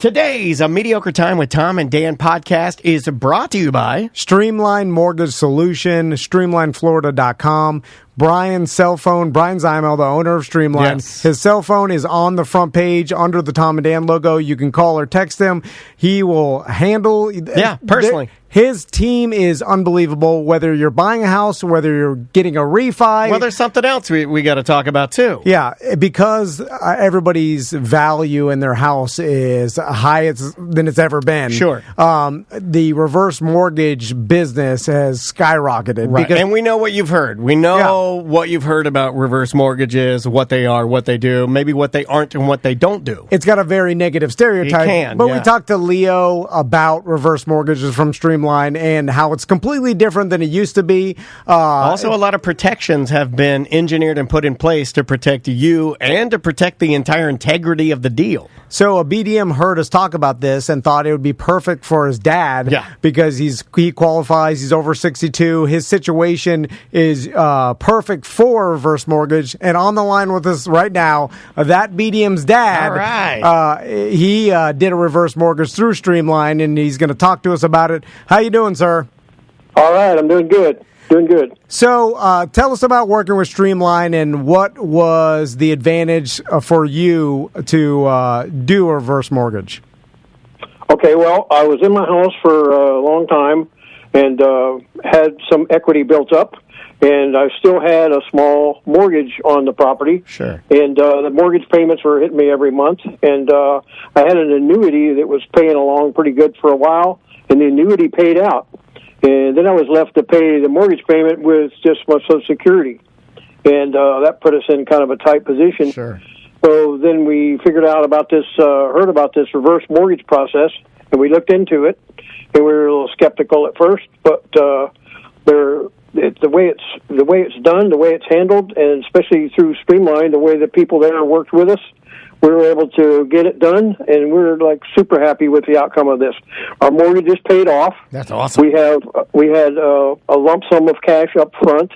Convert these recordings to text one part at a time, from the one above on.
Today's A Mediocre Time with Tom and Dan podcast is brought to you by Streamline Mortgage Solution, StreamlineFlorida.com. Brian's cell phone, Brian Zymel, the owner of Streamline. Yes. His cell phone is on the front page under the Tom and Dan logo. You can call or text him. He will handle... personally. His team is unbelievable, whether you're buying a house, whether you're getting a refi. Well, there's something else we got to talk about, too. Yeah, because everybody's value in their house is higher than it's ever been. Sure. The reverse mortgage business has skyrocketed. Right. Because, and we know what you've heard. We know what you've heard about reverse mortgages, what they are, what they do, maybe what they aren't and what they don't do. It's got a very negative stereotype. But we talked to Leo about reverse mortgages from Streamline and how it's completely different than it used to be. Also, a lot of protections have been engineered and put in place to protect you and to protect the entire integrity of the deal. So a BDM heard us talk about this and thought it would be perfect for his dad because he qualifies, he's over 62. His situation is perfect for reverse mortgage. And on the line with us right now, that BDM's dad, all right. He did a reverse mortgage through Streamline, and he's going to talk to us about it. How you doing, sir? All right, I'm doing good. Doing good. So tell us about working with Streamline and what was the advantage for you to do a reverse mortgage? Okay, well, I was in my house for a long time and had some equity built up, and I still had a small mortgage on the property. Sure. And the mortgage payments were hitting me every month, and I had an annuity that was paying along pretty good for a while, and the annuity paid out. And then I was left to pay the mortgage payment with just my Social Security. And that put us in kind of a tight position. Sure. So then we figured out about this, heard about this reverse mortgage process, and we looked into it. And we were a little skeptical at first, but the way it's done, the way it's handled, and especially through Streamline, the way the people there worked with us, we were able to get it done, and we're like super happy with the outcome of this. Our mortgage is paid off. That's awesome. We had a lump sum of cash up front,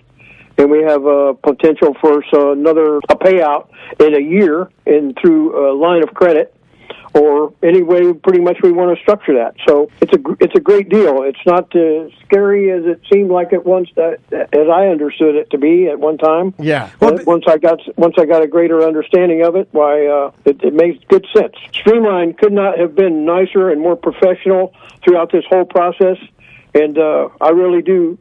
and we have a potential for a payout in a year and through a line of credit, or any way pretty much we want to structure that. So it's a great deal. It's not as scary as it seemed like it once, as I understood it to be at one time. Yeah. But once I got a greater understanding of it, it makes good sense. Streamline could not have been nicer and more professional throughout this whole process. And I really do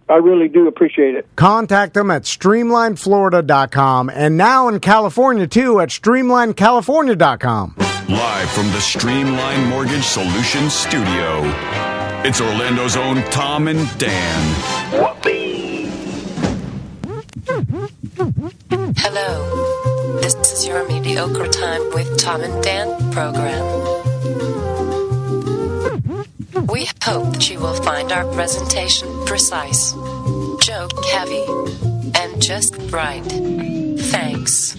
appreciate it. Contact them at StreamlineFlorida.com and now in California, too, at StreamlineCalifornia.com. Live from the Streamline Mortgage Solutions studio, it's Orlando's own Tom and Dan. Hello, this is your Mediocre Time with Tom and Dan program. We hope that you will find our presentation precise, joke-heavy, and just right. Thanks.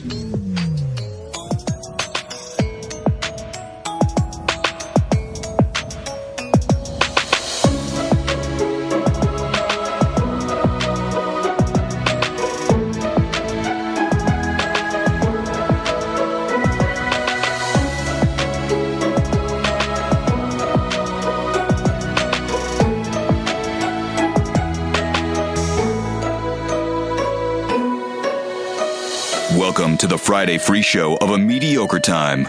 Welcome to the Friday free show of A Mediocre Time.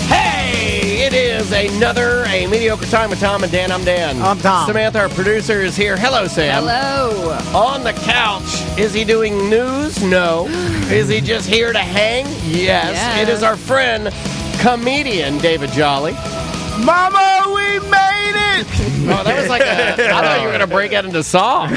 Hey, it is another A Mediocre Time with Tom and Dan. I'm Dan. I'm Tom. Samantha, our producer, is here. Hello, Sam. Hello. On the couch. Is he doing news? No. Is he just here to hang? Yes. It is our friend, comedian David Jolly. Mama, we made it! Oh, that was like I thought you were going to break out into song.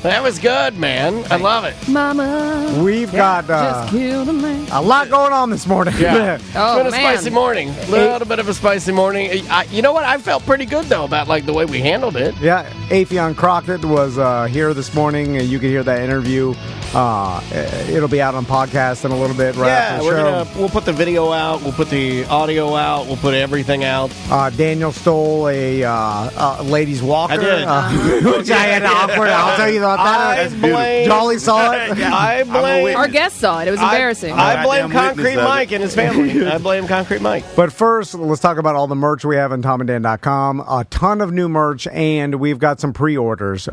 That was good, man. I love it. Mama. We've got just killed a man. a lot going on this morning. Yeah. Oh, It's been a spicy morning. A little bit of a spicy morning. You know what? I felt pretty good, though, about like the way we handled it. Yeah, Affion Crockett was here this morning. You could hear that interview It'll be out on podcast in a little bit. Right after the show. We'll put the video out. We'll put the audio out. We'll put everything out. Daniel stole a ladies' walker. I did. Which I had awkward. I'll tell you about that. I blame. Jolly saw it. I blame. Our guest saw it. It was embarrassing. I blame Concrete Mike and his family. I blame Concrete Mike. But first, let's talk about all the merch we have on TomandDan.com. A ton of new merch, and we've got some pre-orders.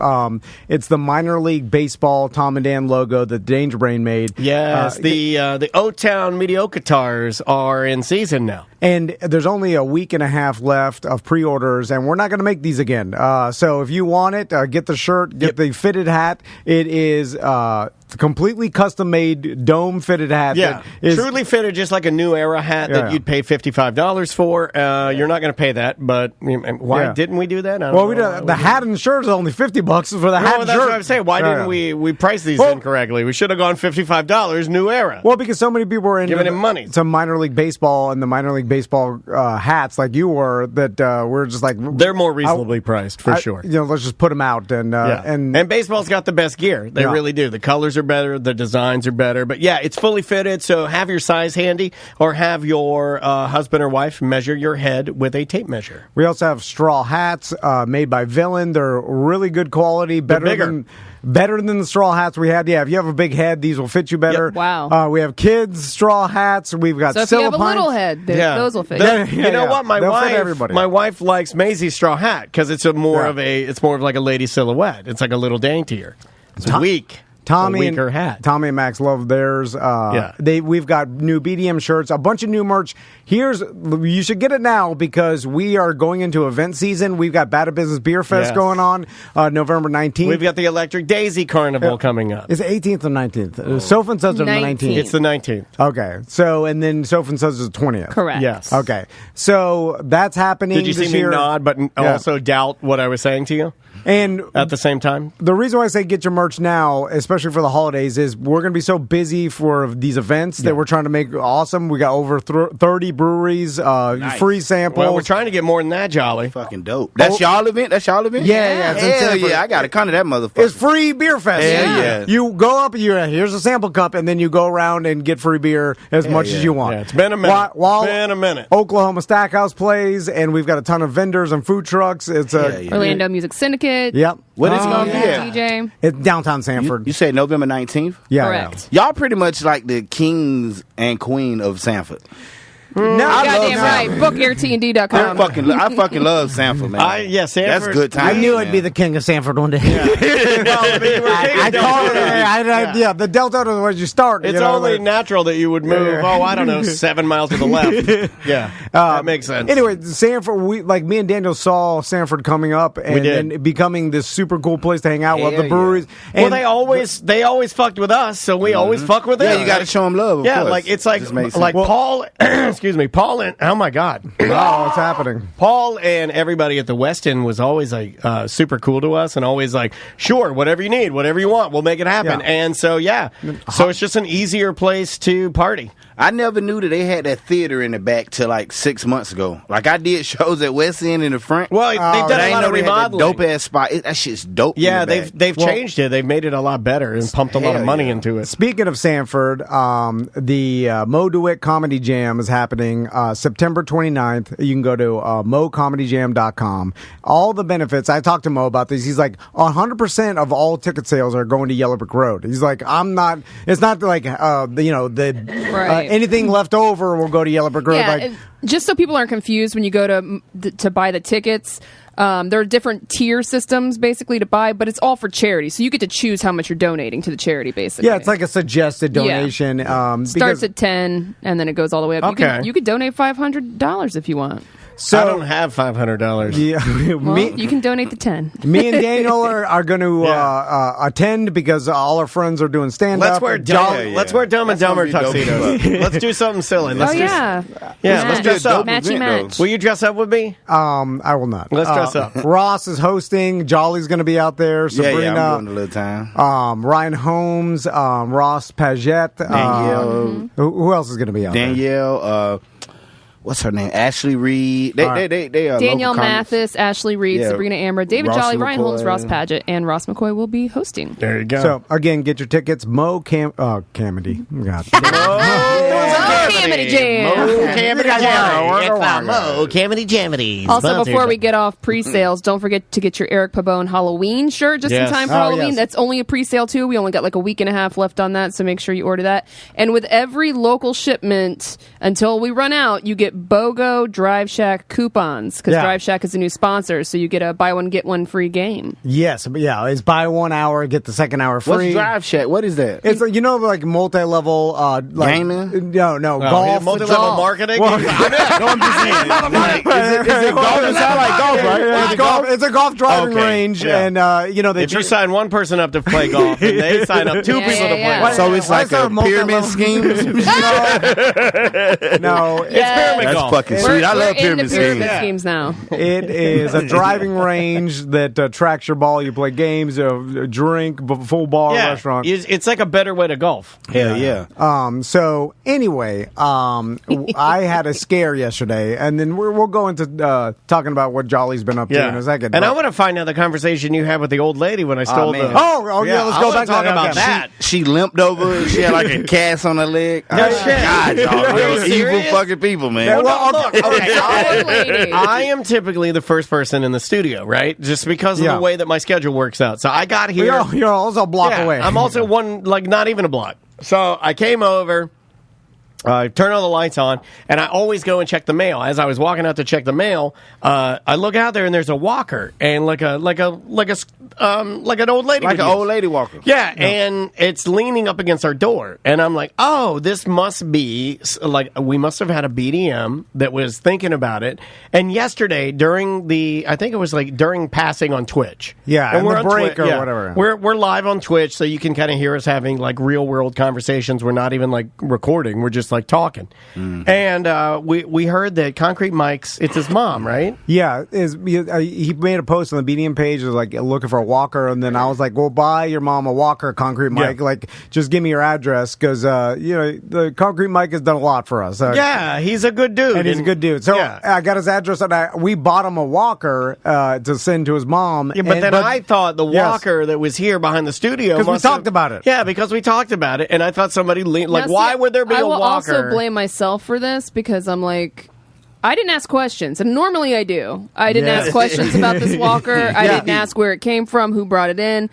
It's the minor league baseball Tom and Dan logo that Danger Brain made. Yes, the O-Town Mediocatars are in season now. And there's only a week and a half left of pre-orders, and we're not going to make these again. So if you want it, get the shirt, get the fitted hat. It is completely custom-made, dome-fitted hat. Yeah, truly fitted, just like a New Era hat that you'd pay $55 for. You're not going to pay that, but why didn't we do that? The hat and shirt is only $50 for the hat and that's shirt. what I'm saying. Why didn't we price these incorrectly? We should have gone $55 New Era. Well, because so many people were giving him money. Some minor league baseball and the minor league baseball hats like you were that we're just like they're more reasonably priced for sure. Let's just put them out and baseball's got the best gear. They really do. The colors are better, the designs are better. But yeah, it's fully fitted. So have your size handy, or have your husband or wife measure your head with a tape measure. We also have straw hats made by Villain. They're really good quality, better than the straw hats we had. Yeah, if you have a big head, these will fit you better. Yep. Wow. We have kids straw hats. We've got so if you have a little head, those will fit. You know what? My wife likes Maisie's straw hat because it's more of like a lady silhouette. It's like a little daintier. It's weak. Tommy and Max love theirs. We've got new BDM shirts, a bunch of new merch. You should get it now because we are going into event season. We've got Bad Business Beer Fest going on November 19th. We've got the Electric Daisy Carnival coming up. Is it 18th or 19th? Sofan says it's the 19th. It's the 19th. Okay. So, and then Sofan says it's the 20th. Correct. Yes. Okay. So, that's happening Did you this see year. me nod but also doubt what I was saying to you? And at the same time, the reason why I say get your merch now, especially for the holidays, is we're going to be so busy for these events that we're trying to make awesome. We got over 30 breweries, free samples. Well, we're trying to get more than that, Jolly. Fucking dope. That's y'all event? Yeah. Hell yeah. I got to come to that motherfucker. It's free beer fest. Yeah. You go up, here's a sample cup, and then you go around and get free beer as much as you want. Yeah, it's been a minute. While Oklahoma Stackhouse plays, and we've got a ton of vendors and food trucks. It's Orlando Music Syndicate. Yep. What is it going to be? DJ. It's downtown Sanford. You said November 19th? Yeah. Correct. Y'all pretty much like the kings and queen of Sanford. No, goddamn right. Book AirTND.com. I fucking love Sanford, man. Sanford. That's good time. I knew I'd be the king of Sanford one day. I call it. The Delta is where you start. It's only natural that you would move. I don't know, 7 miles to the left. Yeah, that makes sense. Anyway, Sanford. Me and Daniel saw Sanford coming up and becoming this super cool place to hang out with the breweries. Yeah. And they always fucked with us, so we always fuck with them. Yeah, you got to show them love. Yeah, like it's like Paul. Excuse me, Paul and oh my God, what's happening? Paul and everybody at the West End was always like super cool to us, and always like, sure, whatever you need, whatever you want, we'll make it happen. Yeah. And so so it's just an easier place to party. I never knew that they had that theater in the back till like 6 months ago. Like I did shows at West End in the front. Well, they've done a lot of remodeling. Dope ass spot. That shit's dope. Yeah, they've changed it. They've made it a lot better and pumped a lot of money into it. Speaking of Sanford, the Mo DeWitt Comedy Jam is happening September 29th. You can go to mocomedyjam.com. All the benefits. I talked to Mo about this. He's like 100% of all ticket sales are going to Yellow Brick Road. He's like, it's not like anything left over will go to Yellow Brick Road. Yeah, just so people aren't confused when you go to buy the tickets. There are different tier systems basically to buy, but it's all for charity. So you get to choose how much you're donating to the charity, basically. Yeah, it's like a suggested donation. Yeah. Starts at 10 and then it goes all the way up. Okay. You could donate $500 if you want. So I don't have $500. Yeah, well, you can donate the 10. Me and Daniel are going to attend because all our friends are doing stand up. Let's wear Dumb and Dumber tuxedos. Let's do something silly. Let's let's dress up. Match. Will you dress up with me? I will not. Let's dress up. Ross is hosting. Jolly's going to be out there. Sabrina, I'm doing a little time. Ryan Holmes, Ross Paget, Danielle. Who else is going to be out there? Danielle. what's her name? Ashley Reed. They are Danielle local comics. Mathis, Ashley Reed, Yeah. Sabrina Amber, David Ross Jolly, Ryan McCoy. Holmes, Ross Padgett, and Ross McCoy will be hosting. There you go. So again, get your tickets. Camedy. God. Camedy Jam. Camedy Jamity. It's the Mo Camedy Jamity. Also, before we get off pre-sales, don't forget to get your Eric Pabone Halloween shirt just in time for Halloween. Yes. That's only a pre-sale too. We only got like a week and a half left on that, so make sure you order that. And with every local shipment, until we run out, you get BOGO Drive Shack coupons because Drive Shack is a new sponsor, so you get a buy one get one free game. Yes, but it's buy 1 hour, get the second hour free. What's Drive Shack? What is that? It's like, like multi-level gaming. No, golf. Multi-level marketing. No, I'm just saying. Like, is it golf? It sounds like golf, right? It's a golf driving range, and they. If you sign one person up to play golf, and they sign up two people to play. So it's like a pyramid scheme. No, it's pyramid That's golf. fucking sweet. I love pyramid schemes now. It is a driving range that tracks your ball. You play games, drink, full bar restaurant. It's like a better way to golf. Hell yeah. So anyway, I had a scare yesterday, and then we'll go into talking about what Jolly's been up to in a second. And I want to find out the conversation you had with the old lady when I stole the. Let's go back talk about that. She limped over. She had like a cast on her leg. No shit. God, y'all real evil serious? fucking people, man. I am typically the first person in the studio, right? Just because of the way that my schedule works out. So I got here. You're also a block away. I'm also not even a block. So I came over. I turn all the lights on, and I always go and check the mail. As I was walking out to check the mail, I look out there, and there's a walker, and like an old lady, like an old lady walker. Yeah, and it's leaning up against our door, and I'm like, oh, this must be like we must have had a BDM that was thinking about it. And yesterday, during passing on Twitch, and we're on break or whatever, we're live on Twitch, so you can kind of hear us having like real world conversations. We're not even like recording; we're just like talking. And we heard that Concrete Mike's, it's his mom, right? Yeah, he made a post on the BDM page, like looking for a walker, and then I was like, well, buy your mom a walker, Concrete Mike. Like, just give me your address, because the Concrete Mike has done a lot for us. He's a good dude, and he's a good dude. So I got his address, and we bought him a walker to send to his mom. Yeah, but I thought the walker that was here behind the studio, because we talked about it. Yeah, because we talked about it, and I thought somebody why would there be a walker? I also blame myself for this, because I'm like, I didn't ask questions, and normally I do. I didn't ask questions about this walker. I didn't ask where it came from, who brought it in.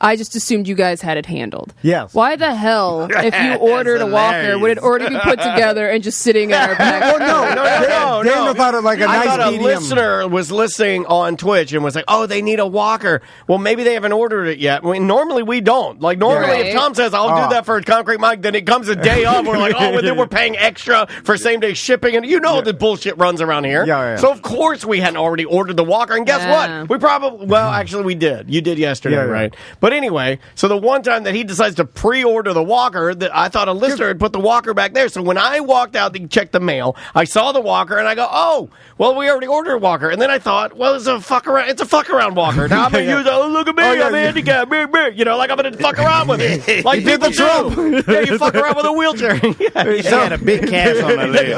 I just assumed you guys had it handled. Yes. Why the hell, if you ordered a walker, would it already be put together and just sitting in our back? No. Daniel thought it like a nice thought medium. A listener was listening on Twitch and was like, oh, they need a walker. Well, maybe they haven't ordered it yet. Normally we don't. Like, normally if Tom says, I'll do that for a Concrete Mike, then it comes a day of. We're like, oh, and then we're paying extra for same-day shipping. And the bullshit runs around here. Yeah. So, of course, we hadn't already ordered the walker. And guess what? We probably, actually, we did. You did yesterday, right? But anyway, so the one time that he decides to pre-order the walker, that I thought a listener had put the walker back there. So when I walked out to check the mail, I saw the walker and I go, oh, well, we already ordered a walker. And then I thought, well, it's a fuck around walker. Now I'm going to use it. Oh, look at me, I'm handicapped. Like I'm going to fuck around with it. Like people do. Yeah, you fuck around with a wheelchair. He had a big cast on the leg.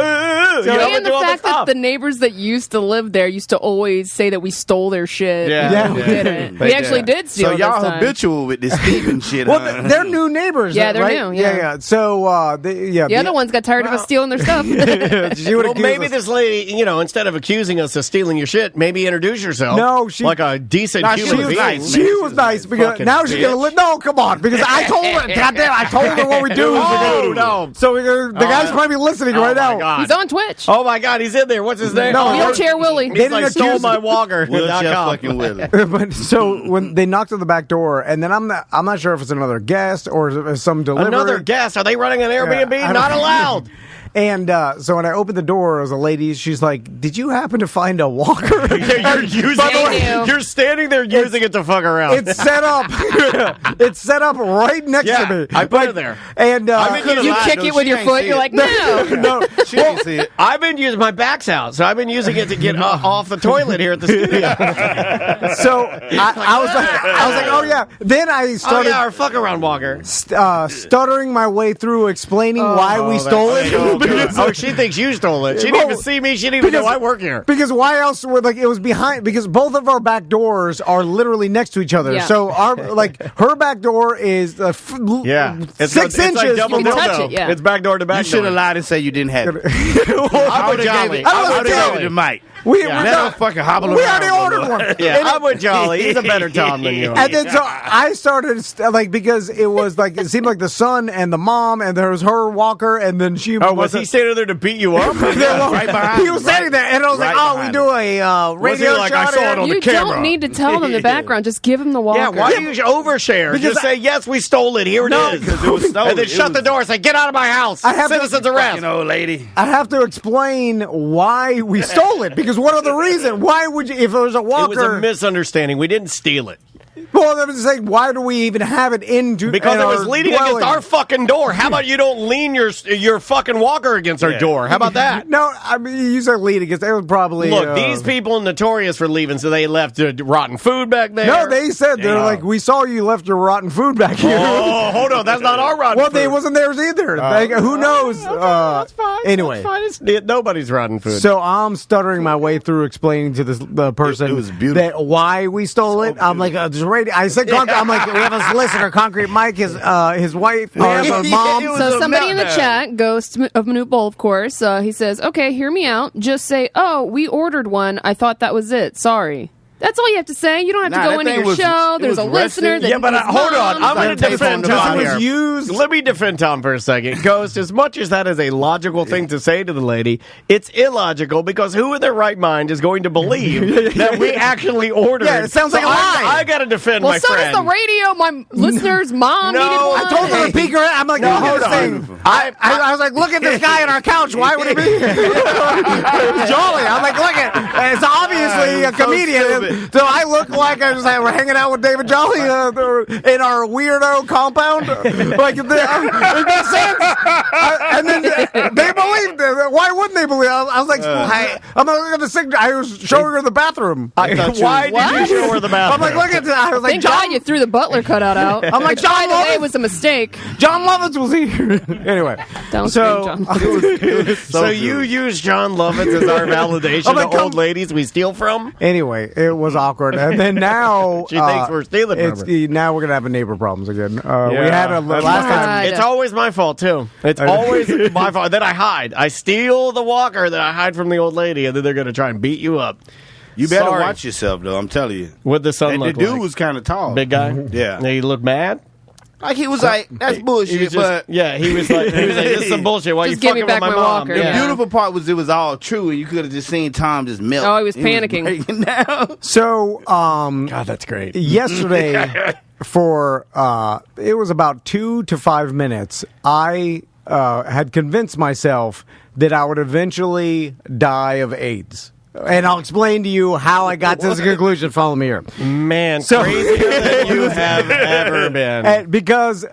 And the fact that the neighbors that used to live there used to always say that we stole their shit. Yeah. We didn't. We actually did steal. So y'all habitual with this Steven shit. Well, they're new neighbors. Yeah, they're right? new. Yeah. So, the other ones got tired of us stealing their stuff. Maybe this lady, instead of accusing us of stealing your shit, maybe introduce yourself. No, like a decent human being. She was nice because now she's gonna. No, come on, because I told her. Goddamn, I told her what we do. No. So the guy's probably listening right now. God. He's on Twitch. Oh my God, he's in there. What's his name? No, Wheelchair Willie. He's like stole my walker. Fucking Willie. But so when they knocked on the back door, and then I'm not sure if it's another guest or some delivery. Another guest? Are they running an Airbnb? Not allowed. And so when I opened the door, as a lady, she's like, "Did you happen to find a walker?" You're standing there using it to fuck around. It's set up. It's set up right next to me. I put it there. And you kick it with your foot. You're like, no. She didn't see it. I've been using my back's out, so I've been using it to get off the toilet here at the studio. So I was like, oh yeah. Then I started our fuck around walker. Stuttering my way through explaining why we stole it. Oh, she thinks you stole it. She didn't even see me. She didn't even know I work here. Because why else would it was behind? Because both of our back doors are literally next to each other. Yeah. So her back door is 6 inches. It's like double You can touch dildo. it, yeah. It's back door to back. You should have lied and said you didn't have it. I'm with Jolly. I would have gave it to Mike. Let him fucking hobble we around. already ordered one. Yeah, I'm with Jolly. He's a better Tom than you. And then so I started because it was it seemed like the son and the mom and there was her walker and then she. Oh, was he standing there to beat you up? Right behind. He was standing there and I was we do a radio like, I shot saw here? it on the You camera. don't need to tell them the background. Just give them the walker. Yeah, why do you overshare? Just say, yes, we stole it. Here it is. Because it was stolen. And then shut the door and say, get out of my house. Citizens arrest. Old lady. I have to explain why we stole it because what other reason? Why would you, if it was a walker? It was a misunderstanding. We didn't steal it. Well, I'm just saying, why do we even have it into? Because it was leaning against our fucking door. How about you don't lean your fucking walker against our door? How about that? No, I mean you said lean against. It was probably Look. These people notorious for leaving, so they left rotten food back there. No, they said they're like, we saw you left your rotten food back here. Oh, hold on, that's not our rotten. Well, food. they wasn't theirs either. Who knows? That's fine. Anyway, that's fine. It's nobody's rotten food. So I'm stuttering my way through explaining to the person It was beautiful. that why we stole it. I'm like, this radio. I said, I'm like, we have a solicitor, Concrete Mike, his wife, or his mom. So somebody in the chat, Ghost of Manute Bowl, of course, he says, okay, hear me out. Just say, oh, we ordered one. I thought that was it. Sorry. That's all you have to say. You don't have to go into your show. There's a listener. Yeah, but hold on. I'm going to defend Tom It was here. used. Let me defend Tom for a second. Ghost, as much as that is a logical thing to say to the lady, it's illogical because who in their right mind is going to believe that we actually ordered? Yeah, it sounds like a lie. I got to defend well, my so friend. does the radio. My listener's mom No, needed one. I told her to peek her. I'm like, No, look hold at on. this thing. I was like, look at this guy on our couch. Why would he be here? It was Jolly. I'm like, look at it's obviously a comedian. So I look like I was we're hanging out with David Jolly in our weirdo compound. Like it makes sense. And then they believed it. Why wouldn't they believe? I was like, I'm not looking at the signature. I was showing her the bathroom. Why did you show her the bathroom? I'm like, look at this. I was like, Thank God you threw the Butler cutout out. I'm like, John By the way, Lovitz. it was a mistake. John Lovitz was here. Anyway, Don't so scream, John. So you use John Lovitz as our validation I'm like, to old ladies we steal from? anyway, it was awkward. And then now She thinks we're stealing from her. Now we're gonna have a neighbor problems again. We Yeah. had a That's last fine. time. It's always my fault too. It's always my fault. Then I hide. I steal the walker. Then I hide from the old lady, and then they're going to try and beat you up. You better Sorry. watch yourself, though. I'm telling you. What the son And the look dude like? was kind of tall. Big guy. Yeah. He looked mad. Like he was like, that's bullshit. He was just, but yeah, he was like, this is some bullshit. Why Just you give me fucking back with my my mom? walker, the yeah. beautiful part was it was all true, and you could have just seen Tom just melt. Oh, he was panicking. breaking down. So God, that's great. yesterday, for it was about 2 to 5 minutes, I had convinced myself that I would eventually die of AIDS. And I'll explain to you how I got to this conclusion. Follow me here. Man, So- crazier than you have ever been. And because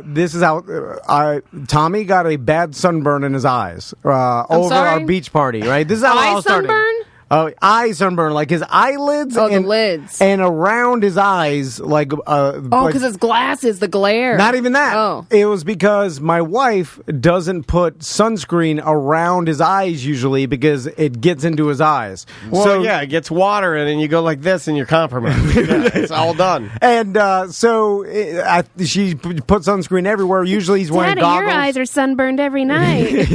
this is how Tommy got a bad sunburn in his eyes over sorry? our beach party. Right, this is how it all Eye started. sunburn? Eye sunburn, like his eyelids. Oh, the and, lids. and around his eyes, like Oh, because his glasses, the glare. not even that. Oh. It was because my wife doesn't put sunscreen around his eyes usually because it gets into his eyes. Well, so, yeah, it gets water in, and you go like this, and you're compromised. Yeah, it's all done. And she put sunscreen everywhere. Usually he's wearing Daddy, goggles. your eyes are sunburned every night.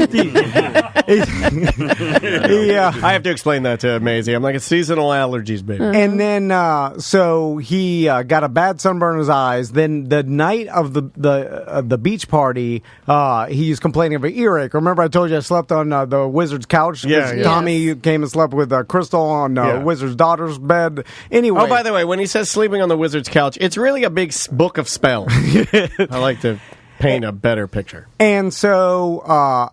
Yeah. I have to explain that to Maisie. I'm like, it's seasonal allergies, baby. And then, so he got a bad sunburn in his eyes. Then the night of the beach party, he was complaining of an earache. Remember, I told you I slept on the Wizard's couch. Yeah, yeah. Tommy came and slept with Crystal on Wizard's daughter's bed. Anyway, Oh, by the way, when he says sleeping on the wizard's couch, it's really a big book of spells. I like to paint a better picture. and so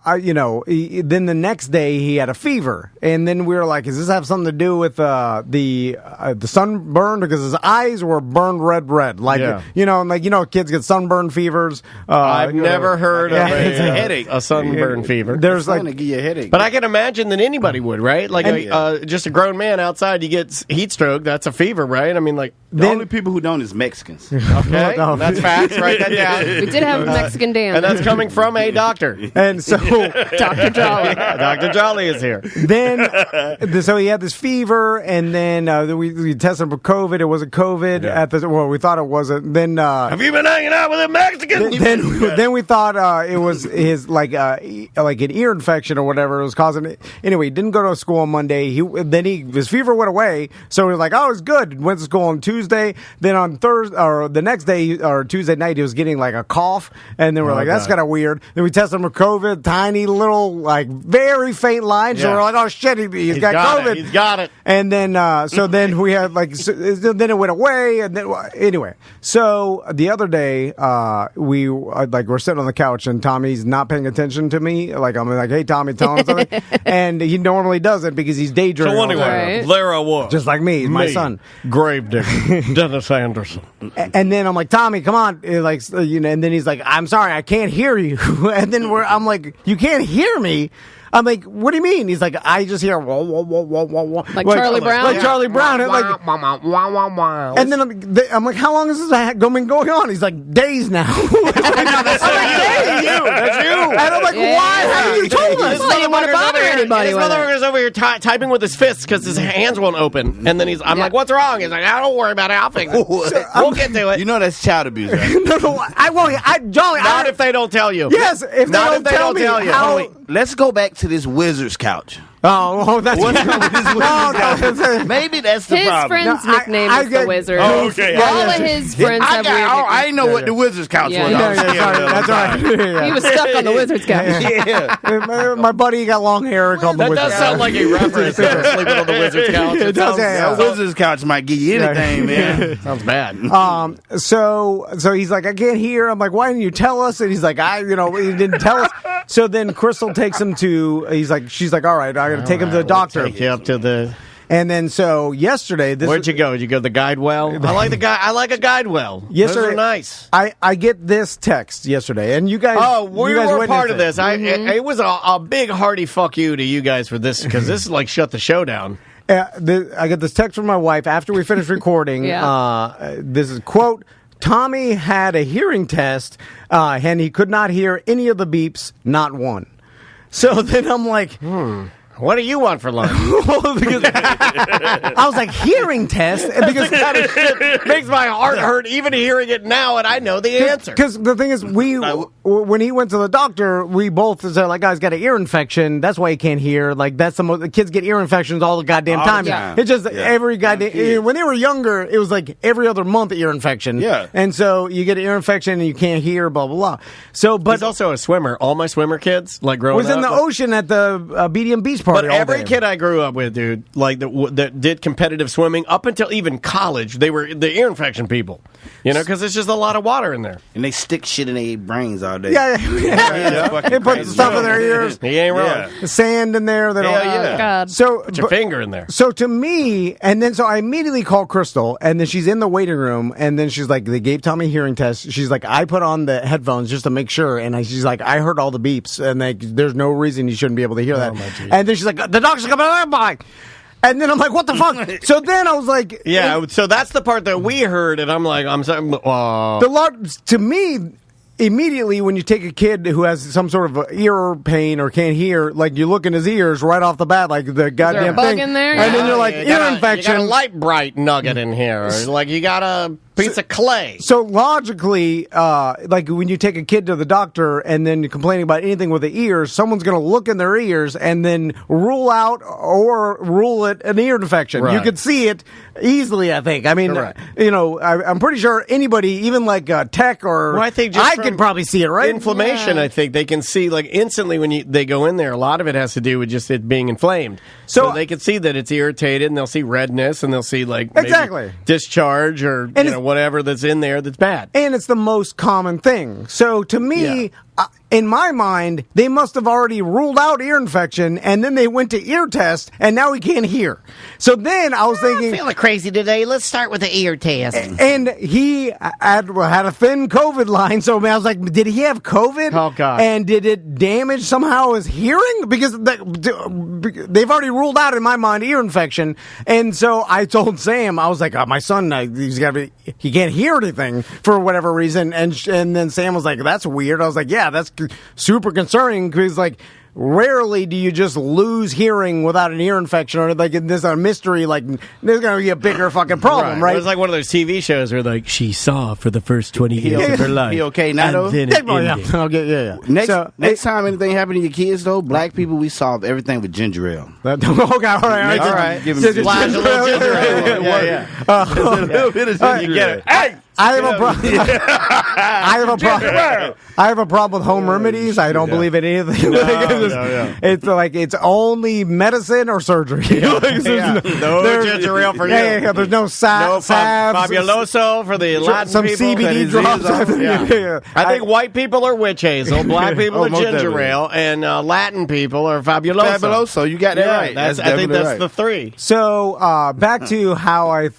then the next day he had a fever, and then we were like, "Does this have something to do with the sunburn?" Because his eyes were burned red, like and kids get sunburn fevers. I've never heard of It's a headache. a sunburn fever. There's It's going to like give you a headache. But I can imagine that anybody would, right? Like just a grown man outside, you get heat stroke. That's a fever, right? I mean, like, the only people who don't is Mexicans. okay, No. that's facts. Write that down. We did have Mexican Dan. And that's coming from a doctor. And so Dr. Jolly. Dr. Jolly is here. Then, so he had this fever, and then we tested him for COVID. It wasn't COVID we thought it wasn't. Then have you been hanging out with a Mexican? Then we thought it was his like an ear infection or whatever it was causing it. Anyway, he didn't go to school on Monday. His fever went away, so he was like, "Oh, it's good." Went to school on Tuesday. Then on Thursday or the next day or Tuesday night, he was getting like a cough, and then we're like, "That's kind of weird." Then we tested him for COVID, tiny little like very faint line. So we're like, "Oh shit, he's got COVID." He's got it. And then then we had then it went away, and then anyway. So the other day, we're sitting on the couch, and Tommy's not paying attention to me. Like I'm like, "Hey, Tommy, tell him something," and he normally doesn't because he's daydreaming. So anyway, there I was, just like me, my son, Gravedigger, Dennis Anderson. And then I'm like, "Tommy, come on!" And then he's like, "I'm sorry, I can't hear you." And then I'm like, "You can't hear me?" I'm like, "What do you mean?" He's like, "I just hear whoa, whoa, whoa, whoa, whoa, whoa." Like Charlie Brown? Like Charlie Brown. And then I'm like, "How long has this been going on?" He's like, "Days now." That's you. And I'm like, "Why haven't you told us?" Well, he didn't want to bother anybody This with it. motherfucker's over here typing with his fists because his hands won't open. And then I'm like, "What's wrong?" He's like, "I don't worry about it. I'll fix it. We'll get to it." You know that's child abuse, right? No, I won't. Jolly. Not if they don't tell you. Yes, if Not they don't tell me. How, Let's go back to this wizard's couch. that's Maybe that's the His problem. friend's nickname is the Wizard. Oh, okay. All of his friends have weird I know what the wizard's couch Yeah. was. Yeah, I was scared. that's right. He was stuck on the Wizard's couch. Yeah. My buddy got long hair called the That Wizard. does sound like a reference to sleeping on the wizard's couch. It does, sounds, yeah. That wizard's couch might give you anything, man. sounds bad. So he's like, "I can't hear." I'm like, "Why didn't you tell us?" And he's like, he didn't tell us. So then Crystal takes him to. She's like, "All right, I got to take him to the doctor." Take you up to the. And then so yesterday, Where'd you go? Did you go to the guide well? I like the guy. I like a guide well. Yesterday, Those are nice. I get this text yesterday, and you guys. Oh, we were part of this. Mm-hmm. It was a big hearty fuck you to you guys for this because this is like shut the show down. I get this text from my wife after we finished recording. This is quote. Tommy had a hearing test, and he could not hear any of the beeps, not one. So then I'm like, What do you want for lunch? I was like, hearing test? Because That kind of shit makes my heart hurt even hearing it now, and I know the answer. Because the thing is, when he went to the doctor, we both said, like, "Guy's got an ear infection. That's why he can't hear." Like, that's the kids get ear infections all the goddamn time. Yeah. It's just every goddamn. When they were younger, it was like every other month ear infection. Yeah. And so you get an ear infection and you can't hear, blah, blah, blah. So, but He's also a swimmer. All my swimmer kids, like growing was up, in the ocean at the BDM Beach Party. But all every day. kid I grew up with, dude, like that did competitive swimming up until even college, they were the ear infection people. You know, because it's just a lot of water in there. And they stick shit in their brains all day. Yeah. They put crazy. stuff in their ears. He ain't wrong. The sand in there. They don't. God. So Put your finger in there. So to me, and then so I immediately call Crystal, and then she's in the waiting room, and then she's like, they gave Tommy a hearing test. She's like, I put on the headphones just to make sure, and she's like, I heard all the beeps, and there's no reason you shouldn't be able to hear that. And then she's like, the doctor's coming by. And then I'm like, what the fuck? So then I was like, Yeah, so that's the part that we heard, and I'm like, to me, immediately when you take a kid who has some sort of ear pain or can't hear, like you look in his ears right off the bat, like the goddamn a bug thing. in there? And then Yeah. you're like, You ear got infection. a light bright nugget in here, or like you got a piece of clay. So logically, like when you take a kid to the doctor and then you're complaining about anything with the ears, someone's going to look in their ears and then rule out or rule it an ear infection. Right. You could see it easily, I think. I mean, Correct. I'm pretty sure anybody, even like tech or Well, I think just could from probably see it, right? Inflammation, Yeah. I think they can see like instantly when they go in there. A lot of it has to do with just it being inflamed. So they can see that it's irritated, and they'll see redness, and they'll see like maybe Exactly. discharge or And it's- whatever that's in there that's bad. And it's the most common thing. So to me, in my mind, they must have already ruled out ear infection, and then they went to ear test, and now he can't hear. So then I was thinking, I'm feeling crazy today. Let's start with the ear test. And he had a thin COVID line, so I was like, did he have COVID? Oh, God. And did it damage somehow his hearing? Because they've already ruled out, in my mind, ear infection. And so I told Sam, I was like, my son, he can't hear anything for whatever reason. And then Sam was like, that's weird. I was like, yeah, that's super concerning, because like, rarely do you just lose hearing without an ear infection, or like there's a mystery, like there's going to be a bigger fucking problem, right? It was like one of those TV shows where like she saw for the first 20 years of her life. He okay now, though? Yeah. Next time anything happen to your kids, though, black people, we solve everything with ginger ale. Okay, all right. Give him Splash a little ginger ale. Yeah. A little bit of ginger You get it. ale. Hey! I have a problem with home remedies. I don't believe in anything. It's like it's only medicine or surgery. No ginger ale for you. Yeah, there's no salves. Fabuloso for the Latin some people. CBD drops. I think white people are witch hazel, black people are most ginger definitely. ale, and Latin people are fabuloso. Fabuloso, you got that right. I think that's right. the three. So back to how I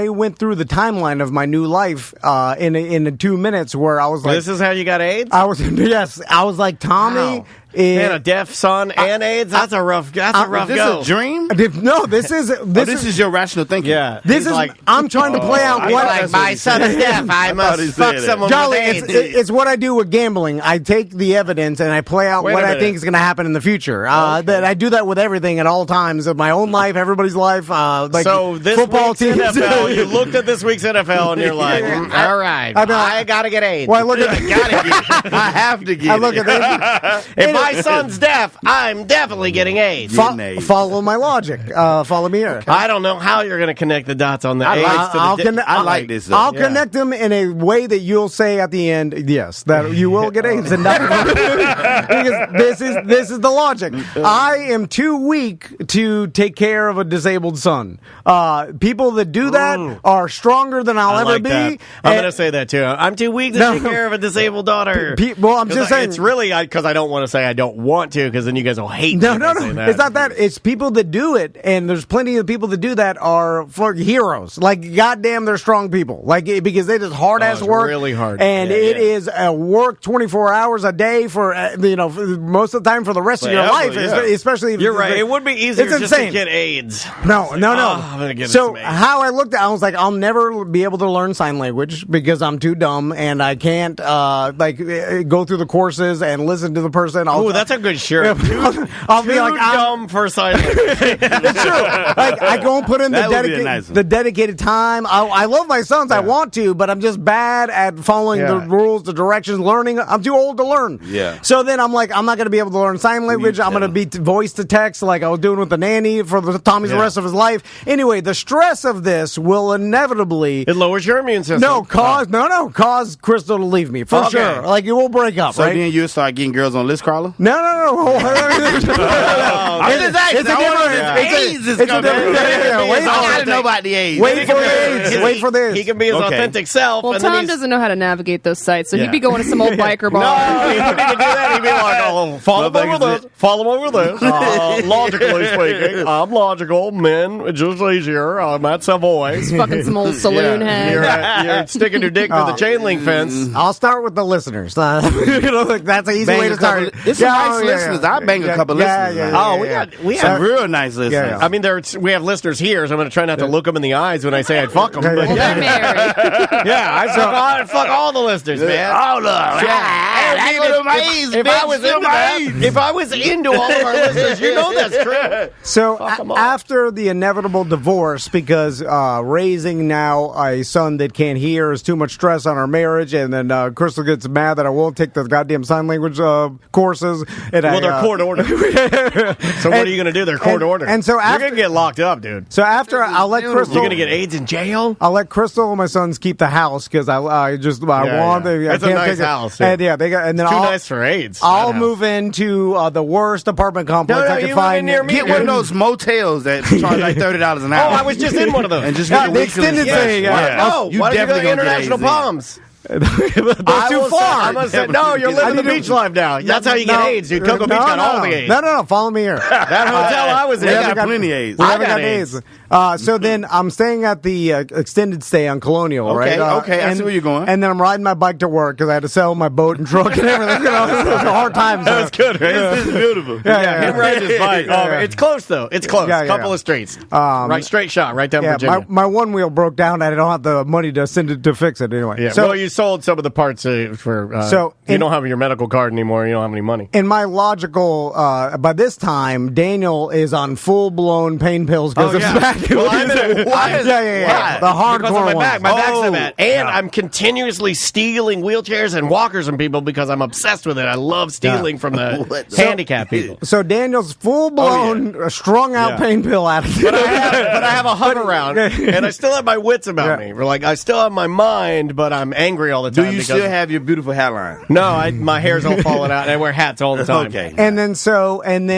went through the timeline of my new life in 2 minutes, where I was like, This is how you got AIDS? I was like, Tommy. Wow. Man, a deaf son and AIDS? That's a rough go. Is this a dream? No, this is your rational thinking. Yeah. This is like, I'm trying to play out what like my son is deaf. I must fuck someone Jolly, with AIDS. it's what I do with gambling. I take the evidence and I play out what I think is going to happen in the future. That I do that with everything at all times of my own life, everybody's life. Like so this football week's teams. NFL, you looked at this week's NFL and you're like, all right, I got to get AIDS. Well, I look at I have to get I look at this. If my son's deaf, I'm definitely getting AIDS. Follow my logic. Follow me here. I don't know how you're going to connect the dots on the AIDS to the I like this. I'll connect them in a way that you'll say at the end, yes, that you will get AIDS, and because this is the logic. I am too weak to take care of a disabled son. People that do that are stronger than I'll ever be. I'm going to say that too. I'm too weak to take care of a disabled daughter. Well, I'm just saying it's really because I don't want to say I don't want to, because then you guys will hate me. No. That. It's not that. It's people that do it, and there's plenty of people that do that are for heroes. Like, goddamn, they're strong people. Like, because they just hard ass work, really hard, and it is a work 24 hours a day for most of the time for the rest of your life. Especially if you're right. It would be easier just to get AIDS. No. I'm gonna get so some AIDS. How I looked at, I was like, I'll never be able to learn sign language because I'm too dumb and I can't go through the courses and listen to the person. Oh, that's a good shirt. I'll be like, dumb for sign language. It's true. Like, I go and put in the dedicated time. I love my sons. I want to, but I'm just bad at following the rules, the directions, learning. I'm too old to learn. Yeah. So then I'm like, I'm not going to be able to learn sign language. I'm going to be voice to text like I was doing with the nanny for Tommy's the rest of his life. Anyway, the stress of this will inevitably... It lowers your immune system. Cause Crystal to leave me, for sure. Like, it will break up, so right? Then you'll start getting girls on list crawler? No. It's a different. I gotta know about the AIDS. Wait for this. He can be his authentic self. Well, Tom doesn't know how to navigate those sites, so he'd be going to some old biker bar. No, he wouldn't even do that. He'd be like, follow over this. Logically speaking, I'm logical. Men, it's just easier. I'm at Savoy. He's fucking some old saloon head. You're sticking your dick through the chain link fence. I'll start with the listeners. That's an easy way to start. It's nice listeners. I bang a couple listeners. We have real nice listeners. I mean, we have listeners here, so I'm going to try not to look them in the eyes when I say I'd fuck them. Well, they're married. I'd fuck all the listeners, man. All of them. If I was into all of our listeners, you know that's true. So after the inevitable divorce, because raising now a son that can't hear is too much stress on our marriage, and then Crystal gets mad that I won't take the goddamn sign language courses. And they're court ordered. So what are you going to do? They're court ordered. And so you're going to get locked up, dude. So after I'll let Crystal, you're going to get AIDS in jail. I'll let Crystal and my sons keep the house because I want. It's a nice house. And then too nice for AIDS. I'll move into the worst apartment complex I can find near me. Get one of those motels that charge like $30 an hour. I was just in one of those. And just get the extended stay. Why don't you go to International Palms? They're too far. I'm gonna say, no, you're living the beach life now. That's how you get AIDS, dude. Cocoa Beach got all the AIDS. No. Follow me here. That hotel I was in, they got plenty of AIDS. We haven't got AIDS. So then I'm staying at the extended stay on Colonial, right? Okay, I see where you're going. And then I'm riding my bike to work because I had to sell my boat and truck and everything. It was a hard time. That was good, right? This is beautiful. Yeah. Him riding his bike. It's close, though. It's close. Couple of streets. Right, straight shot, right down Virginia. My one wheel broke down. I don't have the money to send it to fix it anyway. Yeah. So you sold some of the parts for. You don't have your medical card anymore. You don't have any money. In my logical, by this time, Daniel is on full blown pain pills because of his back. Well, yeah. The hardcore because of my back. My back's so bad. And I'm continuously stealing wheelchairs and walkers from people because I'm obsessed with it. I love stealing from the handicapped people. So Daniel's full blown strung out pain pill addict. But I have a hug around, and I still have my wits about me. Like I still have my mind, but I'm angry all the time. Do you still have your beautiful hairline? No, my hair's all falling out, and I wear hats all the time. Okay. And then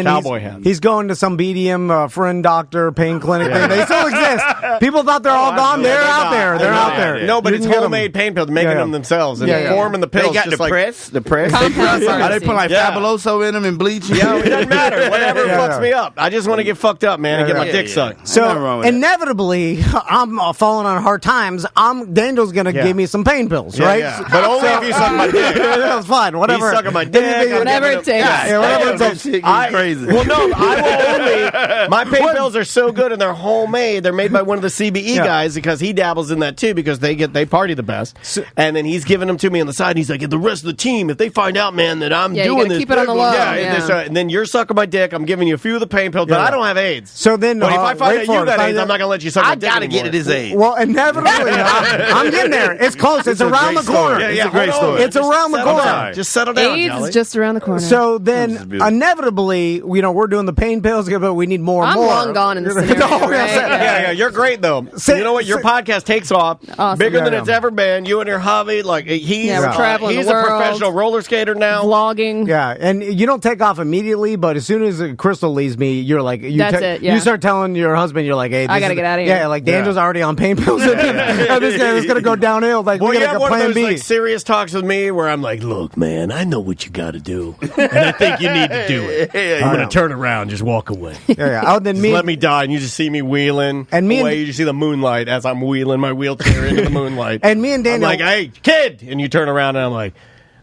Cowboy hats. He's going to some BDM friend doctor pain clinic thing. They still exist. People thought they're all gone. They're out there. They're out there. No, but it's homemade pain pills, making them themselves and forming the pills. They got the press. Are they put like Fabuloso in them and bleach? Yeah, it doesn't matter. Whatever fucks me up. I just want to get fucked up, man, and get my dick sucked. So inevitably, I'm falling on hard times. Daniel's gonna give me some pain pills, right? Yeah. But only if you suck my dick. That's fine. Whatever. He's sucking my dick. Whatever it takes. Yeah, whatever it takes. Crazy. Well, no, I will only. My pain pills are so good and they're homemade. They're made by one of the CBE guys because he dabbles in that too because they party the best. And then he's giving them to me on the side. And he's like, the rest of the team, if they find out, man, that I'm doing this, keep it on the low. And then you're sucking my dick. I'm giving you a few of the pain pills, but I don't have AIDS. So then, but if I find out you got AIDS, I'm not gonna let you suck my dick. I gotta get his AIDS. Well, inevitably, I'm getting there. It's close. It's around the corner. It's a great story. It's around the corner. Just settle down. AIDS is just around the corner. So then, inevitably, we're doing the pain pills, but we need more. I'm long gone in this scenario. Yeah, you're great though. You know what? Your podcast takes off bigger than it's ever been. You and your hobby, like we're traveling. He's the world, a professional roller skater now. Vlogging. Yeah, and you don't take off immediately, but as soon as Crystal leaves me, you're like, you start telling your husband, you're like, hey, I gotta get out of here. Yeah, like Daniel's already on pain pills. This guy is gonna go downhill. Like, we gotta have plan one of those B. like, serious talks with me where I'm like, look, man, I know what you got to do, and I think you need to do it. I'm gonna turn around, just walk away. Oh, then let me die, and you just see me wheeling, and you just see the moonlight as I'm wheeling my wheelchair into the moonlight. And me and Daniel, I'm like, hey, kid, and you turn around, and I'm like,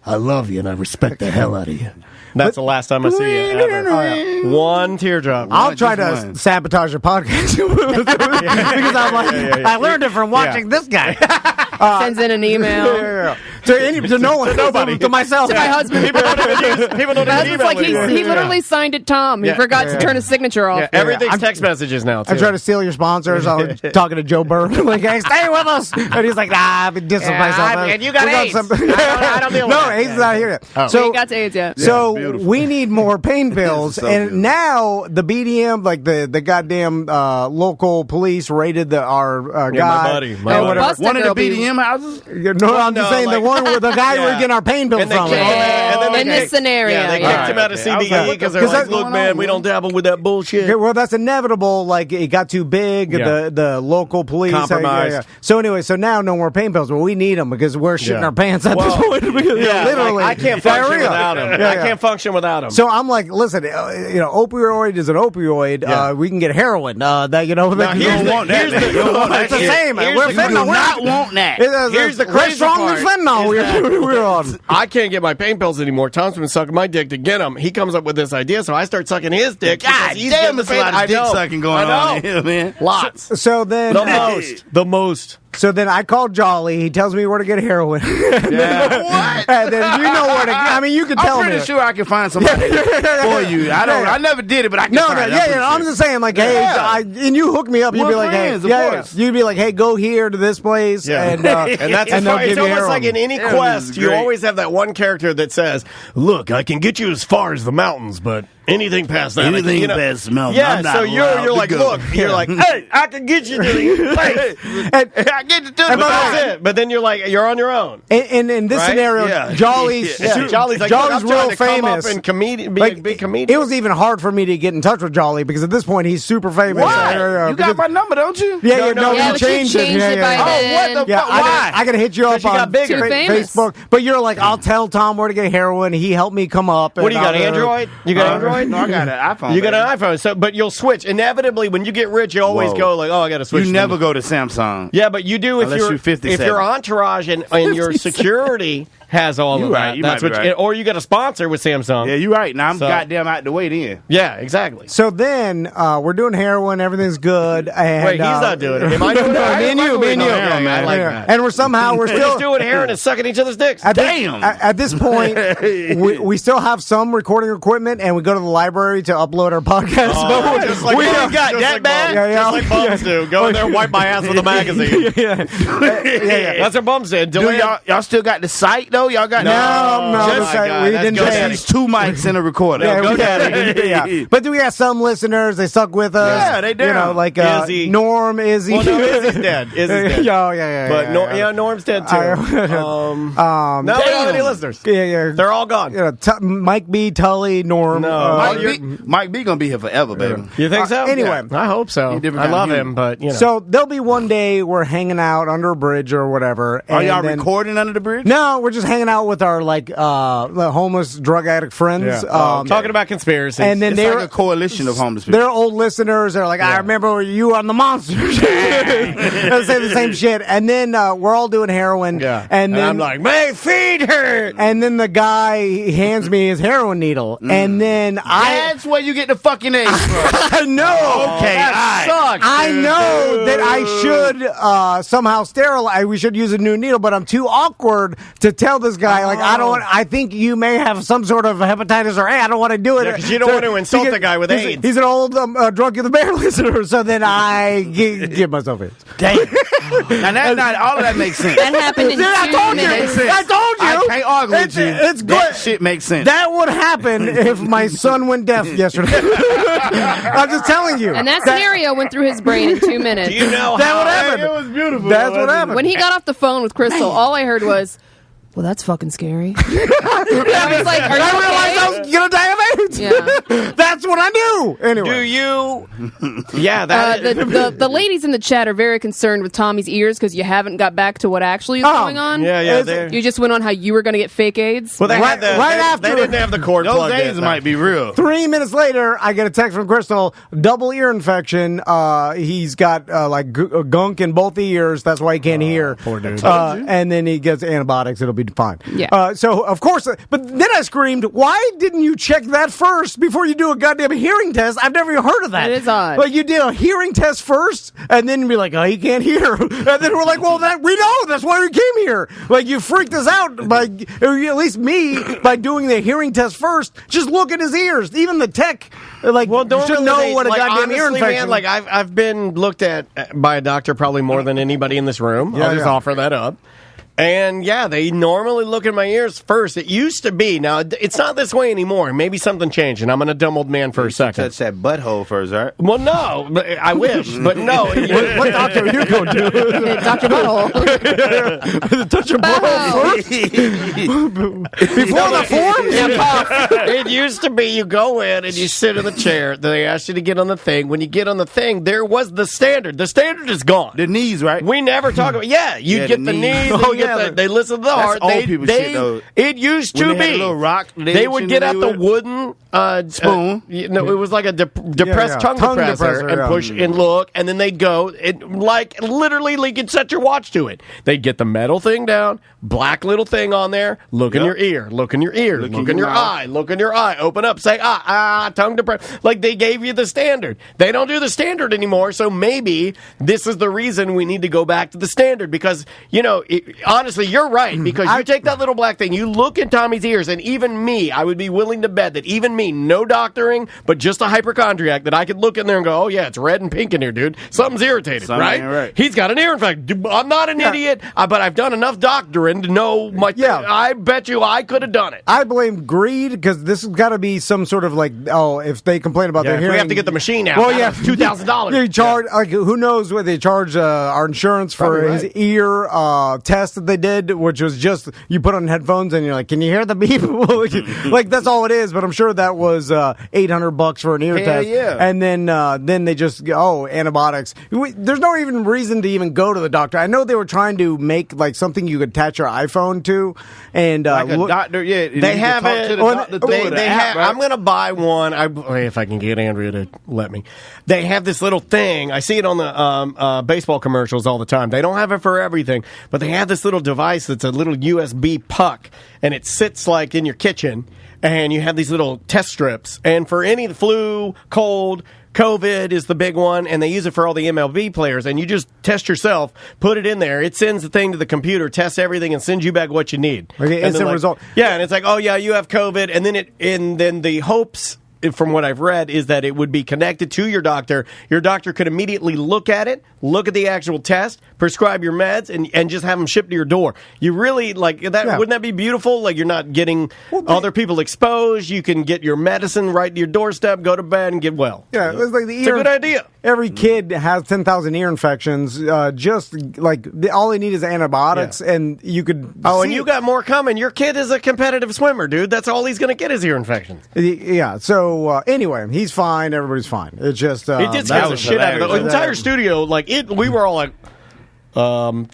I love you, and I respect the hell out of you. That's the last time I see you ever. One teardrop. I'll try to sabotage your podcast because I'm like, I learned it from watching this guy. Sends in an email. To no one, to nobody, to myself, to my husband. People don't even like he literally signed it Tom. He forgot to turn his signature off. Everything's text messages now. I'm trying to steal your sponsors. I'm talking to Joe Burr. I'm like, hey, stay with us. And he's like, I've been dissing myself. And you got AIDS. I don't deal with no, AIDS is not here yet. So he got to AIDS yet. So we need more pain pills. And now the BDM, like the goddamn local police raided our guy. My buddy. One of the BDM houses? No, I'm just saying the one where the guy we're getting our pain pills from. In this scenario. Yeah, they kicked him out of CBE because they're like, look, man, we don't dabble with that bullshit. Okay, well, that's inevitable. Like, it got too big. The local police. Compromised. So anyway, so now no more pain pills. Well, we need them because we're shitting our pants at this point. Literally. I can't function without them. I can't function without them. So I'm like, listen, opioid is an opioid. We can get heroin. That you don't want that. It's the same. We're fentanyl. We not want that. Here's the crazy part. We're stronger fentanyl. We're on. I can't get my pain pills anymore. Tom's been sucking my dick to get them. He comes up with this idea, so I start sucking his dick. God damn, there's a lot of dick sucking going on here, man. Lots. So then the most. So then I called Jolly. He tells me where to get heroin. What? And then you know where to. I mean, you can tell me. I'm pretty sure I can find somebody for you. I never did it, but I can. I'm just saying, like, hey, and you hook me up. You'd be like, hey, you'd be like, hey, go here to this place, and that's it's almost like in any quest, you always have that one character that says, "Look, I can get you as far as the mountains, but anything past that. Anything past smell. Yeah, so you're like, look, you're like, hey, I can get you to the place. I get you to the place. That's it. But then you're like, you're on your own. And in this scenario, Jolly's Jolly's like, Jolly's real famous. Come up and be a big comedian. It was even hard for me to get in touch with Jolly because at this point he's super famous. Why? You got my number, don't you? Yeah, no, you changed it. Oh, what the fuck? Why? I gotta hit you up on Facebook. But you're like, I'll tell Tom where to get heroin. He helped me come up. What do you got, Android? You got Android? No, I got an iPhone. You got an iPhone. So, but you'll switch. Inevitably, when you get rich, you always go like, oh, I got to switch. You never go to Samsung. Yeah, but you do if your entourage and your security has all of that. That's what right. Or you got a sponsor with Samsung. Yeah, you're right. Now I'm goddamn out the way then. Yeah, exactly. So then we're doing heroin. Everything's good. And, wait, he's not doing it. Am I doing it? Me and you. I like that. And we're just doing heroin and sucking each other's dicks. At this point, we still have some recording equipment, and we go to the library to upload our podcast. Just like got that bad. Just like bums do. Go in there and wipe my ass with a magazine. Yeah. That's what bums did. Y'all still got the site though? Y'all got no. We didn't just 2 mics in a recorder. Yeah, But we have some listeners. They stuck with us. Yeah, they do. You know, like Izzy. Norm, Izzy. Well, no, Izzy's dead. But Norm's dead too. No, we don't have any listeners. Yeah. They're all gone. Mike B, Tully, Norm. No, Mike B gonna be here forever, baby. You think so? Anyway, I hope so. I love him, but you know. So there'll be one day we're hanging out under a bridge or whatever. Are y'all recording under the bridge? No, we're just hanging out with our homeless drug addict friends. Yeah. Talking about conspiracies. And then it's like a coalition of homeless people. They're old listeners. They're like, I remember you on the Monsters. They'll say the same shit. And then we're all doing heroin. Yeah. And then I'm like, my feet hurt. And then the guy hands me his heroin needle. And then that's where you get the fucking AIDS from. I know. Okay. That sucks. I know that I should somehow sterilize. We should use a new needle, but I'm too awkward to tell this guy, like, I think you may have some sort of hepatitis or I don't want to do it. Because you don't want to insult the guy with AIDS. He's an old drunk of the bear listener, so then I give myself AIDS. Damn. Now, all of that makes sense. That happened in 2 minutes. I told you. I can't argue with you. It's good. That shit makes sense. That would happen if my son went deaf yesterday. I'm just telling you. And that scenario went through his brain in 2 minutes. Do you know that would happen? It was beautiful. That's what happened. When he got off the phone with Crystal, all I heard was, well, that's fucking scary. I was like, are you realized I was going to die of AIDS. Yeah. That's what I knew. Anyway. Do you? Yeah. The ladies in the chat are very concerned with Tommy's ears because you haven't got back to what actually is going on. Yeah. You just went on how you were going to get fake AIDS. Well, right after they didn't have the cord those plugged AIDS in. might be real. 3 minutes later, I get a text from Crystal, double ear infection. He's got gunk in both the ears. That's why he can't hear. Poor dude. And then he gets antibiotics. It'll be fine. Yeah. So, of course, but then I screamed, why didn't you check that first before you do a goddamn hearing test? I've never even heard of that. It is odd. Like, you did a hearing test first, and then be like, oh, he can't hear. And then we're like, well, we know. That's why we came here. Like, you freaked us out by, or at least me, by doing the hearing test first. Just look at his ears. Even the tech, like, should know what a goddamn ear infection. Man, like, I've been looked at by a doctor probably more than anybody in this room. I'll just offer that up. And they normally look at my ears first. It used to be. Now, it's not this way anymore. Maybe something changed, and I'm a dumb old man for a second. Touch that butthole first, right? Well, no. I wish, but no. What doctor are you going to? Dr. Butthole. Touch your butthole first? Before the form? It used to be you go in and you sit in the chair. They ask you to get on the thing. When you get on the thing, there was the standard. The standard is gone. The knees, right? We never talk about you get the knees. They listen to the heart. Old people shit, though. It used to be. A little rock, they would get out the wooden spoon. It was like a depressed tongue depressor and push and look, and then they'd go. Literally, you could set your watch to it. They'd get the metal thing down, black little thing on there. Look in your ear. Look in your ear. Look in your eye. Look in your eye. Open up. Say tongue depressor. Like they gave you the standard. They don't do the standard anymore. So maybe this is the reason we need to go back to the standard because honestly, you're right, because you take that little black thing, you look in Tommy's ears, and even me, I would be willing to bet that even me, no doctoring, but just a hypochondriac, that I could look in there and go, oh yeah, it's red and pink in here, dude. Something's irritated, right? He's got an ear infection. I'm not an idiot, but I've done enough doctoring to know I bet you I could have done it. I blame greed, because this has got to be some sort of like, if they complain about their hearing. We have to get the machine out. Well, yeah. $2,000. You charge, who knows what they charge our insurance for his ear test that they did, which was just, you put on headphones and you're like, can you hear the beep? Like, that's all it is, but I'm sure that was $800 for an ear test. Yeah. And then they just go, antibiotics. There's no even reason to even go to the doctor. I know they were trying to make like something you could attach your iPhone to, and like a doctor. Yeah, they have it. I'm going to buy one. If I can get Andrea to let me. They have this little thing. I see it on the baseball commercials all the time. They don't have it for everything, but they have this little device that's a little USB puck, and it sits like in your kitchen, and you have these little test strips. And for any flu, cold, COVID is the big one, and they use it for all the MLB players, and you just test yourself, put it in there, it sends the thing to the computer, tests everything, and sends you back what you need. Okay, instant result. Yeah, and it's like, oh yeah, you have COVID, and then the hopes, from what I've read, is that it would be connected to your doctor. Your doctor could immediately look at it, look at the actual test, prescribe your meds, and just have them shipped to your door. You really, like, that? Yeah. Wouldn't that be beautiful? Like, you're not getting other people exposed. You can get your medicine right to your doorstep, go to bed, and get well. Yeah, it was like it's a good idea. Every kid has 10,000 ear infections. Just like all they need is antibiotics, and you could. Oh, and you got more coming. Your kid is a competitive swimmer, dude. That's all he's going to get is ear infections. Yeah. So anyway, he's fine. Everybody's fine. It just it did scare the shit out of the entire studio. Like we were all like,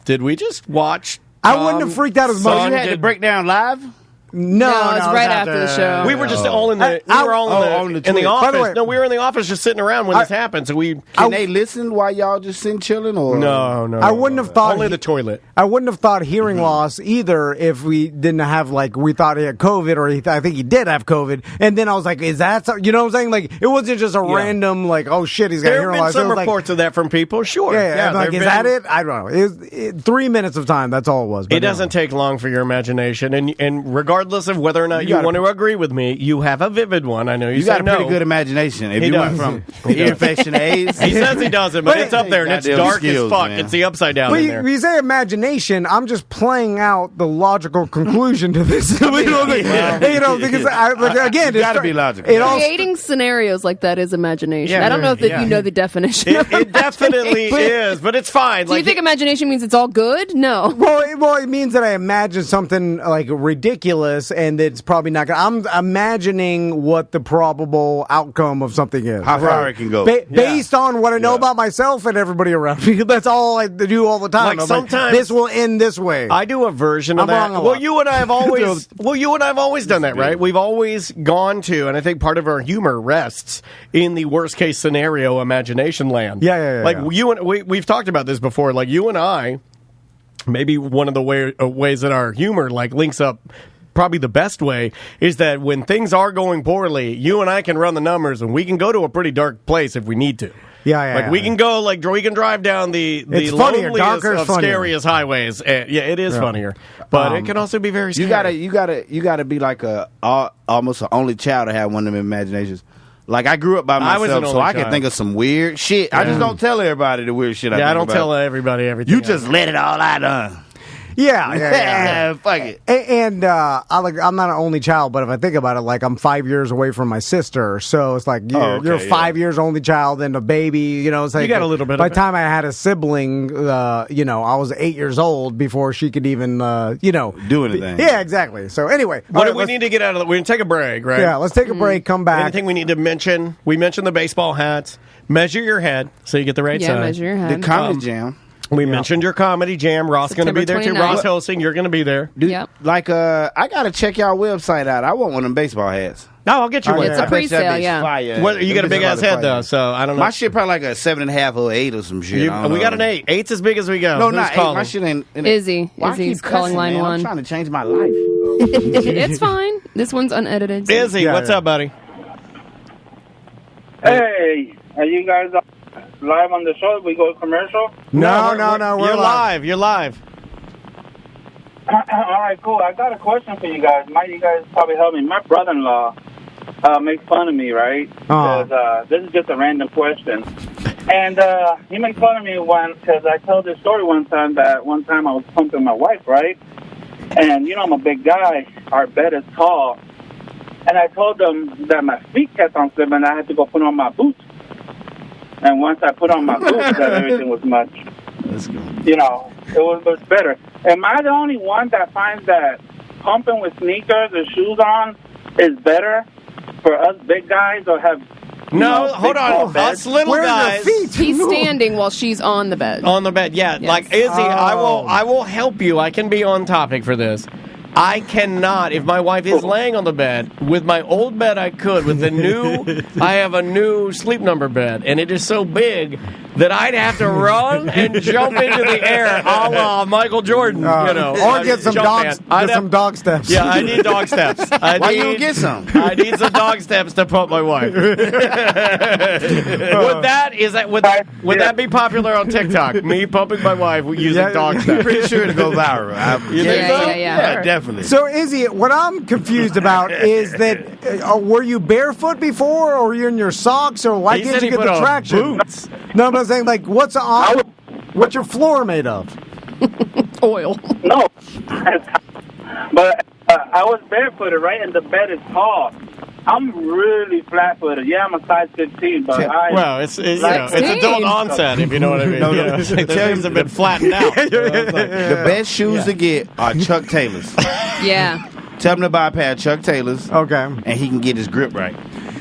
did we just watch? I wouldn't have freaked out as much. You had to break down live. No, it's right after the show. We were just all in the. We were all in the office. By the way, no, we were in the office just sitting around when this happened. So Can they listen while y'all just sitting chilling? Or no. I wouldn't have thought only the toilet. I wouldn't have thought hearing loss either if we didn't have we thought he had COVID, or I think he did have COVID. And then I was like, is that so? You know what I'm saying? Like, it wasn't just a random oh shit, he's got hearing loss. There have been some reports of that from people. Sure. Yeah. Like, is that it? I don't know. It was 3 minutes of time. That's all it was. It doesn't take long for your imagination, and regardless of whether or not you want to agree with me, you have a vivid one. I know you got a pretty good imagination. If you went from ear infection to AIDS, he says he doesn't, but it's up there and it's dark as fuck. Man. It's the upside down in there. You say imagination, I'm just playing out the logical conclusion to this. Because again, it's got to be logical. Creating scenarios like that is imagination. I don't know if you know the definition. It definitely is, but it's fine. Do you think imagination means it's all good? No. Well, it means that I imagine something like ridiculous, and it's probably not. I'm imagining what the probable outcome of something is. How far it can go. Based on what I know about myself and everybody around me. That's all I do all the time. Sometimes this will end this way. I do a version of that. Well, you and I have always done that, right? We've always gone to, and I think part of our humor rests in the worst case scenario imagination land. Yeah. You and we've talked about this before. Like you and I, maybe one of the ways that our humor links up. Probably the best way is that when things are going poorly, you and I can run the numbers and we can go to a pretty dark place if we need to. We can go we can drive down the loneliest of scariest highways. It is funnier, but it can also be very scary. You gotta be like almost an only child to have one of them imaginations. Like, I grew up by myself, so I can think of some weird shit. I just don't tell everybody the weird shit I think about. I don't tell everybody everything. You just let it all out. Yeah. Fuck it. And I'm not an only child, but if I think about it, I'm 5 years away from my sister, so it's like you're 5 years only child and a baby. It's like you got a little bit. By the time I had a sibling, I was 8 years old before she could even do anything. Yeah, exactly. So anyway, what do we need to get out of? We're gonna take a break, right? Yeah, let's take a break. Come back. Anything we need to mention? We mentioned the baseball hats. Measure your head so you get the right size. Measure your head. The comedy jam. We mentioned your comedy jam. Ross going to be there, too. Ross hosting. You're going to be there. Yep. I got to check y'all website out. I want one of them baseball hats. No, I'll get you one. It's a pre-sale, Well, you got a big-ass head, though, so I don't know. My shit probably like a 7.5 or 8 or some shit. We got an 8. 8's as big as we go. No, not 8. My shit ain't... Izzy. Izzy's calling line 1. I'm trying to change my life. It's fine. This one's unedited. Izzy, what's up, buddy? Hey, are you guys live on the show? We go commercial? No, we're You're live. You're live. All right, cool. I got a question for you guys. Might you guys probably help me? My brother-in-law makes fun of me, right? Because this is just a random question. And he makes fun of me because I told this story one time that one time I was pumping my wife, right? And, you know, I'm a big guy. Our bed is tall. And I told him that my feet kept on slipping and I had to go put on my boots. And once I put on my boots, that everything was much, you know, it was much better. Am I the only one that finds that pumping with sneakers or shoes on is better for us big guys or have... No, hold on. Us little guys. He's standing while she's on the bed. On the bed, yeah. Yes. Like Izzy, I will help you. I can be on topic for this. I cannot, if my wife is laying on the bed, with my old bed I could, with the new, I have a new sleep number bed, and it is so big that I'd have to run and jump into the air, a la Michael Jordan, you know. Or get some dog steps. Yeah, I need dog steps. Why you don't get some? I need some dog steps to pump my wife. Would that be popular on TikTok? Me pumping my wife using dog steps. Pretty sure it'll go viral. Yeah, definitely. So, Izzy, what I'm confused about is that were you barefoot before, or were you in your socks, or why can't you get the traction? Boots. No, but I'm saying, like, what's your floor made of? Oil. No. But I was barefooted, right? And the bed is tall. I'm really flat-footed. Yeah, I'm a size 15, but it's adult onset, if you know what I mean. The things have been flattened out. The best shoes to get are Chuck Taylors. Yeah. Tell him to buy a pair of Chuck Taylors. Okay. And he can get his grip right.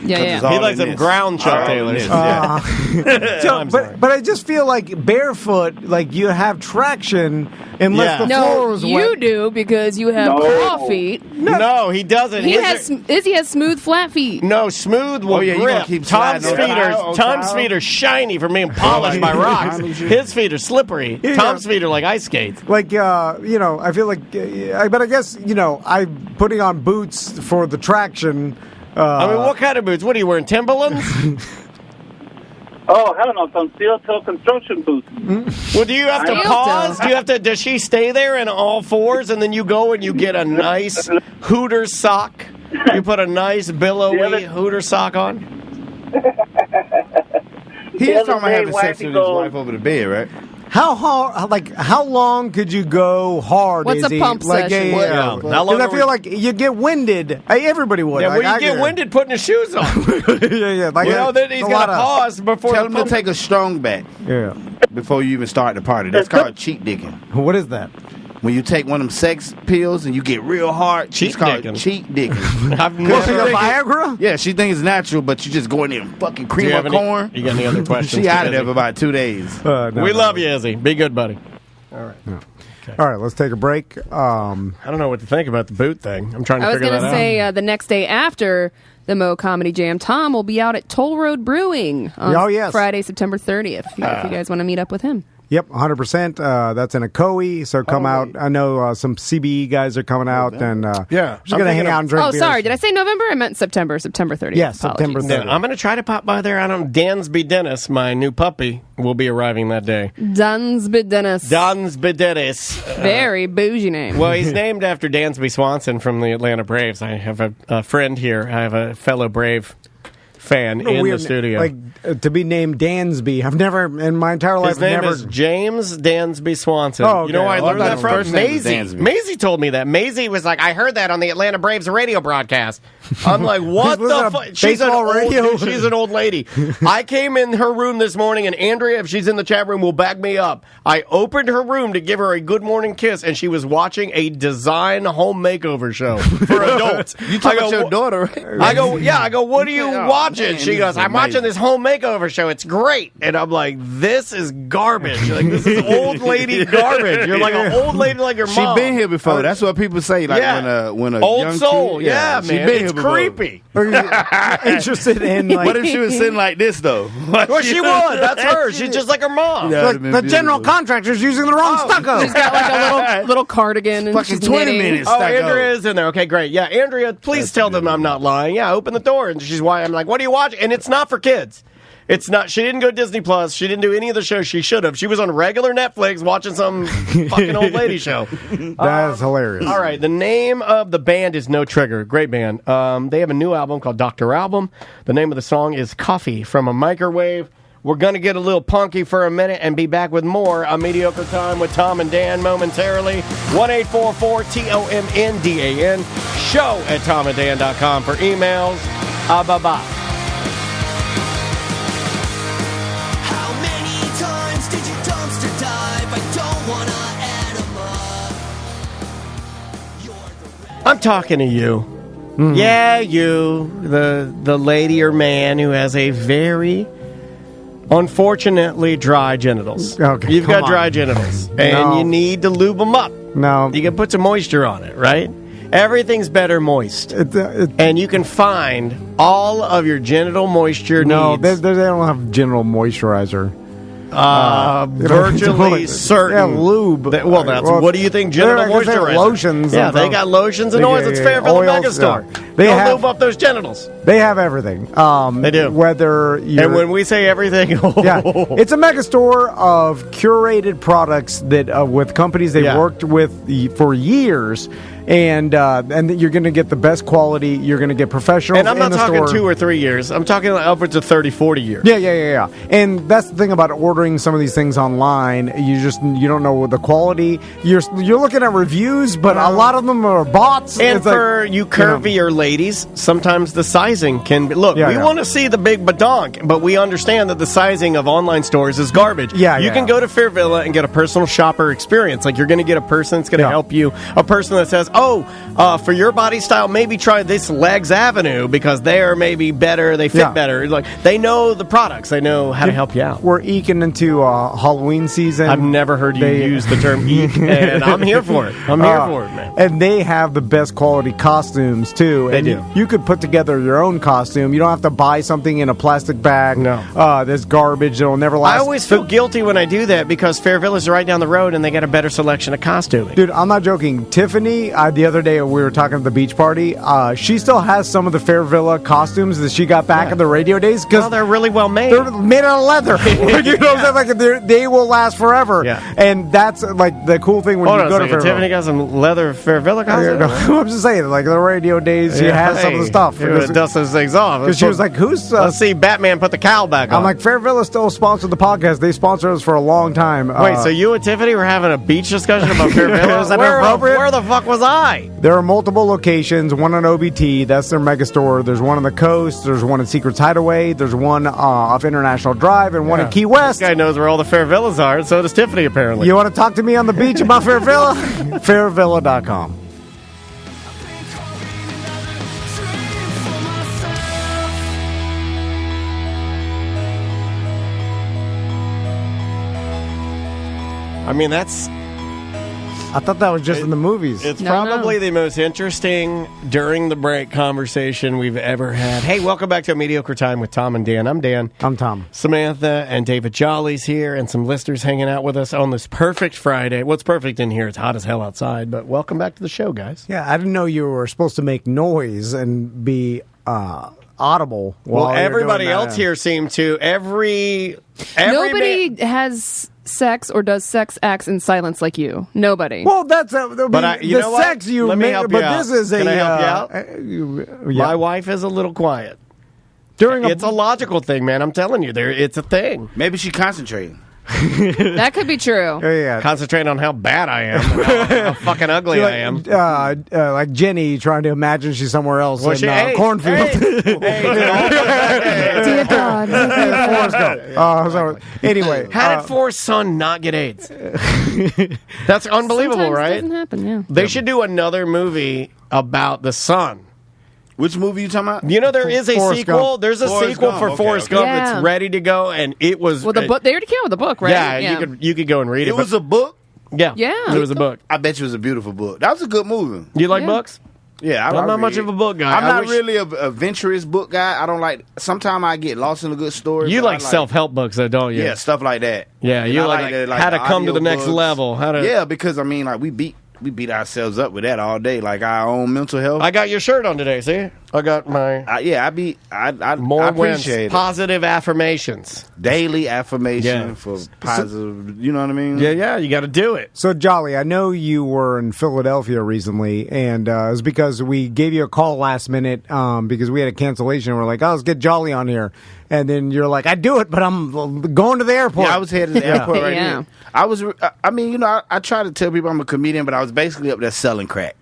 Yeah. He likes them ground Chuck Taylors. But I just feel like barefoot, like you have traction unless the floor was wet. No, you do because you have claw feet. No, he doesn't. Izzy has smooth, flat feet. No, smooth will grip. Tom's feet are shiny from being polished by rocks. His feet are slippery. Tom's feet are like ice skates. Like, I feel like, but I guess, I'm putting on boots for the traction. I mean, what kind of boots? What are you wearing, Timberlands? Oh, hell no, some steel-toe construction boots. Well, do you have to pause? Does she stay there in all fours, and then you go and you get a nice Hooter sock? You put a nice billowy Hooter sock on? He is talking about having sex with his wife over the bed, right? How hard? Like, how long could you go hard? What's Izzy? a pump session? Because I feel like you get winded. Everybody would. Yeah, you get winded putting his shoes on. yeah. Like, then he's got to pause before. Tell him to take a strong back. Yeah. Before you even start the party. That's called cheat dicking. What is that? When you take one of them sex pills and you get real hard, it's called cheat dicking. I've never Viagra? Yeah, she thinks it's natural, but you just go in there and fucking cream her corn. You got any other questions? She out of there for about 2 days. We love you, Izzy. Be good, buddy. All right. No. Okay. All right, let's take a break. I don't know what to think about the boot thing. I'm trying to figure that out. I was going to say the next day after the Mo Comedy Jam, Tom will be out at Toll Road Brewing on Friday, September 30th. If you guys want to meet up with him. Yep, 100%. That's in Ocoee, so come out. I know some CBE guys are coming out, and just going to hang out and drink beers. Sorry, did I say November? I meant September 30th. Yes, September 30th. I'm going to try to pop by there. Dansby Dennis, my new puppy, will be arriving that day. Dansby Dennis. Very bougie name. Well, he's named after Dansby Swanson from the Atlanta Braves. I have a friend here. I have a fellow Brave fan in the studio. Like, to be named Dansby. I've never, in my entire life, His name is James Dansby Swanson. Oh, okay. You know where I learned that from? First Maisie. Maisie told me that. Maisie was like, I heard that on the Atlanta Braves radio broadcast. I'm like, what the fuck? She's an old lady. I came in her room this morning, and Andrea, if she's in the chat room, will back me up. I opened her room to give her a good morning kiss, and she was watching a design home makeover show for adults. You talking about your daughter, right? I go, what are you watching? She goes, I'm watching this home makeover show. It's great. And I'm like, this is garbage. Like, this is old lady garbage. You're like an old lady like your mom. She been here before. That's what people say. Like when a old young soul. kid, man. She been here before. Creepy. Interested in, like... What if she was sitting like this, though? Well, she would. That's her. She's just like her mom. Like, the general contractor's using the wrong stucco. She's got like a little cardigan. And fucking 20 minutes. Oh, Andrea is in there. Okay, great. Yeah, Andrea, please tell them I'm not lying. Yeah, open the door. And she's why I'm like, what are you watching? And it's not for kids. It's not. She didn't go Disney Plus. She didn't do any of the shows she should have. She was on regular Netflix watching some fucking old lady show. That is hilarious. All right. The name of the band is No Trigger. Great band. They have a new album called Dr. Album. The name of the song is Coffee from a Microwave. We're going to get a little punky for a minute and be back with more on Mediocre Time with Tom and Dan momentarily. 1-844-TOMNDAN. Show at tomanddan.com for emails. Bye-bye. How many times did you dumpster dive? I don't want to add 'em up. I'm talking to you. Mm-hmm. Yeah, you. The lady or man who has a very... unfortunately, dry genitals. Okay, You've got dry genitals, and you need to lube them up. No. You can put some moisture on it, right? Everything's better moist. And you can find all of your genital moisture needs. No, they don't have genital moisturizer. Virtually certain. Yeah, lube. What do you think genital moisturizer? Lotions. Yeah, they got lotions and oils. It's Fairfield Megastore. They lube up those genitals. They have everything. They do. And when we say everything, it's a megastore of curated products that with companies they've worked with for years. And you're going to get the best quality. You're going to get professionals. And I'm not talking store. 2 or 3 years. I'm talking upwards of 30, 40 years. Yeah. And that's the thing about ordering some of these things online. You don't know the quality. You're looking at reviews, but a lot of them are bots. And for you curvier ladies, sometimes the sizing can be... Look, we want to see the big badonk, but we understand that the sizing of online stores is garbage. You can go to Fairvilla and get a personal shopper experience. Like, you're going to get a person that's going to help you. A person that says, for your body style, maybe try this Legs Avenue because they're maybe better, they fit better. Like, they know the products, they know how to help you out. We're eking into Halloween season. I've never heard you use the term eek, and I'm here for it. I'm here for it, man. And they have the best quality costumes too. They do. You could put together your own costume. You don't have to buy something in a plastic bag. No, there's garbage that'll never last. I always feel guilty when I do that because Fairvilla's right down the road, and they got a better selection of costuming. Dude, I'm not joking. Tiffany. The other day we were talking at the beach party. She still has some of the Fairvilla costumes that she got back in the radio days because they're really well made. They're made out of leather. You know what I'm saying? Like they will last forever. Yeah. And that's like the cool thing when you go to Fairvilla. Tiffany got some leather Fairvilla costumes. I'm just saying, like the radio days, she has some of the stuff. Dust those things off. Because she was like, "Who's?" Let's see, Batman put the cowl back on. I'm like, Fairvilla still sponsored the podcast. They sponsored us for a long time. Wait, so you and Tiffany were having a beach discussion about Fairvilla? Is that inappropriate? Where the fuck was I? There are multiple locations, one on OBT, that's their megastore. There's one on the coast, there's one in Secrets Hideaway, there's one off International Drive, and one in Key West. This guy knows where all the Fairvillas are, and so does Tiffany, apparently. You want to talk to me on the beach about Fairvilla? Fairvilla.com. I mean, I thought that was just in the movies. It's probably the most interesting during the break conversation we've ever had. Hey, welcome back to A Mediocre Time with Tom and Dan. I'm Dan. I'm Tom. Samantha and David Jolly's here, and some listeners hanging out with us on this perfect Friday. What's perfect in here? It's hot as hell outside, but welcome back to the show, guys. Yeah, I didn't know you were supposed to make noise and be audible. Well, everybody else here seemed to. Nobody has sex or does sex acts in silence like you. Nobody. Well, that's but you know sex what? you Let me make, help but you out. this is Can I help you out? My wife is a little quiet. It's a logical thing, man. I'm telling you, it's a thing. Maybe she concentrating. That could be true. Yeah. Concentrate on how bad I am, how fucking ugly I am. Like Jenny trying to imagine she's somewhere else in cornfield. Dear God. Anyway, how did Forrest's son not get AIDS? That's unbelievable, Sometimes right? It doesn't happen. Yeah. They should do another movie about the son. Which movie you talking about? You know, there is a sequel. Gump. There's a sequel for Forrest Gump that's ready to go, and it was. Well, the book. They already came out with the book, right? Yeah, you could go and read it. It was a book. Yeah, it was a book. I bet you it was a beautiful book. That was a good movie. You like books? Yeah, I'm not much of a book guy. I'm not really a adventurous book guy. I don't like. Sometimes I get lost in a good story. You like self-help books, though, don't you? Yeah, stuff like that. Yeah, you like how to come to the next level. Yeah, because I mean, like we beat ourselves up with that all day, like our own mental health. I got your shirt on today, see? I got my I more wins. appreciate it. Positive affirmations. Daily affirmation for positive. You know what I mean? Yeah, you got to do it. So, Jolly, I know you were in Philadelphia recently, and it was because we gave you a call last minute because we had a cancellation. We're like, let's get Jolly on here. And then you're like, I'd do it, but I'm going to the airport. Yeah, I was headed to the airport right here. I try to tell people I'm a comedian, but I was basically up there selling crack.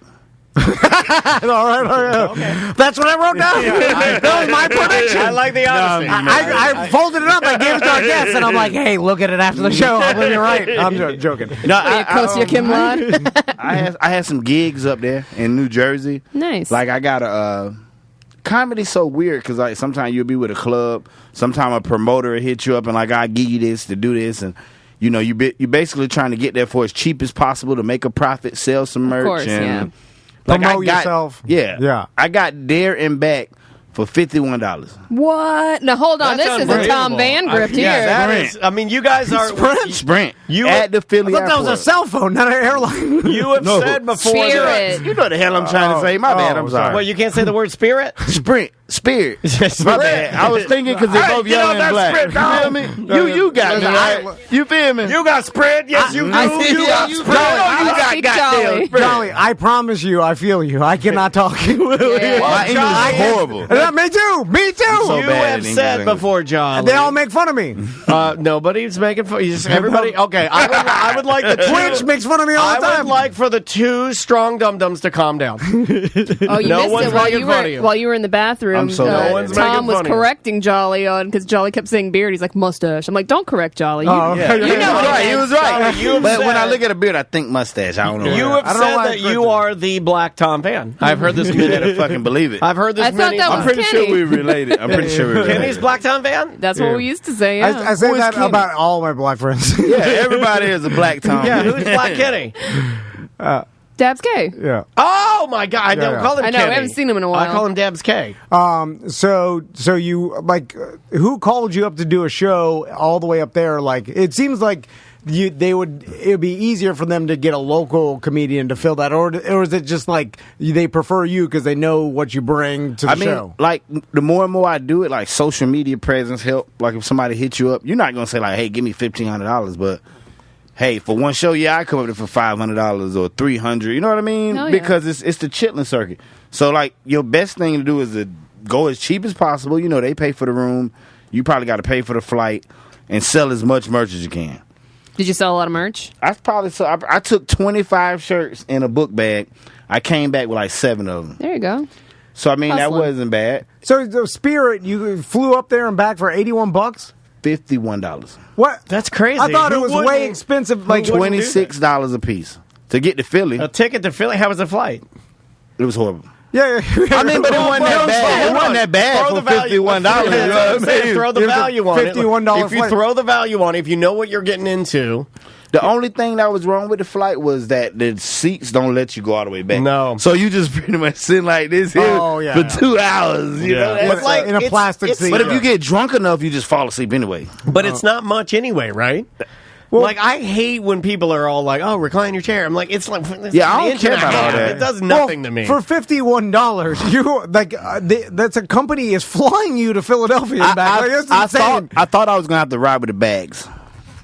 All right. Okay. That's what I wrote down. That was my prediction. I like the honesty. I folded it up. I gave it to our guests, and I'm like, "Hey, look at it after the show. I believe you're right." I'm joking. No, close to your Kim Lod. I had some gigs up there in New Jersey. Nice. Like I got a comedy's so weird because like sometimes you'll be with a club, sometimes a promoter will hit you up and like I give you this to do this, and you know you're basically trying to get there for as cheap as possible to make a profit, sell some merch, of course, and like promote yourself. Yeah. I got there and back for $51. What? Now hold on. That's this is a Tom Van grift here. That is. I mean, you guys are Sprint. You at the Philly I thought that was a airport. cell phone, not an airline. You have said before that. Spirit. You know the hell I'm trying to say. My bad. I'm sorry. Well, you can't say the word spirit. Spirit. My bad. I was thinking because they're both yellow and black. Spirit, you feel me? You got me, right? You feel me? You got spread. Yes, you do. You got you spread. I got goddamn Jolly. Jolly, I promise you, I feel you. I cannot talk. My English is horrible. Me too. Me too. so You bad have in said English. before, John. They all make fun of me. Nobody's making fun. Everybody. Okay, I would like the Twitch makes fun of me all the I time. would like for the two strong dum-dums to calm down. Oh, you No missed one's it while making you fun of were you. while you were in the bathroom. I'm so no one's Tom making was fun of you. correcting Jolly on because Jolly kept saying beard. He's like mustache. I'm like, don't correct Jolly. You, okay. you know what He was right. You have But when said- I look at a beard, I think mustache. I don't know. You why. have said that you are the Black Tom Van. I've heard this You many. better fucking believe it. I've heard this I thought many. that was I'm pretty Kenny. sure we related. I'm pretty sure we related. Kenny's Black Tom Van. That's what we used to say. Yeah. I say Who is that Kenny? about all my black friends. Yeah, everybody is a black Tom. Yeah, who's Black Kenny? Dabs K. Yeah. Oh my God! I don't yeah. call him. I know, Kenny. we haven't seen him in a while. I call him Dabs K. So you like who called you up to do a show all the way up there? Like it seems like it would be easier for them to get a local comedian to fill that, or is it just like they prefer you because they know what you bring to the show? Like the more and more I do it, like social media presence help. Like if somebody hits you up, you're not gonna say like, "Hey, give me $1,500," but hey, for one show, I come up there for $500 or $300. You know what I mean? Oh, yeah. Because it's the chitlin circuit. So like your best thing to do is to go as cheap as possible. You know they pay for the room. You probably got to pay for the flight and sell as much merch as you can. Did you sell a lot of merch? I took 25 shirts in a book bag. I came back with like 7 of them. There you go. So I mean that Hustling. wasn't bad. So the Spirit, you flew up there and back for $81. $51. What? That's crazy. I thought Who it was wouldn't- way expensive. Like $26 a piece to get to Philly. A ticket to Philly. How was the flight? It was horrible. Yeah. I mean, but it wasn't that bad. It wasn't that bad for $51. You know what I mean? Throw the value on it. $51 If you flight. throw the value on it, if you know what you're getting into. The only thing that was wrong with the flight was that the seats don't let you go all the way back. No. So you just pretty much sit like this here for 2 hours. You know? It's like in a plastic seat. But if you get drunk enough, you just fall asleep anyway. But it's not much anyway, right? Like, I hate when people are all like, "Oh, recline your chair." I'm like, it's like, Yeah, I don't an inch care and a about all half. that. It does nothing to me. For $51, you like that's a company is flying you to Philadelphia and back. Like, that's insane. I thought I was gonna have to ride with the bags.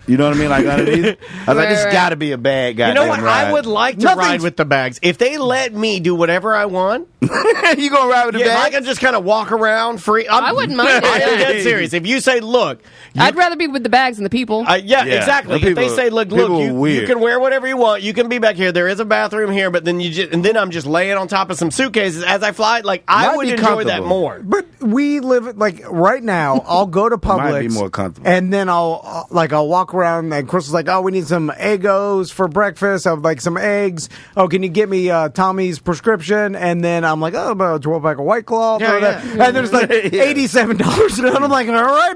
You know what I mean? Like underneath. I was like, this Right. got to be a bag. You know what? Ride. I would like to ride with the bags. If they let me do whatever I want, you gonna ride with the if I bag? can just kind of walk around free. I wouldn't mind it. I am dead serious. If you say, "Look," I'd rather be with the bags than the people. yeah, exactly. The If they people- say, "Look, people are you weird. can wear whatever you want. You can be back here. There is a bathroom here, but then then I'm just laying on top of some suitcases as I fly." Like I Might would be enjoy that comfortable. more. But we live like right now. I'll go to Publix. Might be more comfortable. And then I'll walk around. And Chris is like, "Oh, we need some Eggos for breakfast. I'd like some eggs. Oh, can you get me Tommy's prescription?" And then I'm like, "Oh, about a 12-pack of White Claw." Yeah, yeah. And there's like $87 and I'm like, "All right,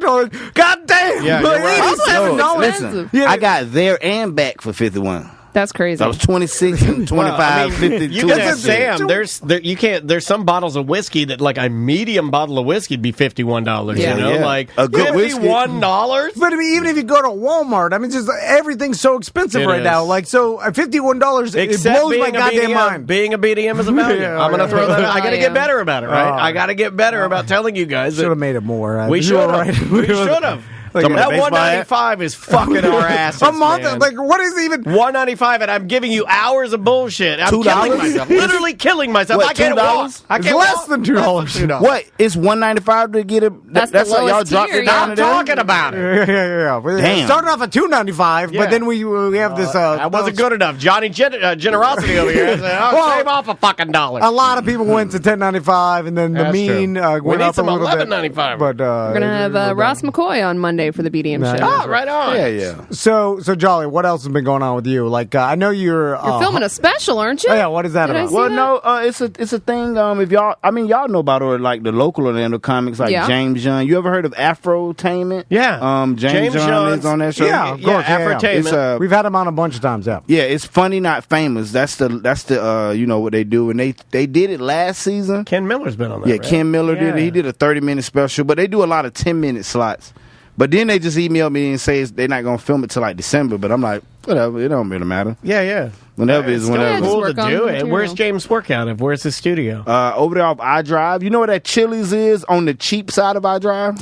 God damn, Yeah, you're right. $87." Listen, Expensive. Yeah. I got there and back for $51. That's crazy. So I was 26 and 25, 52. You can ask Sam. There's some bottles of whiskey that like a medium bottle of whiskey would be $51. Yeah. You know, like a good $51. But I mean, even if you go to Walmart, I mean, just everything's so expensive It right is. now. Like, so $51, it blows my goddamn mind. Being a BDM is a value. Yeah, I'm going to throw that. I got to get better about it, right? Oh. I got to get better about telling you guys. Should have made it more. We should have. Right. We should have. Like, that $195 is fucking our asses. A month? Man. Like, what is even $195, and I'm giving you hours of bullshit. I'm $2? killing myself. Literally killing myself. What, I can't walk. I It's can't less walk. than $2. What? It's $195 to get it. That's the how y'all lowest dropped tier, it down I'm to talking about it. Yeah. Damn. Starting off at $2.95, Yeah. but then we have this. That wasn't good enough. Johnny generosity over here. I said, Well, save off a fucking dollar. A lot of people went to $10.95, and then the That's mean true. went We need up some a little bit. $11.95. But We're going to have Ross McCoy on Monday for the BDM Nice. show. Oh, right on. Yeah. So Jolly, what else has been going on with you? Like, I know you're Filming a special, aren't you? Oh, yeah, what is that Did I about? see Well, that? no, it's a thing. If y'all know about like the local Orlando comics, like Yeah. James Young. You ever heard of Afrotainment? Yeah. James Young Young's- is on that show. Yeah, of course. Yeah, yeah. Afrotainment. We've had him on a bunch of times. Yeah. Yeah, it's funny, not famous. That's the you know what they do, and they did it last season. Ken Miller's been on that. Yeah, right? Ken Miller did it. Yeah. He did a 30-minute special, but they do a lot of 10-minute slots. But then they just emailed me and say they're not going to film it till like December. But I'm like, whatever, it don't really matter. Yeah. Whenever is It's whenever. just cool work to on do the it. material. Where's James work out of? Where's his studio? Over there off I-Drive. You know where that Chili's is on the cheap side of I-Drive?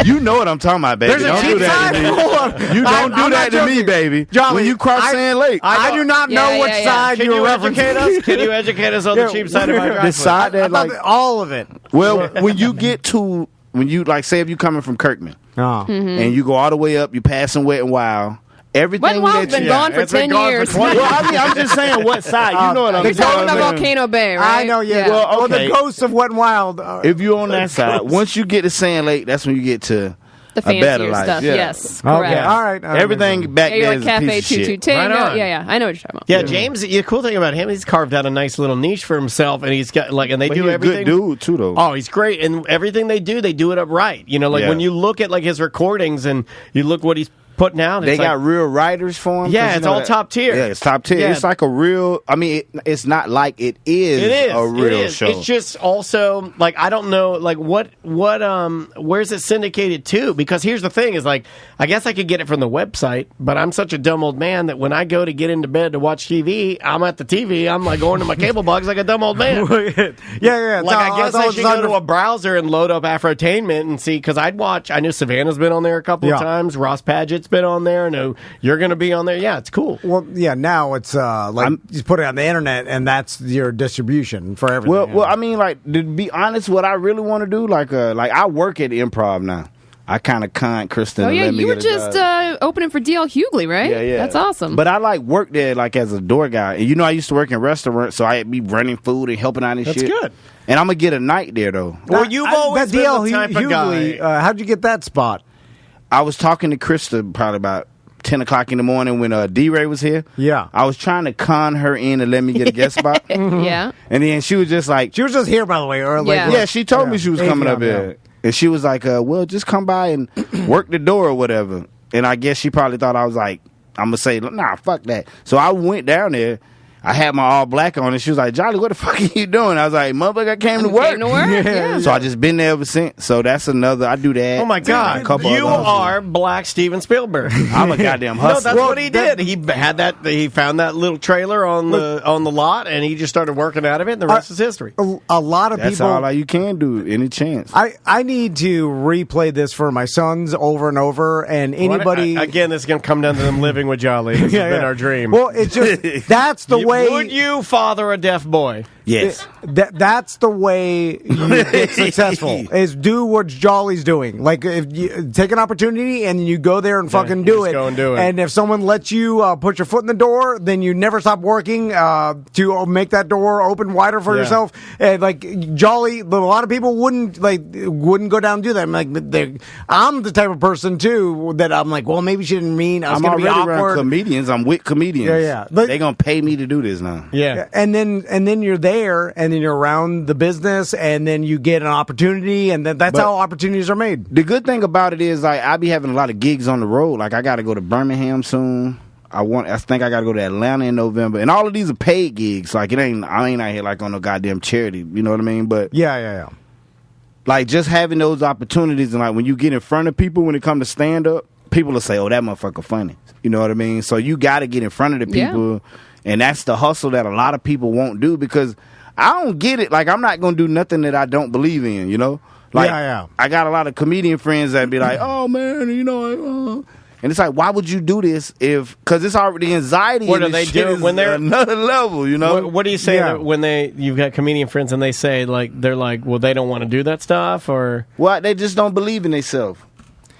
You know what I'm talking about, baby. There's a Don't cheap do that side? to me. Hold on. You don't I'm do not that to me, joking. baby. Jolly, when you cross Sand Lake. I do not know Yeah, which yeah, yeah. side Can you're you referencing. educate us? Can you educate us on the cheap side of my the driveway? side that like all of it. well, when you get to when you like say if you coming from Kirkman Oh. and you go all the way up, you passing Wet and Wild. Everything Wet n Wild's that been you gone for it's been 10 gone for years. 20 well, I mean, I'm just saying what side. You know what I'm You're talking about saying. Volcano Bay, right? I know, yeah. Well, Well, the okay. ghosts of Wet and Wild. If you're on that side, once you get to Sand Lake, that's when you get to the a better fancier life. stuff. Yeah. Yes, correct. Okay, all right. Everything back Yeah, you're there like is a Cafe piece of shit. 22 Tango. Right on. Yeah, I know what you're talking about. Yeah, James. The cool thing about him, he's carved out a nice little niche for himself, and he's got like, and they But do he's a everything. good dude too, though. Oh, he's great, and everything they do it up right. You know, like Yeah. when you look at like his recordings and you look what he's putting out, They it's got like, real writers for him. Yeah, 'cause you it's know all that- top tier. Yeah, it's top tier. Yeah. It's like a real. I mean, it's not like it is. It is a real it is. show. It's just also like I don't know like what where's it syndicated to? Because here's the thing: is like I guess I could get it from the website, but I'm such a dumb old man that when I go to get into bed to watch TV, I'm at the TV. I'm like going to my cable box like a dumb old man. yeah. Like I guess I should go to a browser and load up Afrotainment and see because I know Savannah's been on there a couple of times. Ross Padgett's been on there. I know you're going to be on there. Yeah, it's cool. Well, yeah. Now it's like you just put it on the internet, and that's your distribution for everything. Well, I mean, like to be honest, what I really want to do, like I work at the Improv now. I kind of conned Kristen. Oh to yeah, let me you were get a just job. opening for DL Hughley, right? Yeah. That's awesome. But I like work there like as a door guy. And you know I used to work in restaurants, so I'd be running food and helping out and That's shit. good. And I'm gonna get a night there though. Well, you've always that been DL the type of Hughley, guy. how'd you get that spot? I was talking to Krista probably about 10 o'clock in the morning when D-Ray was here. Yeah. I was trying to con her in to let me get a guest spot. yeah. And then she was just like, She was just here, by the way. Or like, Yeah. yeah, she told me she was coming Affion, up here. And she was like, well, just come by and work the door or whatever. And I guess she probably thought I was like, I'm going to say, nah, fuck that. So I went down there. I had my all black on, and she was like, Jolly, what the fuck are you doing? I was like, motherfucker, I came to work. Came to work, yeah. So I just been there ever since. So that's another, I do that. Oh my God! A couple You other are Black Steven Spielberg. I'm a goddamn No, hustler. that's what he did. He had that. He found that little trailer on the lot, and he just started working out of it. And the rest is history. a lot of That's people. all you can do, any chance. I need to replay this for my sons over and over, and anybody. Again, this is going to come down to them living with Jolly. This has been our dream. Well, it's just that's the way. Would you father a deaf boy? Yes. That's the way you get successful. Is do what Jolly's doing. Like if you take an opportunity and you go there and fucking do just it. go and do it. And if someone lets you put your foot in the door, then you never stop working to make that door open wider for yourself. And like Jolly, a lot of people wouldn't go down and do that. I'm the type of person too that I'm like, well, maybe she didn't mean I was I'm going to be already around awkward. comedians. I'm with comedians. Yeah. But- they going to pay me to do this now. Yeah. And then you're there, and then you're around the business, and then you get an opportunity, and that's how opportunities are made. The good thing about it is, like, I be having a lot of gigs on the road. Like, I got to go to Birmingham soon. I think I got to go to Atlanta in November, and all of these are paid gigs. Like I ain't out here like on no goddamn charity. You know what I mean? But yeah. Like just having those opportunities, and like when you get in front of people when it comes to stand up, people will say, "Oh, that motherfucker funny." You know what I mean? So you got to get in front of the people, and that's the hustle that a lot of people won't do because I don't get it. Like I'm not gonna do nothing that I don't believe in. You know? Like I got a lot of comedian friends that be like, "Oh man, you know." And it's like, why would you do this because it's already anxiety. What do they do when they're another level, you know? What do you say when you've got comedian friends and they say they're like, well, they don't want to do that stuff or? Well, they just don't believe in themselves.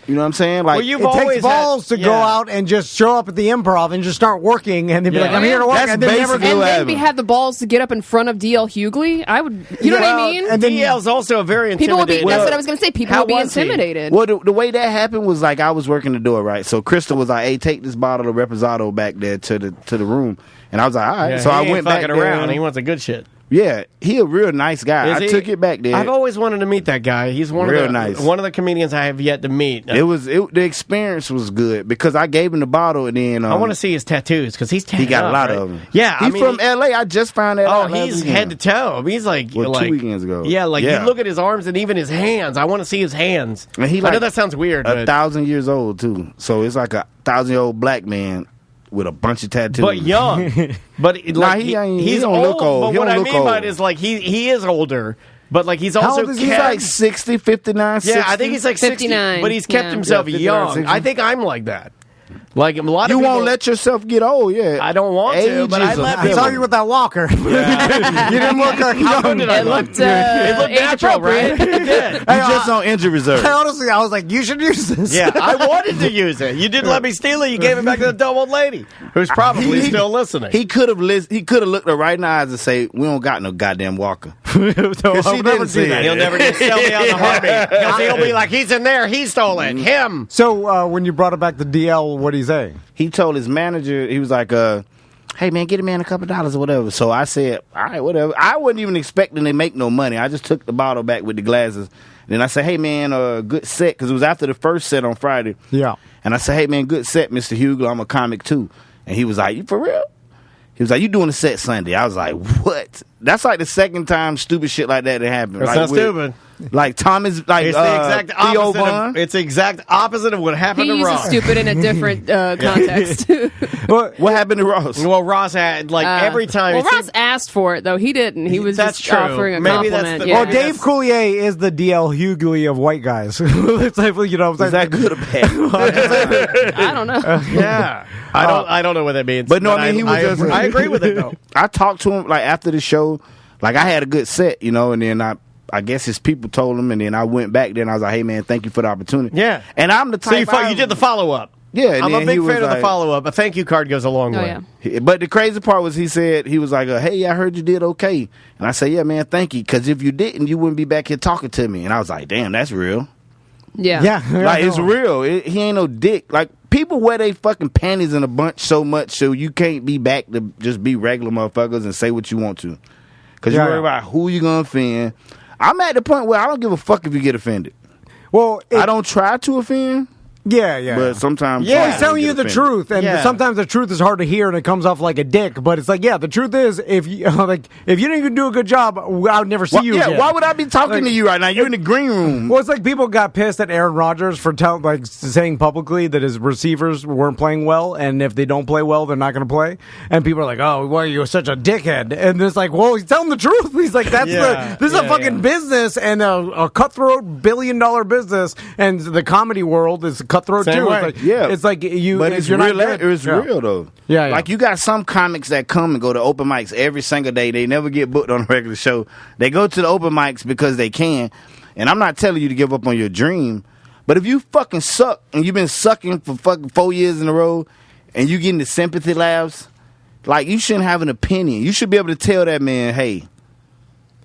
You know what I'm saying? Like, it takes balls to go out and just show up at the Improv and just start working and then be like, I'm here to work. That's and then never and then we had the balls to get up in front of DL Hughley. I would, you know what I mean? And DL's also a very intimidating. That's what I was going to say. People will be intimidated. Well, the way that happened was like I was working the door, right? So Crystal was like, "Hey, take this bottle of Reposado back there to the room," and I was like, "All right." So I went back around. He wants a good shit. Yeah, he a real nice guy. I took it back there. I've always wanted to meet that guy. He's one of the comedians I have yet to meet. The experience was good because I gave him the bottle and then I want to see his tattoos because he's tatted. He got a lot of them. Yeah, he's from LA. I just found that out. Oh, he's head to toe. He's like 2 weekends ago. Yeah, you look at his arms and even his hands. I want to see his hands. And I know that sounds weird. 1,000 years old too. So it's like a 1,000-year-old black man with a bunch of tattoos, but young. But he don't look old. But what I mean by it is he is older. But he's also he's like 60, 59, 60. Yeah, I think he's like 59. 60, but he's kept himself young. 60. I think I'm like that. Like a lot of you people, won't let yourself get old. Yeah, I don't want to. But I saw you with that walker. You didn't look like young. It looked natural, right? It did. You just on injury reserve. Honestly, I was like, you should use this. Yeah, I wanted to use it. You didn't let me steal it. You gave it back to the dumb old lady who's probably still listening. He could have looked her right in the eyes and say, "We don't got no goddamn walker." She didn't say that. He'll never just sell me on the heartbeat. He'll be like, "He's in there. He stole it. Him." So when you brought it back to DL, what did he say? He told his manager, he was like, "Hey man, get a man a couple $2 or whatever." So I said, "All right, whatever." I wasn't even expecting to make no money. I just took the bottle back with the glasses. And then I said, "Hey man, good set," because it was after the first set on Friday. Yeah. And I said, "Hey man, good set, Mr. Hughley. I'm a comic too." And he was like, "You for real?" He was like, "You doing a set Sunday?" I was like, "What?" That's like the second time stupid shit like that happened. That's not stupid. Like Thomas, like it's the exact opposite. It's the exact opposite of what happened to Ross. He uses stupid in a different context. What happened to Ross? Well, Ross had every time. Well, Ross asked for it though. He didn't. He was just offering a compliment. Well, Dave Coulier is the DL Hughley of white guys. It's like, you know, is that good or bad? I don't know. Yeah, I don't know what that means. But no, I mean he was. I agree with it though. I talked to him like after the show. Like I had a good set, you know, and then I guess his people told him, and then I went back there and I was like, "Hey man, thank you for the opportunity." Yeah, and I'm the type. So you did the follow up. Yeah, and I'm a big fan of the follow up. A thank you card goes a long way. Yeah. But the crazy part was he said he was like, "Hey, I heard you did okay," and I said, "Yeah, man, thank you, because if you didn't, you wouldn't be back here talking to me." And I was like, "Damn, that's real." Yeah, like it's real. He ain't no dick. Like people wear they fucking panties in a bunch so much, so you can't be back to just be regular motherfuckers and say what you want to. Because you worry about who you going to offend. I'm at the point where I don't give a fuck if you get offended. Well, I don't try to offend. Yeah. But sometimes... Yeah, he's telling you the truth, and sometimes the truth is hard to hear, and it comes off like a dick, but it's like, the truth is, if you didn't even do a good job, I would never see you again. Why would I be talking to you right now? You're in the green room. Well, it's like people got pissed at Aaron Rodgers for saying publicly that his receivers weren't playing well, and if they don't play well, they're not going to play. And people are like, "Oh, well, you're such a dickhead." And it's like, well, he's telling the truth. He's like, this is a fucking business, and a cutthroat billion-dollar business, and the comedy world is cutthroat too. It's like you. But it's real. It's real though. Yeah. Like you got some comics that come and go to open mics every single day. They never get booked on a regular show. They go to the open mics because they can. And I'm not telling you to give up on your dream, but if you fucking suck and you've been sucking for fucking 4 years in a row, and you getting the sympathy laughs, like you shouldn't have an opinion. You should be able to tell that man, "Hey,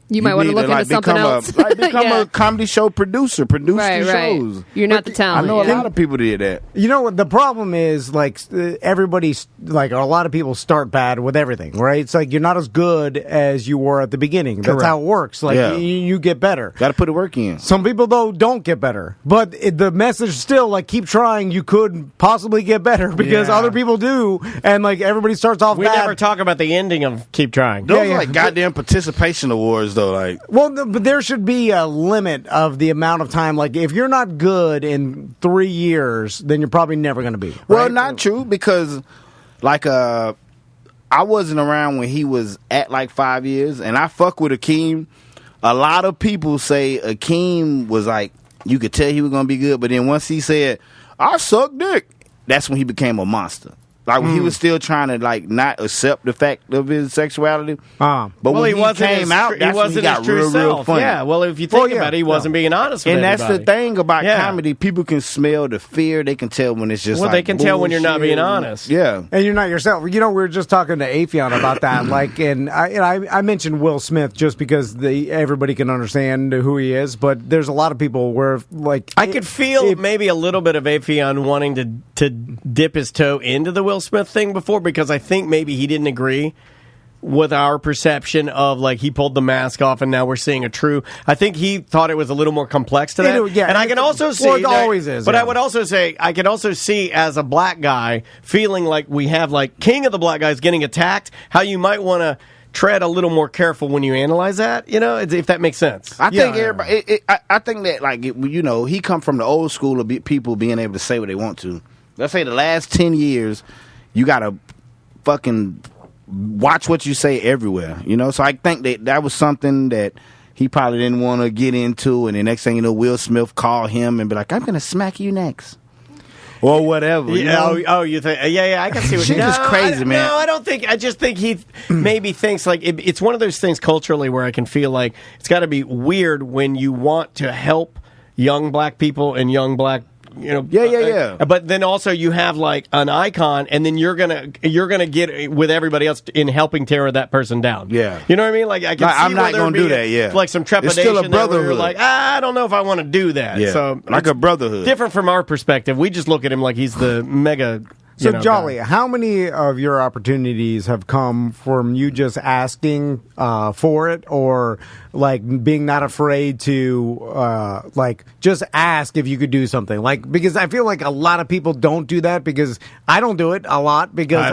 You might want to look into something else. Become a comedy show producer. Produce the shows. You're not the talent. I know a lot of people did that. You know what the problem is? Like everybody's like a lot of people start bad with everything, right? It's like you're not as good as you were at the beginning. That's how it works. Like you get better. Got to put the work in. Some people though don't get better, but the message still like keep trying. You could possibly get better because other people do, and like everybody starts off. We bad. never talk about the ending of keep trying. Those are like goddamn participation awards, though. Like, well, but there should be a limit of the amount of time. Like, if you're not good in 3 years, then you're probably never going to be. Right? Well, not true because, like, I wasn't around when he was at like 5 years, and I fuck with Akeem. A lot of people say Akeem was like, you could tell he was going to be good, but then once he said, "I suck dick," that's when he became a monster. Like when he was still trying to like not accept the fact of his sexuality. But when he came out, that's when he got real funny. Yeah, well, if you think about it, he wasn't being honest with everybody. And that's the thing about comedy. People can smell the fear. They can tell when it's just they can tell when you're not being honest. Yeah. And you're not yourself. You know, we were just talking to Affion about that. Like, and I mentioned Will Smith just because everybody can understand who he is. But there's a lot of people where, like... I could feel maybe a little bit of Affion wanting to dip his toe into the Will Smith thing before, because I think maybe he didn't agree with our perception of like he pulled the mask off and now we're seeing a true. I think he thought it was a little more complex to that. Yeah, and I can also see it always is. But I would also say I can also see as a black guy feeling like we have like king of the black guys getting attacked, how you might want to tread a little more careful when you analyze that, you know, if that makes sense. I think everybody. I think that like you know, he come from the old school of people being able to say what they want to. Let's say the last 10 years. You gotta fucking watch what you say everywhere, you know? So I think that was something that he probably didn't want to get into, and the next thing you know, Will Smith called him and be like, "I'm gonna smack you next." Or whatever. You know? Oh, you think? Yeah, I can see what you're just crazy, man. No, I don't think. I just think he maybe thinks like it's one of those things culturally where I can feel like it's got to be weird when you want to help young black people and young black. You know, yeah. But then also you have like an icon, and then you're gonna get with everybody else in helping tear that person down. Yeah, you know what I mean? Like I can see I'm not gonna do that. Yeah, like some trepidation. It's still a brotherhood. You're like, I don't know if I want to do that. Yeah. So like a brotherhood. Different from our perspective. We just look at him like he's the mega. So, Jolly, how many of your opportunities have come from you just asking for it, or like being not afraid to like just ask if you could do something? Like, because I feel like a lot of people don't do that, because I don't do it a lot because I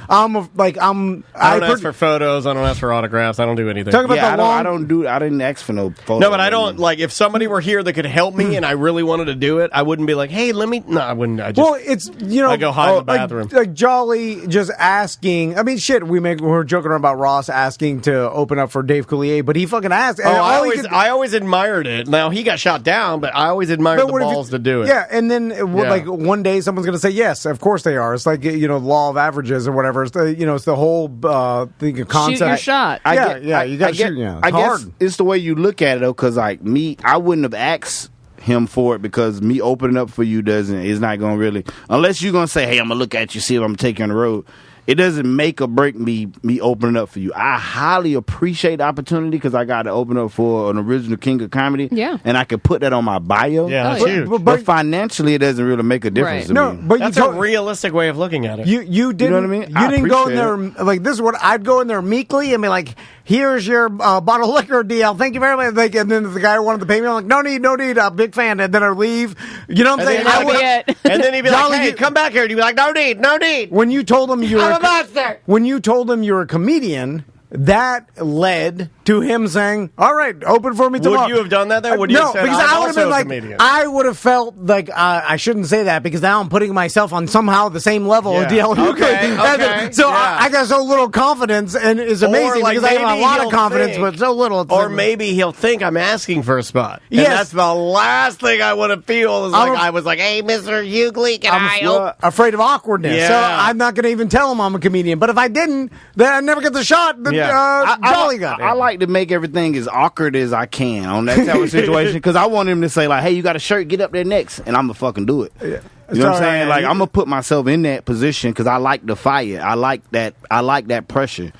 don't ask for photos. I don't ask for autographs. I don't do anything. Talk about I didn't ask for no photos. No, but I don't like if somebody were here that could help me and I really wanted to do it, I wouldn't be like, hey, let me. No, I wouldn't. I just, it's I go hide in the bathroom. Like Jolly just asking. I mean, shit. We're joking about Ross asking to open up for Dave Coulier, but he fucking asked. I always admired it. Now he got shot down, but I always admired the balls to do it. Yeah, and then like one day someone's going to say yes. Of course they are. It's like law of averages or whatever. It's it's the whole thing concept. Shoot your shot. You got to shoot. Yeah, I guess it's the way you look at it though, because like me, I wouldn't have asked him for it, because me opening up for you is not going to really, unless you're going to say, hey, I'm going to look at you, see if I'm going to take you on the road. It doesn't make or break me opening up for you. I highly appreciate the opportunity because I got to open up for an original king of comedy. Yeah. And I could put that on my bio. Yeah, that's huge. But financially, it doesn't really make a difference to me. But that's a realistic way of looking at it. You didn't, you know what I mean? You didn't go in there, like, this is what I'd go in there meekly and be like, here's your bottle of liquor deal. Thank you very much. Like, and then the guy wanted to pay me. I'm like, no need. I'm a big fan. And then I leave. You know what I'm saying? And then he'd be like, hey, come back here. And you'd be like, no need. When you told him you were I'm a monster. When you told him you were a comedian, that led to him saying, all right, open for me tomorrow. Would you have done that, though? Would you have said, because I would have been like, comedian? I would have felt like I shouldn't say that, because now I'm putting myself on somehow the same level of DL. Okay. So I got so little confidence, and it's amazing because I have a lot of confidence, but so little. Or maybe he'll think I'm asking for a spot. Yes. And that's the last thing I want to feel is like I was like, hey, Mr. Hughley, can I help? Afraid of awkwardness. Yeah. So I'm not going to even tell him I'm a comedian. But if I didn't, then I'd never get the shot. Jolly got it. I like to make everything as awkward as I can on that type of situation, because I want him to say like, hey, you got a shirt, get up there next, and I'm gonna fucking do it. Yeah. You know what I'm saying? Like, I'm gonna put myself in that position because I like the fire. I like that pressure.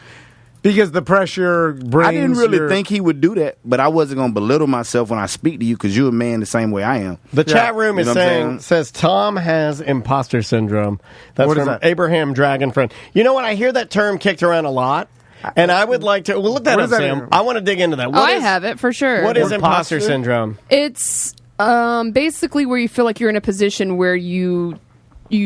Because the pressure brings. I didn't really think he would do that, but I wasn't going to belittle myself when I speak to you because you're a man the same way I am. The chat room is says Tom has imposter syndrome. That's what from is that? Abraham Dragonfriend. You know what? I hear that term kicked around a lot, and I would like to look that up, Sam. I want to dig into that. I have it for sure. What is imposter syndrome? It's basically where you feel like you're in a position where you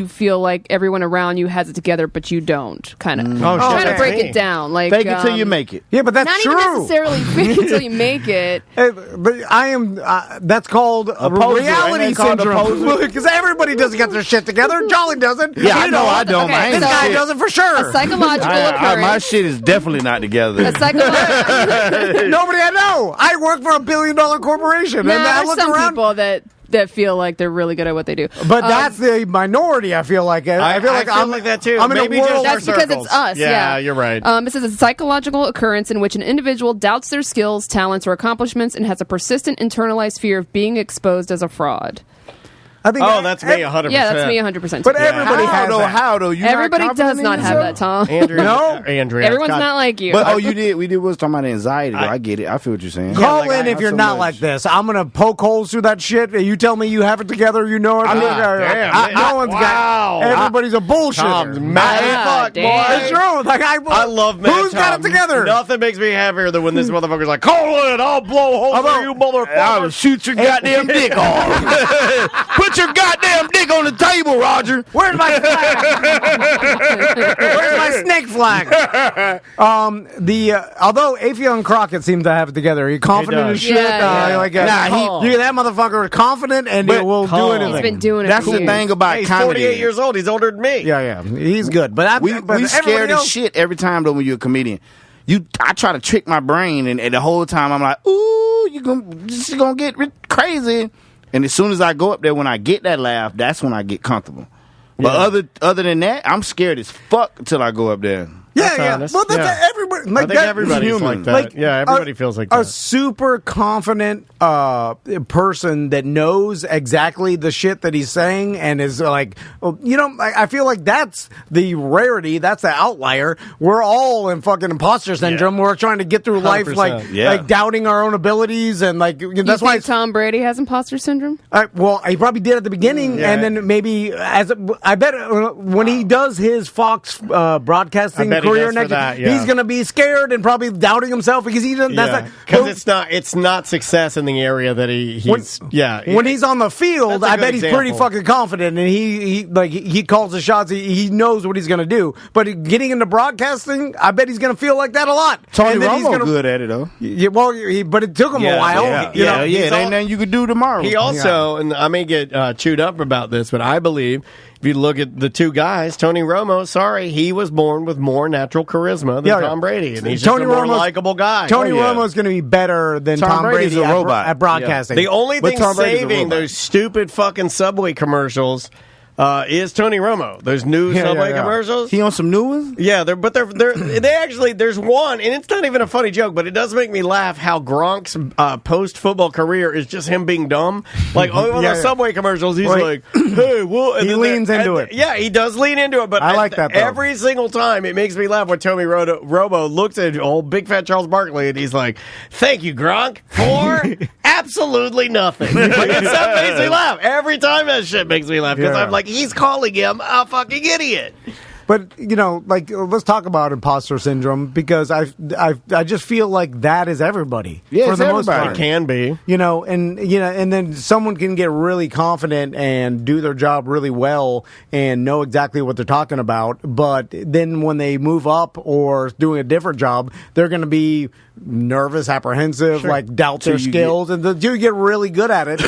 feel like everyone around you has it together, but you don't. Kind of trying to break it down, like fake it till you make it. Yeah, but that's not true. even necessarily fake it till you make it. But I am. That's called a poser. reality Ain't that called a syndrome. poser? Because everybody doesn't get their shit together. Jolly doesn't. Yeah, I You know I don't. Okay, I ain't This guy shit. doesn't for sure. A psychological My occurrence. shit is definitely not together. A psychological. Nobody I know. I work for $1 billion corporation, and I There's look some around. people that feel like they're really good at what they do. But that's the minority. I feel like. I feel like I'm like that too. I'm in Maybe a world. just That's because it's us. Yeah, you're right. It says it's a psychological occurrence in which an individual doubts their skills, talents, or accomplishments and has a persistent internalized fear of being exposed as a fraud. I think. That's me 100%. Yeah, that's me 100%. But everybody has that. How though? You Everybody not does confident not in have yourself? that, Tom. Andrew, No. Andrea. Everyone's God. not like you. But we did. We was talking about anxiety. Though. I get it. I feel what you're saying. Call like, in if not you're so not much. like this. I'm gonna poke holes through that shit. You tell me you have it together. You know it. No one's got. Everybody's a bullshitter. Tom's mad as fuck, boy. damn. It's true. Like I love Mad Who's got Tom. it together? Nothing makes me happier than when this motherfucker's like, call in, I'll blow holes Although- for you, motherfucker. I'll shoot your goddamn dick off. Put your goddamn dick on the table, Roger. Where's my flag? Where's my snake flag? Although Affion Crockett seems to have it together. He confident does. as shit. Yeah. That motherfucker is confident and he will do calm. anything. He's been doing it. That's for the years. thing about He's comedy. 48 years old. He's older than me. Yeah, he's good. But We everybody scared as else- shit every time though when you're a comedian. I try to trick my brain, and the whole time I'm like, "Ooh, this is gonna get crazy." And as soon as I go up there, when I get that laugh, that's when I get comfortable. But other than that, I'm scared as fuck until I go up there. That's Yeah. honest. Well, that's Yeah. everybody. I Like think that, everybody's human. like that. Everybody feels like a that. super confident person that knows exactly the shit that he's saying and is like, I feel like that's the rarity. That's the outlier. We're all in fucking imposter syndrome. We're trying to get through life 100%. like doubting our own abilities and like that's You why. think Tom Brady has imposter syndrome? Well, he probably did at the beginning, and then maybe I bet when he does his Fox broadcasting I bet he career does for next, that, yeah. he's gonna be scared and probably doubting himself because he doesn't. That's Because it's not success in the area that he's when he's on the field, That's a I good bet he's pretty example. fucking confident, and he calls the shots. He knows what he's gonna do. But getting into broadcasting, I bet he's gonna feel like that a lot. Tony And then he's Romo gonna- good at it though. Yeah, well, but it took him a while. You know? There ain't nothing you could do tomorrow. He also, and I may get chewed up about this, but I believe if you look at the two guys, Tony Romo, he was born with more natural charisma than Tom Brady, and he's just a more likable guy. Tony Romo's going to be better than Tom Brady's Brady a robot. at broadcasting. The only thing Tom Brady's a saving robot. those stupid fucking Subway commercials is Tony Romo. Those new Subway commercials. He on some new ones? Yeah, they actually, there's one, and it's not even a funny joke, but it does make me laugh how Gronk's post-football career is just him being dumb. Like, on the Subway commercials, he's like, hey, well... And he leans into it. Yeah, he does lean into it, but I like that, though. Every single time, it makes me laugh when Tony Romo looks at old big fat Charles Barkley, and he's like, thank you, Gronk, for absolutely nothing. Like, it makes me laugh. Every time that shit makes me laugh, because I'm like, he's calling him a fucking idiot. But let's talk about imposter syndrome because I just feel like that is everybody for the most part. It can be, and then someone can get really confident and do their job really well and know exactly what they're talking about. But then when they move up or doing a different job, they're going to be nervous, apprehensive, doubt their skills, and you get really good at it.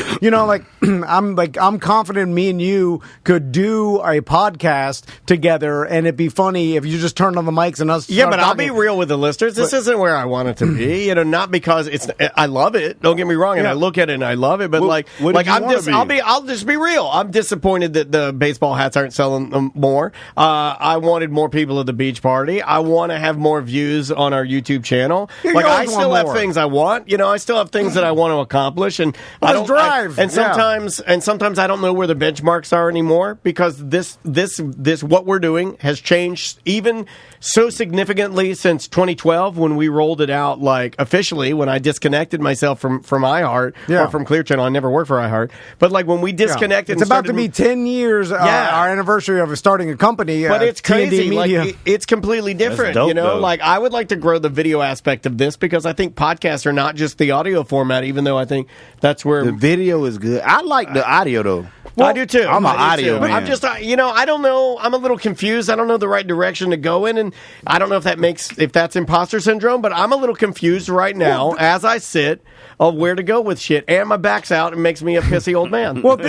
I'm confident me and you could do a podcast together, and it'd be funny if you just turned on the mics and us. Yeah, but I'll be real with the listeners. This isn't where I want it to be. Not because I love it. Don't get me wrong, and I look at it and I love it. But I'll just be real. I'm disappointed that the baseball hats aren't selling them more. I wanted more people at the beach party. I want to have more views on our YouTube channel. Like, I always still want have more. things I want. You know, I still have things that I want to accomplish, and I don't drive. and sometimes I don't know where the benchmarks are anymore because this what we're doing has changed even so significantly since 2012 when we rolled it out like officially when I disconnected myself from iHeart or from Clear Channel. I never worked for iHeart, but like when we disconnected, it's about to be 10 years. Our anniversary of starting a company. But it's crazy. Media. Like, it's completely different. Dope, you know, though. like I would like to grow the video aspect of this because I think podcasts are not just the audio format. Even though I think that's where The video is good. I like the audio though. I do too. I'm an I do audio too. But man. I'm just, I don't know. I'm a little confused. I don't know the right direction to go in, and I don't know if that's imposter syndrome. But I'm a little confused right now as I sit of where to go with shit, and my back's out and makes me a pissy old man. Well,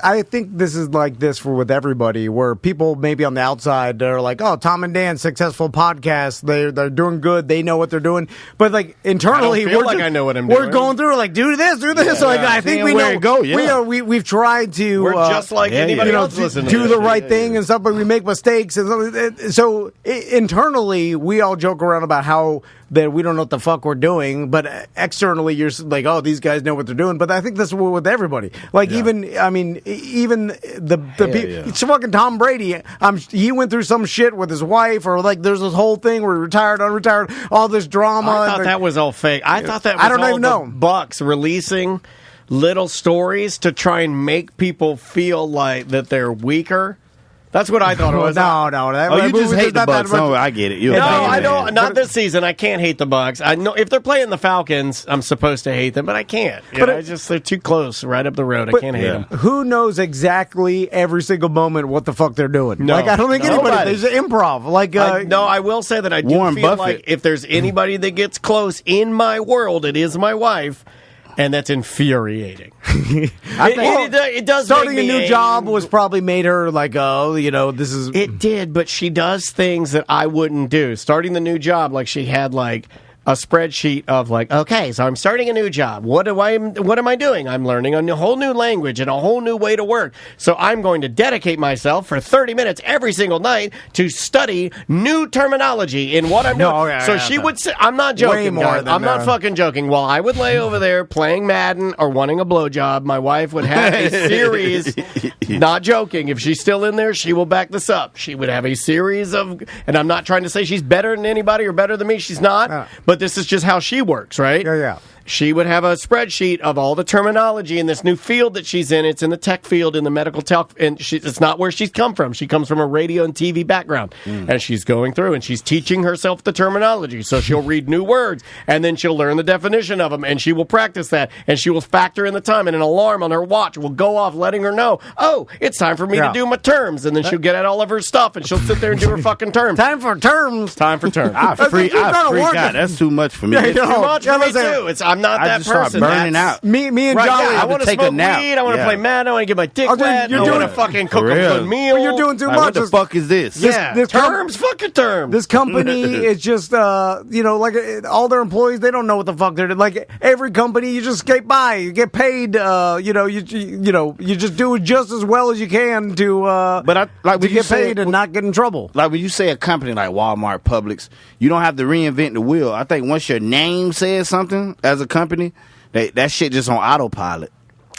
I think this is like this with everybody, where people maybe on the outside they're like, "Oh, Tom and Dan, successful podcast. They're doing good. They know what they're doing." But like internally, I don't feel we're like just, I know what I'm we're doing. going through like, do this. So like, I think Seeing we where know it go, yeah. we've tried to. We're just like anybody else listening to do this the shit. right thing and stuff, but we make mistakes. And so internally, we all joke around about how that we don't know what the fuck we're doing, but externally, you're like, oh, these guys know what they're doing. But I think that's with everybody. Like even the it's fucking Tom Brady. He went through some shit with his wife, or like there's this whole thing where he retired, unretired, all this drama. I thought that was all fake. I thought that was I don't all even know. the Bucks releasing little stories to try and make people feel like that they're weaker. That's what I thought it was. No. You just hate the Bucks. No, I get it. No, I don't. Not this season. I can't hate the Bucks. I know if they're playing the Falcons, I'm supposed to hate them, but I can't. They're too close, right up the road. I can't hate them. Who knows exactly every single moment what the fuck they're doing? No. Like I don't think anybody. Nobody. There's improv. Like I will say that I do Warren feel Buffett. like if there's anybody that gets close in my world, it is my wife. And that's infuriating. It does. Starting make a me new job was probably made her like, this is. It did, but she does things that I wouldn't do. Starting the new job, like she had like a spreadsheet of like, okay, so I'm starting a new job. What am I doing? I'm learning a whole new language and a whole new way to work. So I'm going to dedicate myself for 30 minutes every single night to study new terminology in what I'm doing. So she would say, I'm not joking, guys. I'm not fucking joking. While I would lay over there playing Madden or wanting a blowjob, my wife would have a series, not joking, if she's still in there, she will back this up. She would have a series of, and I'm not trying to say she's better than anybody or better than me. She's not. But this is just how she works, right? Yeah. She would have a spreadsheet of all the terminology in this new field that she's in. It's in the tech field, in the medical tech, and it's not where she's come from. She comes from a radio and TV background, and she's going through and she's teaching herself the terminology. So she'll read new words, and then she'll learn the definition of them, and she will practice that, and she will factor in the time, and an alarm on her watch will go off, letting her know, oh, it's time for me to do my terms, and then she'll get at all of her stuff, and she'll sit there and do her fucking terms. Time for terms. I freak out. That's too much for me. It's too much for me too. I'm not that just start person. burning out. Me and Right, Jolly. I want to take a smoke nap. weed. I want to play Madden. I want to get my dick wet. you're I want doing- to fucking cook For a real. good meal. But you're doing too Like, much. what the fuck is this? This terms, fucking terms. This company is just, like all their employees, they don't know what the fuck they're doing. Like every company, you just skate by, you get paid. You just do just as well as you can to. But I like to when you get say- paid and not get in trouble. Like when you say a company like Walmart, Publix, you don't have to reinvent the wheel. I think once your name says something as a company, that shit just on autopilot.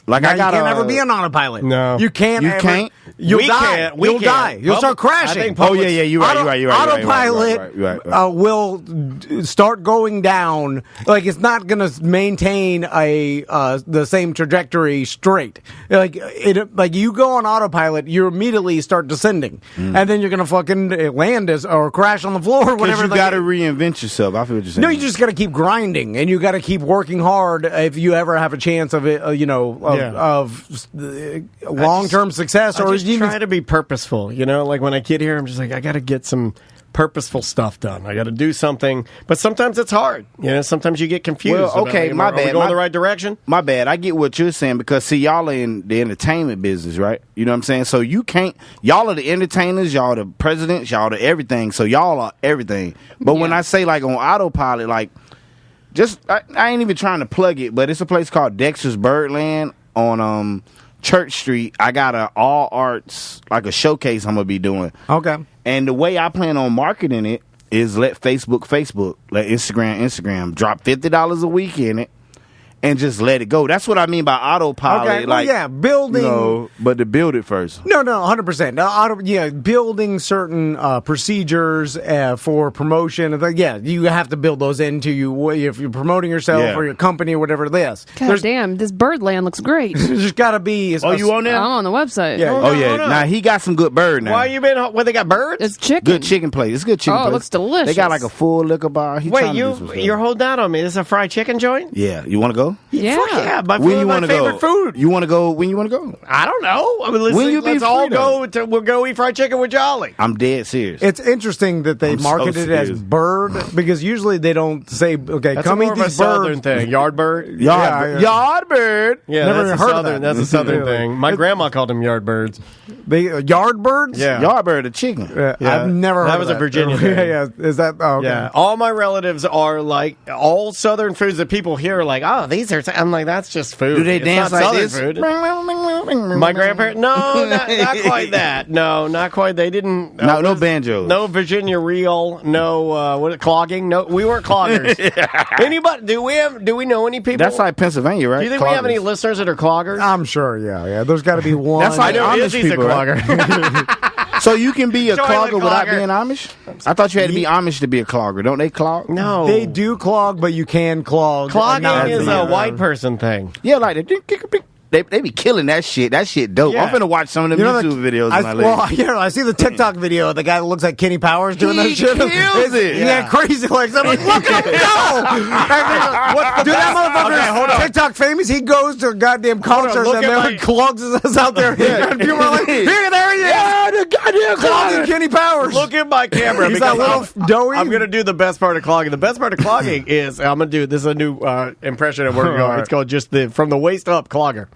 Like Now, I got you can't ever be an autopilot. No. You can't. You ever. can't? You'll We die. can't. We You'll can't. die. You'll start crashing. I think Oh yeah, you're right. You're right. Autopilot will start going down. Like it's not going to maintain the same trajectory straight. Like you go on autopilot, you immediately start descending, and then you're going to fucking land or crash on the floor or whatever. You got to reinvent yourself. I feel what you're saying. No, you just got to keep grinding, and you got to keep working hard if you ever have a chance of it. Of long-term success, or I just try to be purposeful. Like when I get here, I'm just like, I got to get some purposeful stuff done. I got to do something, but sometimes it's hard. Sometimes you get confused. Well, okay, my bad. Are we going the right direction? My bad. I get what you're saying because see, y'all are in the entertainment business, right? You know what I'm saying? So you can't. Y'all are the entertainers. Y'all the presidents. Y'all the everything. So y'all are everything. But when I say like on autopilot, like. I ain't even trying to plug it, but it's a place called Dexter's Birdland on Church Street. I got a all arts, like a showcase I'm going to be doing. Okay. And the way I plan on marketing it is let Facebook, let Instagram drop $50 a week in it. And just let it go. That's what I mean by autopilot. Okay, well, like, building. No, but to build it first. No, 100%. Building certain procedures for promotion. You have to build those into you if you're promoting yourself or your company or whatever it is. God damn, this Birdland looks great. There's got to be. You on there? I'm on the website. Yeah. Now he got some good bird now. Why you been? Where they got birds? It's chicken. Good chicken place. It's good chicken place. It looks delicious. They got like a full liquor bar. Wait, you're holding out on me. This is a fried chicken joint? Yeah. You want to go? Yeah. Fuck yeah. My favorite food. You want to go? When you want to go? I don't know. I mean, let's all go. We'll go eat fried chicken with Jolly. I'm dead serious. It's interesting that they market it as bird because usually they don't say, okay, That's come more eat of a these southern birds. thing. Yard bird. Yard bird. Yeah, Never that's heard a of southern. that. That's a southern thing. My grandma called them yard birds. Yard birds? Yeah. Yard bird, a chicken. I've never heard that of was a Virginia thing. Yeah. Is that? Oh, okay. Yeah. All my relatives are like all southern foods that people hear are like, oh, these are. I'm like, that's just food. Do they It's dance not like southern this? Food. My grandparents? No, not quite that. No, not quite. They didn't. No banjos. No Virginia reel. No clogging. No, we weren't cloggers. Anybody? Do we know any people? That's like Pennsylvania, right? Do you think we have any listeners that are cloggers? I'm sure. Yeah. There's got to be one. That's like I know Amish Izzy's people, a right? clogger. So you can be a Toilet clogger without clogger. being Amish? I thought you had to be Amish to be a clogger. Don't they clog? No, They do clog, but you can clog. Clogging is a white person thing. Yeah, like they be killing that shit. That shit dope. Yeah. I'm finna watch some of them YouTube videos. I see the TikTok video of the guy that looks like Kenny Powers doing that shit. Kills it. Yeah, crazy legs. I'm like, look at him go! Dude, that motherfucker is TikTok famous. He goes to a goddamn concert look and at then clogs his ass out there. And people are like, here, there he is! Yeah, the goddamn Clogging Kenny Powers. Look at my camera. He's because that little doughy. I'm going to do the best part of clogging. The best part of clogging is I'm going to do this is a new impression of working on. It's called just the from the waist up clogger.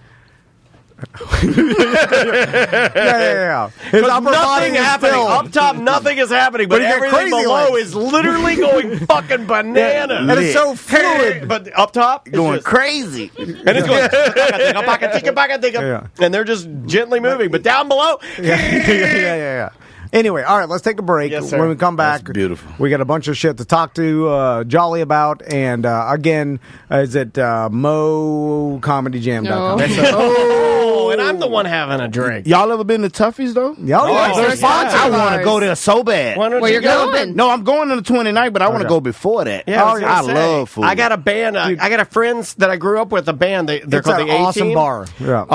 Yeah. His upper body Nothing is happening still. up top. Nothing is happening, but But he got everything crazy below legs. is literally going fucking bananas. And it's so fluid. But up top, it's going just- crazy. and it's going, and they're just gently moving. But down below, Yeah. Anyway, all right, let's take a break. Yes, sir. When we come back, That's beautiful. We got a bunch of shit to talk to Jolly about. And again, is it mocomedygam.com? oh, and I'm the one having a drink. Y'all ever been to Toughies though? Yeah, they're sponsored I of want to ours. go there so bad. Why don't Where you you're go? going? No, I'm going on the 29th, but I want to go before that. Yeah, I love food. I got a band. I got a friends that I grew up with. A band. They're It's called an the A-Team. awesome bar. Yeah.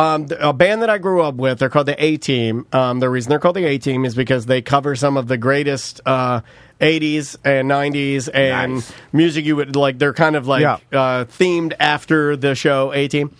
A band that I grew up with. They're called the A-Team. The reason they're called the A-Team is because they cover some of the greatest 80s and 90s and music you would like. They're kind of like themed after the show A-Team.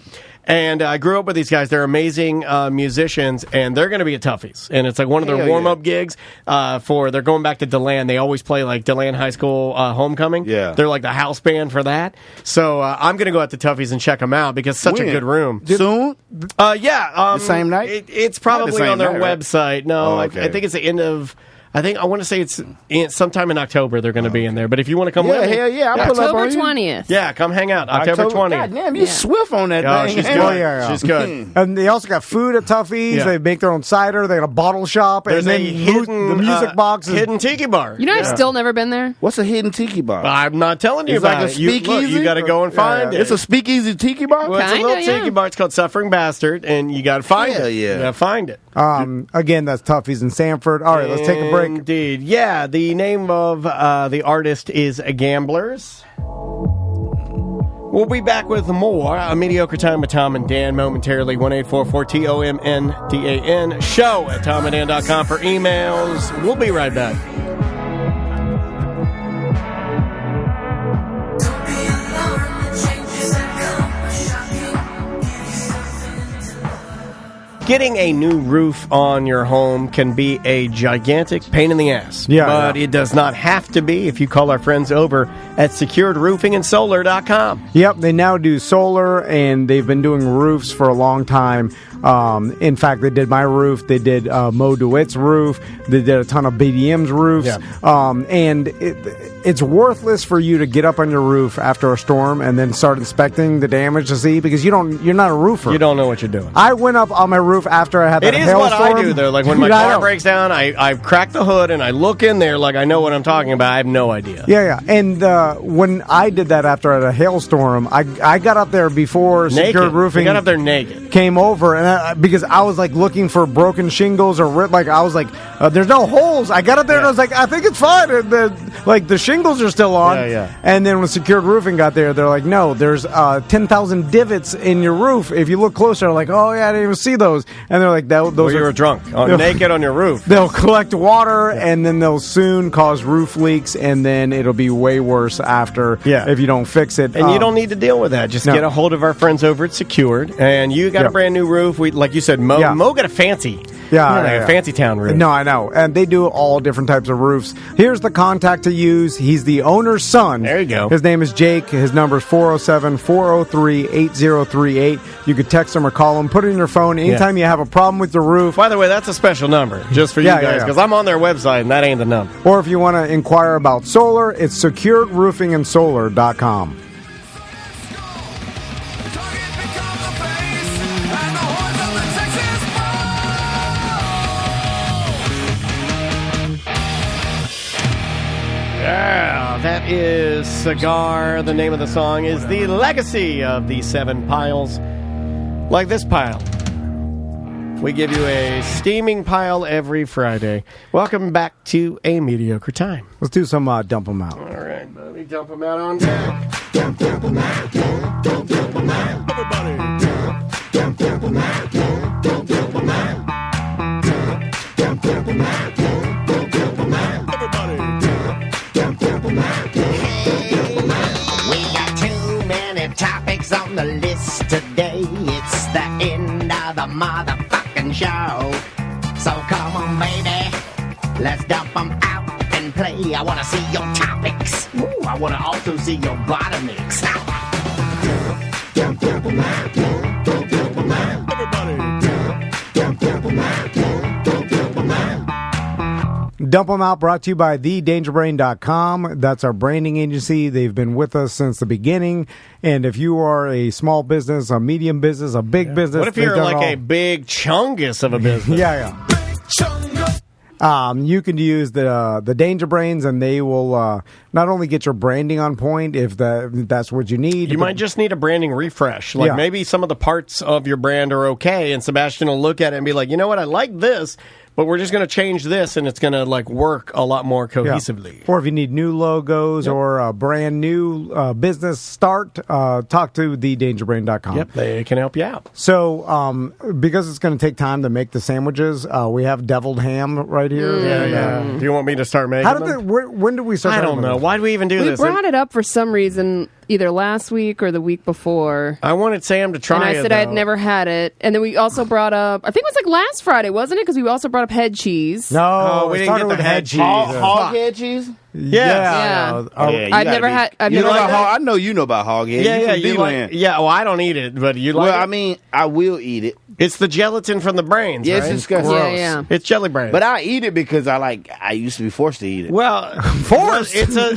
And I grew up with these guys. They're amazing musicians, and they're going to be at Toughies. And it's like one of their warm-up gigs they're going back to DeLand. They always play like DeLand High School Homecoming. Yeah. They're like the house band for that. So I'm going to go out to Toughies and check them out because it's such a good room. Soon? The same night? It's probably Not the same on their night, right? website. No, Oh, okay. I think it's the end of... I want to say it's sometime in October they're going to be in there. But if you want to come with me... Hell yeah. I'll pull up October on you. 20th. Yeah, come hang out. October 20th. God damn, you swift on that Oh, thing. she's Hang good. on. Yeah. She's good. And they also got food at Toughies. Yeah. They make their own cider. They got a bottle shop. There's and then a hidden the music box. hidden tiki bar. You know, I've still never been there. What's a hidden tiki bar? I'm not telling you It's about like a it. You speakeasy? got to go and find it. It's a speakeasy tiki bar? Well, it's a Kinda, little tiki yeah. bar. It's called Suffering Bastard, and you got to find Hell it. yeah. You got to find it. Again, that's Toughies in Sanford. All right, let's take a break. Indeed. Yeah, the name of the artist is Gamblers. We'll be back with more A Mediocre Time with Tom and Dan momentarily. 1-844-TOMNDAN show at tomanddan.com for emails. We'll be right back. Getting a new roof on your home can be a gigantic pain in the ass. But it does not have to be if you call our friends over at securedroofingandsolar.com. Yep, they now do solar, and they've been doing roofs for a long time. In fact, they did my roof. They did Mo DeWitt's roof. They did a ton of BDM's roofs. Yeah. And it's worthless for you to get up on your roof after a storm and then start inspecting the damage to see because you're not a roofer. You don't know what you're doing. I went up on my roof roof after I had that It is hailstorm. what I do, though. Like, when my Yeah, I car know. breaks down, I crack the hood, and I look in there like I know what I'm talking about. I have no idea. Yeah. And when I did that after I had a hailstorm, I got up there before Naked. Secured Roofing You got up there naked. came over, and because I was like looking for broken shingles or like I was like, there's no holes. I got up there and I was like, I think it's fine. And the shingles are still on. Yeah. And then when Secured Roofing got there, they're like, no, there's 10,000 divots in your roof. If you look closer, like, oh yeah, I didn't even see those. And they're like, those Well, are you were drunk, naked on your roof. They'll collect water, and then they'll soon cause roof leaks, and then it'll be way worse after if you don't fix it. And you don't need to deal with that. Just get a hold of our friends over at Secured, and you got a brand new roof. We, like you said, Mo got a fancy, a fancy town roof. No, I know, and they do all different types of roofs. Here's the contact to use. He's the owner's son. There you go. His name is Jake. His number is 407-403-8038. You could text him or call him. Put it in your phone anytime you have a problem with the roof. By the way, that's a special number just for you guys, because I'm on their website, and that ain't the number. Or if you want to inquire about solar, it's securedroofingandsolar.com. Yeah, that is Cigar. The name of the song is The Legacy of the Seven Piles. Like this pile. We give you a steaming pile every Friday. Welcome back to A Mediocre Time. Let's do some Dump 'em Out. All right, buddy, dump them out on deck. Dump them out, dump them out. Everybody. Dump them out, dump them out. Dump them out, dump them out. Everybody. Dump them out. Hey, we got too many topics on the list today. It's the end of the motherfucking show. So come on, baby, let's dump them out and play. I want to see your topics. Ooh, I want to also see your bottomics. Dump them out, dump them out. Everybody. Dump them out, dump them out. Dump 'em Out brought to you by thedangerbrain.com. That's our branding agency. They've been with us since the beginning. And if you are a small business, a medium business, a big business. What if you're like a big chungus of a business? You can use the Danger Brains, and they will not only get your branding on point if that's what you need. You might just need a branding refresh. Like maybe some of the parts of your brand are okay, and Sebastian will look at it and be like, you know what, I like this, but we're just going to change this, and it's going to like work a lot more cohesively. Or if you need new logos or a brand new business start, talk to thedangerbrain.com. Yep, they can help you out. So because it's going to take time to make the sandwiches, we have deviled ham right here. Yeah. Do you want me to start making them? When did we start? I don't know. Why do we even do this? We brought it up for some reason either last week or the week before. I wanted Sam to try it. And I said I had never had it. And then we also brought up, I think it was like last Friday, wasn't it? Because we also brought up head cheese. No, we didn't get the head cheese. Hog head cheese? Yeah. I've never had. I know you know about hog head. Well, I don't eat it, but you like it? Well, I mean, I will eat it. It's the gelatin from the brains, Yeah, right? it's disgusting. Yeah. It's jelly brains. But I eat it because I used to be forced to eat it. Well, forced? It's a...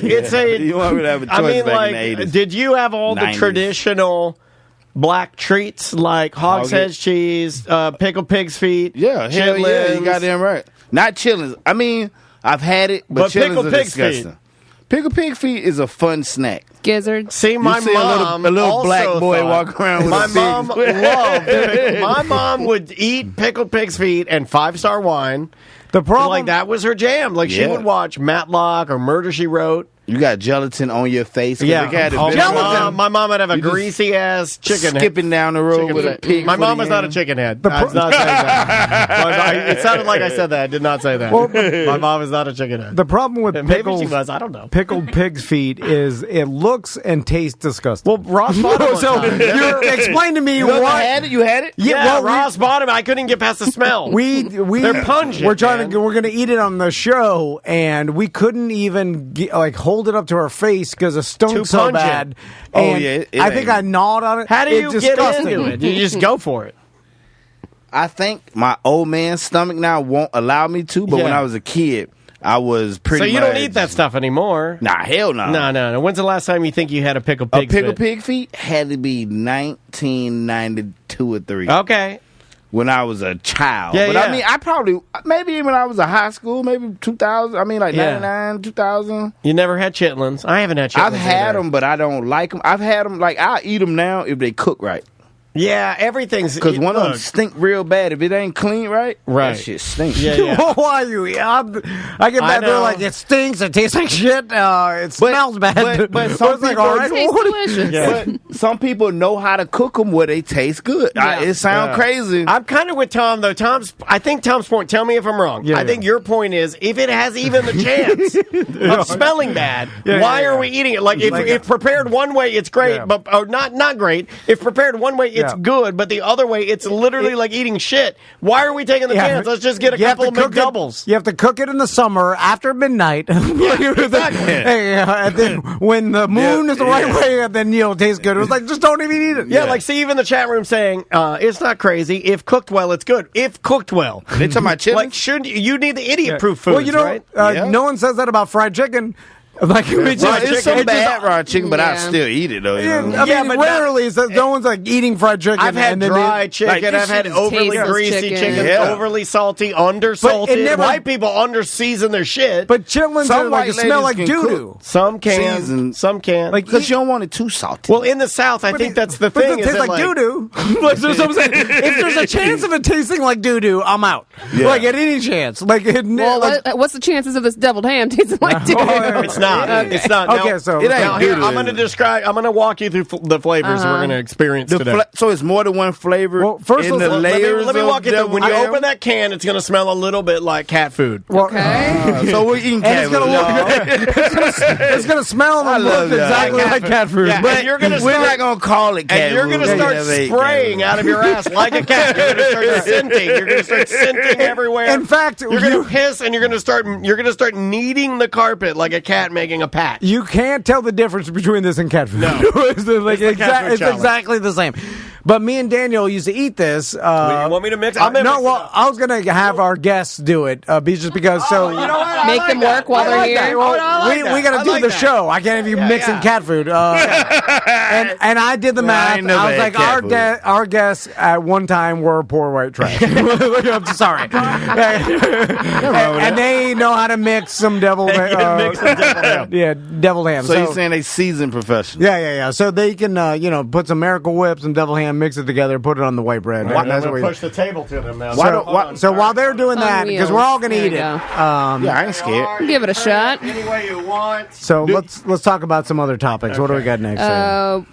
You want me to have a choice back in the 80s. Did you have all the 90s. traditional black treats like hog's head cheese, pickled pig's feet? Yeah, hell yeah, chitlins? you goddamn right. Not chitlins. I mean, I've had it, but chitlins pickled are pig's disgusting. feet. Pickled pig feet is a fun snack. Gizzards. See, my You see mom a little also black boy thought- walk around with my a mom pig. loved my mom would eat pickled pig's feet and 5-star wine. The problem, Like that was her jam. Like she Yeah. would watch Matlock or Murder She Wrote. You got gelatin on your face. Yeah, my mom would have a You just greasy ass chicken head. skipping down the road Chicken with a head. pig. My foot mom in was your not a hand. chicken head. I was not saying that. It sounded like I said that. I did not say that. My mom is not a chicken head. the problem with Maybe pickles, she was. I don't know. pickled pig's feet is it looks and tastes disgusting. Well, Ross bought it one so time. explain to me You what had it? You had it? Yeah, well, Ross bought him. I couldn't get past the smell. They're pungent. We're trying man. to. We're going to eat it on the show, and we couldn't even hold it up to our face because it stunk Too so pungent. bad. Oh, And yeah, it I think ain't. I gnawed on it. How do you It's get disgusting. into it? You just go for it. I think my old man's stomach now won't allow me to, but when Yeah. I was a kid, I was pretty So you much... don't eat that stuff anymore? Nah, hell no. No. When's the last time you think you had a pickled A pig? pickled pig feet had to be 1992 or 3. Okay. when I was a child. Yeah, but yeah. I mean, I probably, maybe when I was in high school, maybe 2000. I mean, like 99, 2000. You never had chitlins? I haven't had chitlins. I've had them, but I don't like them. I've had them, like, I'll eat them now if they cook right. Yeah, everything's... Because one of them stink real bad. If it ain't clean right, right. that shit stinks. Yeah. Why are you? I get back there like, it stinks, it tastes like shit, it smells bad. But some people, all right, tastes delicious. But some people know how to cook them where they taste good. It sounds crazy. I'm kind of with Tom, though. I think Tom's point, tell me if I'm wrong. I think your point is, if it has even the chance of smelling bad, why are we eating it? Like, if prepared one way, it's great, but not great. If prepared one way, it's good, but the other way, it's literally like eating shit. Why are we taking the chance? Let's just get a couple of McDoubles. You have to cook it in the summer after midnight. Exactly. And then when the moon is the right way, and then it'll taste good. It was like, just don't even eat it. Yeah, like Steve in the chat room saying, it's not crazy. If cooked well, it's good. If cooked well. They talking about chitlins? Like, shouldn't you need the idiot-proof foods, well, you know, right? No one says that about fried chicken. Like, it's some bad fried chicken, but I still eat it though. You know? I mean, rarely is that no one's like eating fried chicken. I've had dry chicken. I've had overly greasy chicken, overly salty, undersalted. White people under-season their shit. But chitlins are like smell like doo-doo. Some can. Some can. Like, because you don't want it too salty. Well, in the South, I think that's the thing. It tastes like doo-doo. If there's a chance of it tasting like doo-doo, I'm out. Like, at any chance. Like, what's the chances of this deviled ham tasting like doo-doo? It's not. Okay. It's not. Okay, now, so it ain't here, I'm going to describe. I'm going to walk you through the flavors we're going to experience today. So it's more than one flavor. Well, first in the layers. Let me walk you through. When you open that can, it's going to smell a little bit like cat food. Okay. So we're eating cat food. It's going to smell and look exactly like cat food. Yeah, but we're not going to call it cat food. And you're going to start spraying out of your ass like a cat. You're going to start scenting. You're going to start scenting everywhere. In fact, you're going to piss, and you're going to start kneading the carpet like a cat making a patch. You can't tell the difference between this and cat food. No. It's exactly the same. But me and Daniel used to eat this. You want me to mix? I was going to have our guests do it, just because. So you know what? Make them work while they're here. We got to do the show. I can't have you mixing cat food. And I did the math. I was like, our guests at one time were poor white trash. I'm sorry. And they know how to mix some deviled ham. Yeah, deviled ham. So you're saying they seasoned professionals? Yeah. So they can, put some Miracle Whip, some deviled ham, mix it together, put it on the white bread. I'm going to push the table to them now. So while they're doing that, because we're all going to eat it. I ain't scared. Give it a shot. Any way you want. So let's talk about some other topics. Okay. What do we got next?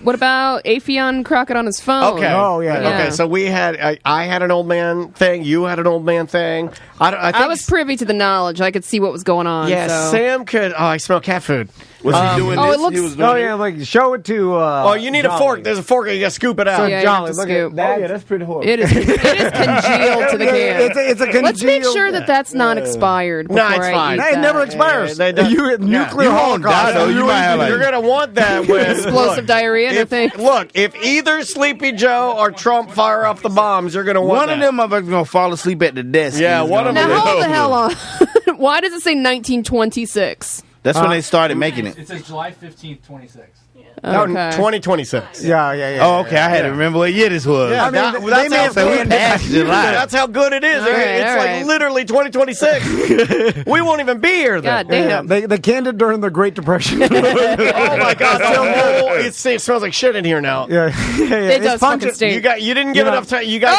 What about Affion Crockett on his phone? Okay. Oh, yeah. Okay, so we had, I had an old man thing. You had an old man thing. I was privy to the knowledge. I could see what was going on. Yeah, so. Sam could. Oh, I smell cat food. Was he doing this? It looks, he was doing like show it to. You need a fork. There's a fork. You got to scoop it out. So Jolly, look at that. Oh, yeah, that's pretty horrible. It is congealed to the can. It's a congealed. Let's make sure that's not expired. No, it's fine. It never expires. Nuclear holocaust. You might have You're gonna want that when explosive diarrhea. If either Sleepy Joe or Trump fire off the bombs, you're gonna want one of them motherfuckers gonna fall asleep at the desk. Yeah, one of them. Now hold the hell on. Why does it say 1926? That's when they started making it. It says July 15th, 26. No, 2026. Yeah. Oh, okay. I had to remember what year this was. Yeah, that's how good it is. It's like literally 2026. We won't even be here then. God damn. They canned it during the Great Depression. Oh my God! It smells like shit in here now. Yeah. It does fucking stink. You didn't give enough time. You guys.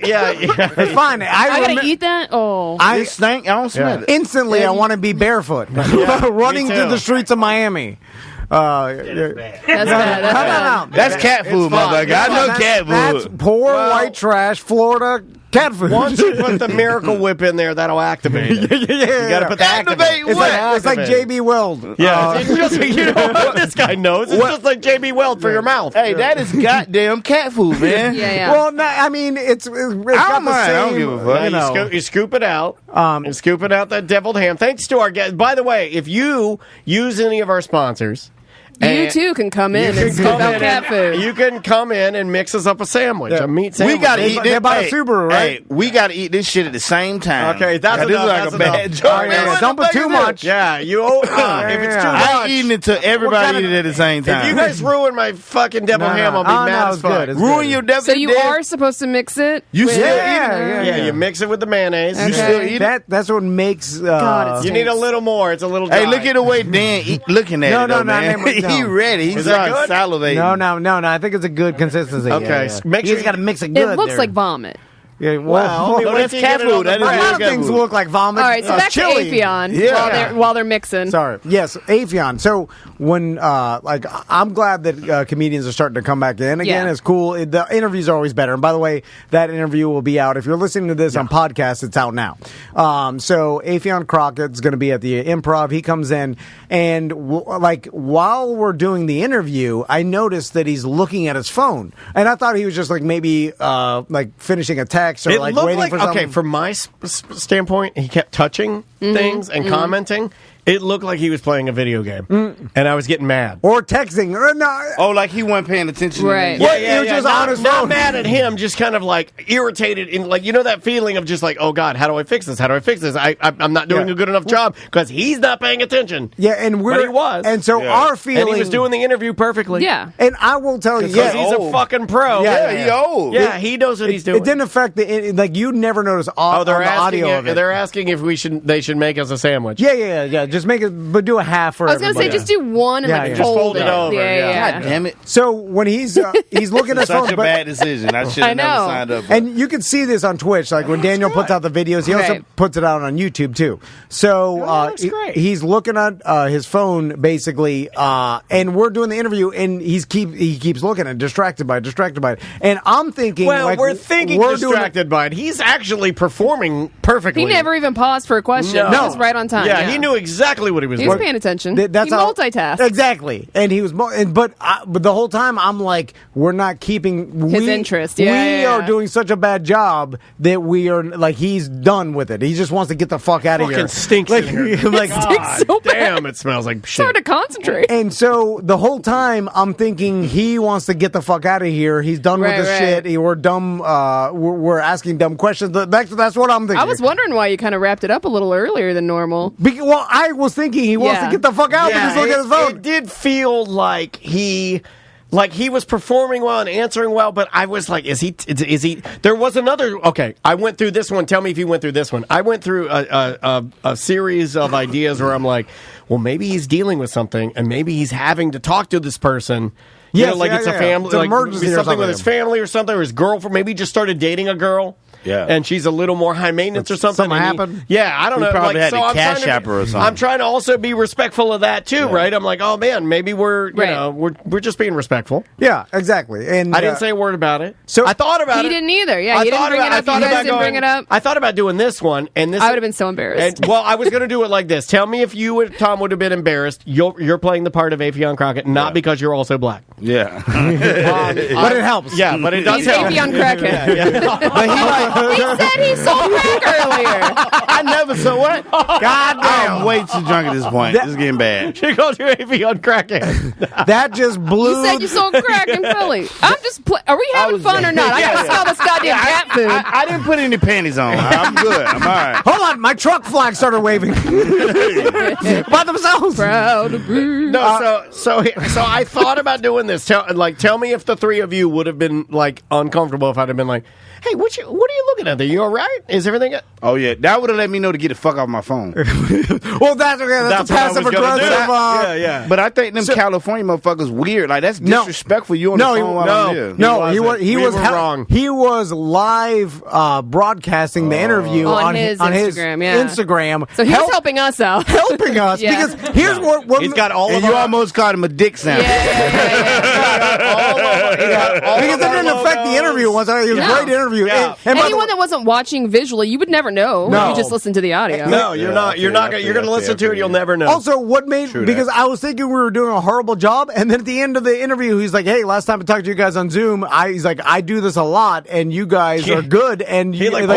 Yeah. It's fine. I gotta eat that. Oh, I stank. I don't smell it. Instantly, I want to be barefoot, running through the streets of Miami. That's bad. That's cat food, motherfucker. I know cat food. That's poor white trash, Florida cat food. Once you put the Miracle Whip in there, that'll activate it. You got to put the activate. It's like JB Weld. Yeah, you know what this guy knows. It's just like JB Weld for your mouth. Hey, that is goddamn cat food, man. Yeah. Well, no, I mean, it's got the same. I don't give a fuck. You scoop it out. And scooping out that deviled ham. Thanks to our guest. By the way, if you use any of our sponsors, You too can come in and scoop out cat food. You can come in and mix us up a sandwich, a meat sandwich. We got to eat this. They bought a Subaru, right? Hey, we got to eat this shit at the same time. Okay, that's this enough. is like a bad joke. Don't put too much. Yeah, you owe. If it's too much, I ain't eating it till everybody eat it at the same time. If you guys ruin my fucking devil ham, I'll be mad as fuck. Ruin your devil. So you are supposed to mix it? You still eat it? Yeah, you mix it with the mayonnaise. Okay. You still eat it? That's what makes. God, You need a little more. It's a little dry. Hey, look at the way Dan looking at it, though, man. He ready. He's that good? salivating. No. I think it's a good consistency. Okay, make sure you got to mix it good. It looks there. like vomit. Yeah, Wow. No, that's cat food. That a lot is of cat things food. look like vomit. All right, so back chili. to Affion while they're mixing. Sorry. Yes, Affion. So when I'm glad that comedians are starting to come back in again. Yeah. It's cool. The interviews are always better. And by the way, that interview will be out. If you're listening to this on podcast, it's out now. So Affion Crockett's going to be at the Improv. He comes in and while we're doing the interview, I noticed that he's looking at his phone, and I thought he was just maybe finishing a text or It looked waiting for something. okay, from my standpoint, he kept touching things and commenting. It looked like he was playing a video game, and I was getting mad. Or texting. Oh, like he wasn't paying attention. Right. He was just on his not phone. mad at him, just kind of irritated. In that feeling of just oh God, how do I fix this? How do I fix this? I'm not doing a good enough job because he's not paying attention. Yeah, and but he was, and so our feeling, and he was doing the interview perfectly. Yeah, and I will tell you, because he's a fucking pro. Yeah, he old. Yeah, he knows what he's doing. It didn't affect you never notice they're the audio asking of it. They're asking if they should make us a sandwich. Yeah. Just make it, but do a half for. I was going to say, just do one and just fold it over. Yeah. God damn it! So when he's looking at his phone, Such a bad decision. I should have never signed up. And you can see this on Twitch, when Daniel puts out the videos, he also puts it out on YouTube too. So he's looking at his phone basically, and we're doing the interview, and he keeps looking at distracted by it, and I'm thinking, we're thinking distracted by it. He's actually performing perfectly. He never even paused for a question. No. He was right on time. Yeah, he knew exactly what he was doing. He was paying attention. That's he multitasked. Exactly, and he was. But the whole time I'm like, we're not keeping his interest. We are doing such a bad job that we are he's done with it. He just wants to get the fuck out of here. Fucking stinks in here. Stinks so damn, bad. it smells like It's shit. hard to concentrate. And so the whole time I'm thinking he wants to get the fuck out of here. He's done with this shit. We're dumb. We're asking dumb questions. That's what I'm thinking. I was wondering why you kind of wrapped it up a little earlier than normal. Well, I was thinking he wants to get the fuck out because look at his phone. It did feel like he was performing well and answering well, but I was like, is he? There was another. Okay, I went through this one. Tell me if you went through this one. I went through a series of ideas where I'm like, well, maybe he's dealing with something, and maybe he's having to talk to this person. It's a family, it's an emergency or something with his family or something, or his girlfriend. Maybe he just started dating a girl. Yeah. And she's a little more high maintenance or something. Something happened? I don't know. Probably had to cash app her or something. I'm trying to also be respectful of that too, right? I'm like, oh man, maybe we're just being respectful. Yeah, exactly. And I didn't say a word about it. So I thought about he it. He didn't either. Yeah, he didn't bring it up. You guys didn't bring it up. I thought about doing this one, and this I would have been so embarrassed. And, well, I was going to do it like this. Tell me if Tom would have been embarrassed. You're playing the part of Affion Crockett, not because you're also black. Yeah. But it helps. Yeah, but it does He's help. Affion Crockett. But He said he sold crack earlier. I never saw what? God damn. I'm way too drunk at this point. This is getting bad. She called you Affion Crockett. That just blew. You said you sold crack in Philly. I'm just. Are we having fun or not? I gotta smell this goddamn cat food. I didn't put any panties on. I'm good. I'm all right. Hold on, my truck flag started waving by themselves. Proud to be. No, so I thought about doing this. Tell me if the three of you would have been uncomfortable if I'd have been like, hey, what are you looking at there? You all right? Is everything good? Oh yeah, that would have let me know to get the fuck off my phone. Well, that's a passive aggressive. Yeah. But I think them California motherfuckers weird. That's disrespectful. You on the phone while I'm here. He was wrong. He was live broadcasting the interview on his Instagram. Yeah. Instagram. So he's helping us out. Helping us because here's what he's got all and of you our, almost called him a dick sample. because it didn't affect the interview once. It was a great interview. Yeah. And by anyone that wasn't watching visually, you would never know. No. You just listen to the audio. No, you're not. You're not. You're going to listen to it. You'll never know. Also, what made because I was thinking we were doing a horrible job, and then at the end of the interview, he's like, "Hey, last time I talked to you guys on Zoom, he's like, I do this a lot, and you guys are good." And he go live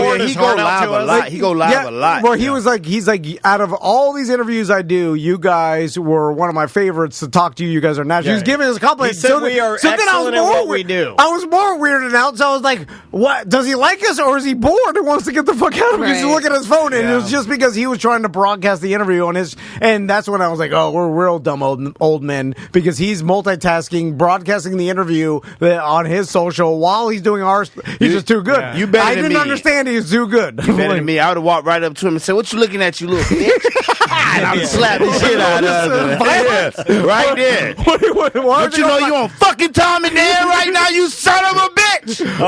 a lot. He go live a lot. Well, he was like, he's like, out of all these interviews I do, you guys were one of my favorites to talk to. You guys are natural. He was giving us a compliment. He said we are excellent at what we do. I was more weirded out, so I was like, "What? Does he like us, or is he bored and wants to get the fuck out of it?" Because he's looking at his phone, and it was just because he was trying to broadcast the interview on his. And that's when I was like, "Oh, we're real dumb old men," because he's multitasking, broadcasting the interview on his social while he's doing ours. He's just too good. You better I than didn't me. understand he's too good. You better than me. I would have walked right up to him and said, "What you looking at, you little bitch?" And I would slap the shit out of him. Right there. Don't you know you on fucking Tom and Dan right now, you son of a bitch? Get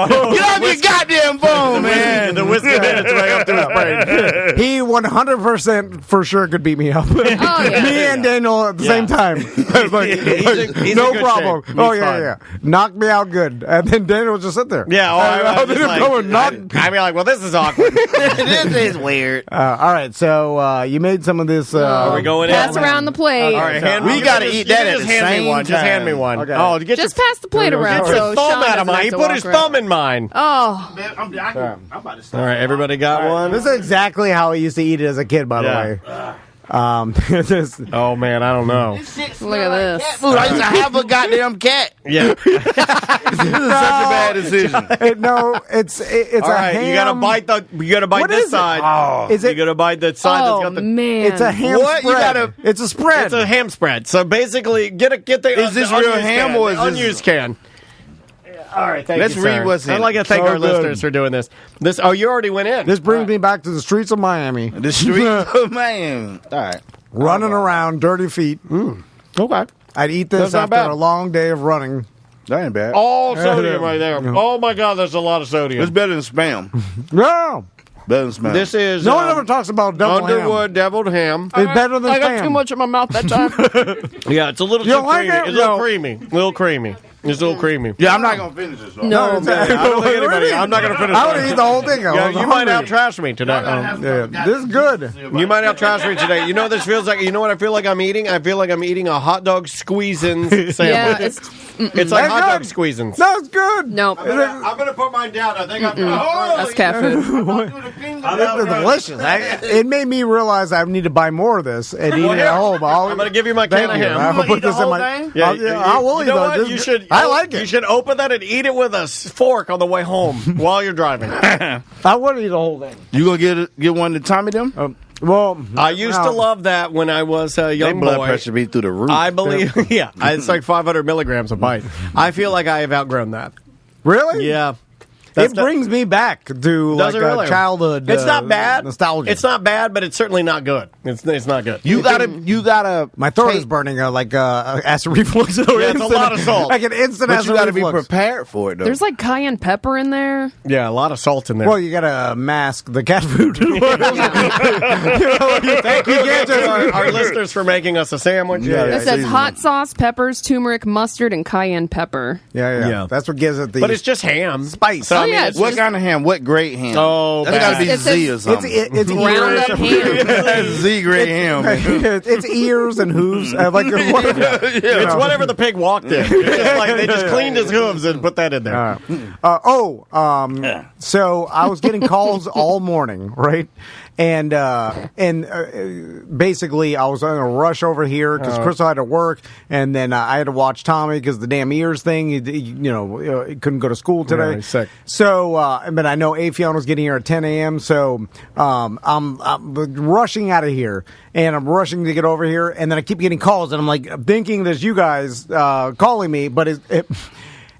off your goddamn phone, man. The whiskey minutes right up to his brain. He 100% for sure could beat me up. Me and Daniel at the same time. He's no a good problem. shape. Oh He's yeah. fine. Knocked me out good, and then Daniel would just sit there. Yeah, I'd be like, well, this is awkward. This is weird. All right, so you made some of this. Are we going in? Pass around the plate. All right, We got to eat that at the same time. Just hand me one. Okay. Oh, get Just pass the plate around. your So thumb Sean out of doesn't mine. have He to put walk his around. thumb in mine. Oh, I'm about to stop. All right, everybody got one. This is exactly how he used to eat it as a kid, by the way. Oh man, I don't know. look at this. Food. I used to have a goddamn cat. Yeah. This is such a bad decision. No, it's All a right, ham. you gotta bite What this is it? side. Oh. Is it? You gotta bite the side Oh that's got the. man, It's a ham What? spread. You gotta- It's a spread. It's a ham spread. So basically, get the. Is this the real unused ham can, or is the this- unused can? All right, thank Let's you, read sir. what's in I'd like to it. thank So our good. listeners for doing this. Oh, you already went in. This brings me back to the streets of Miami. The street of man. All right. Running around, dirty feet. Okay. I'd eat this That's not after bad. a long day of running. That ain't bad. All sodium right there. Oh my God, there's a lot of sodium. It's better than spam. No, Better than spam. This is no one ever talks about deviled Underwood deviled ham. ham. It's better than I got spam. too much in my mouth that time. Yeah, it's a little You too don't like creamy. it? It's a little No. creamy. A little creamy. It's a little creamy. Yeah, I'm not gonna finish this. Though. No, it's- man. I don't think anybody. I'm not going to finish. I would eat the whole thing. Yeah, you might out trash me today. Yeah, this is good. You might out trash me today. You know what this feels like? You know what I feel like I'm eating? I feel like I'm eating a hot dog squeezins sandwich. Yeah, it's like That's hot dog good. squeezins. No, it's good. Nope. I'm going to put mine down. I think I'm. That's cat food. It's delicious. It made me realize I need to buy more of this and eat it at home. I'm going to give you my can of Thank you. ham. I'm gonna put this in my. I will eat You know those. what? You should. I like it. You should open that and eat it with a fork on the way home while you're driving. I would eat the whole thing. You gonna get one to Tommy them? Well, I used to love that when I was a Their young blood boy. pressure be through the roof. I believe, yeah, it's like 500 milligrams a bite. I feel like I have outgrown that. Really? Yeah. It brings me back to like really? childhood. It's not bad. Nostalgia. It's not bad, but it's certainly not good. It's not good. You gotta. My throat is burning like acid reflux. Yeah, it's a lot of salt. Like an instant But acid you gotta be reflux. prepared for it though. There's like cayenne pepper in there. Yeah, a lot of salt in there. Well, you gotta mask the cat food. Thank you again to our listeners for making us a sandwich. It says hot sauce, peppers, turmeric, mustard, and cayenne pepper. Yeah. That's what gives it the. But it's just ham. spice. So, I mean, yeah, it's what just- kind of ham? What grade ham? Oh, that's gotta be It says- Z or something. It's Round up ham. Z grade ham. it's ears and hooves. Like whatever. It's whatever the pig walked in. It's just like they just cleaned his hooves and put that in there. So I was getting calls all morning, right? And basically, I was in a rush over here because Crystal had to work, and then I had to watch Tommy because the damn ears thing. He couldn't go to school today. Yeah, he's sick. So, but I know Affion was getting here at 10 a.m. So I'm rushing out of here, and I'm rushing to get over here, and then I keep getting calls, and I'm like thinking there's you guys calling me, but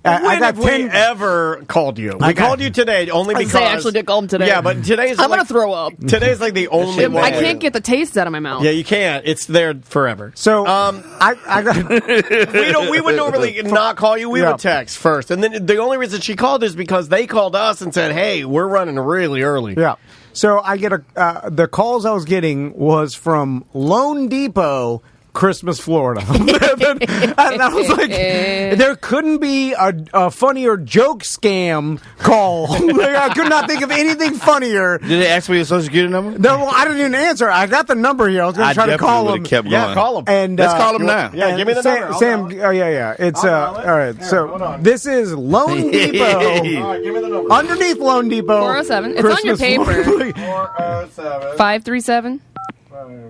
I got When have we ever called you? We called you today only because I actually did call him today. Yeah, but today's I'm gonna throw up. Today's like the only way. I can't get the taste out of my mouth. Yeah, you can't. It's there forever. So I got. We would normally not call you. We would text first, and then the only reason she called is because they called us and said, "Hey, we're running really early." Yeah. So I get the calls I was getting was from Lone Depot Christmas, Florida. And I was like, there couldn't be a funnier joke scam call. Like, I could not think of anything funnier. Did they ask for your social security number? No, well, I didn't even answer. I got the number here. I was going to try to call him. Kept going. Yeah, call him. And let's call him now. Yeah, give me the number. Sam, yeah. It's all right. So this is Loan Depot. All right, give me the number. Underneath Loan Depot. 407. It's on your paper. 407. 537.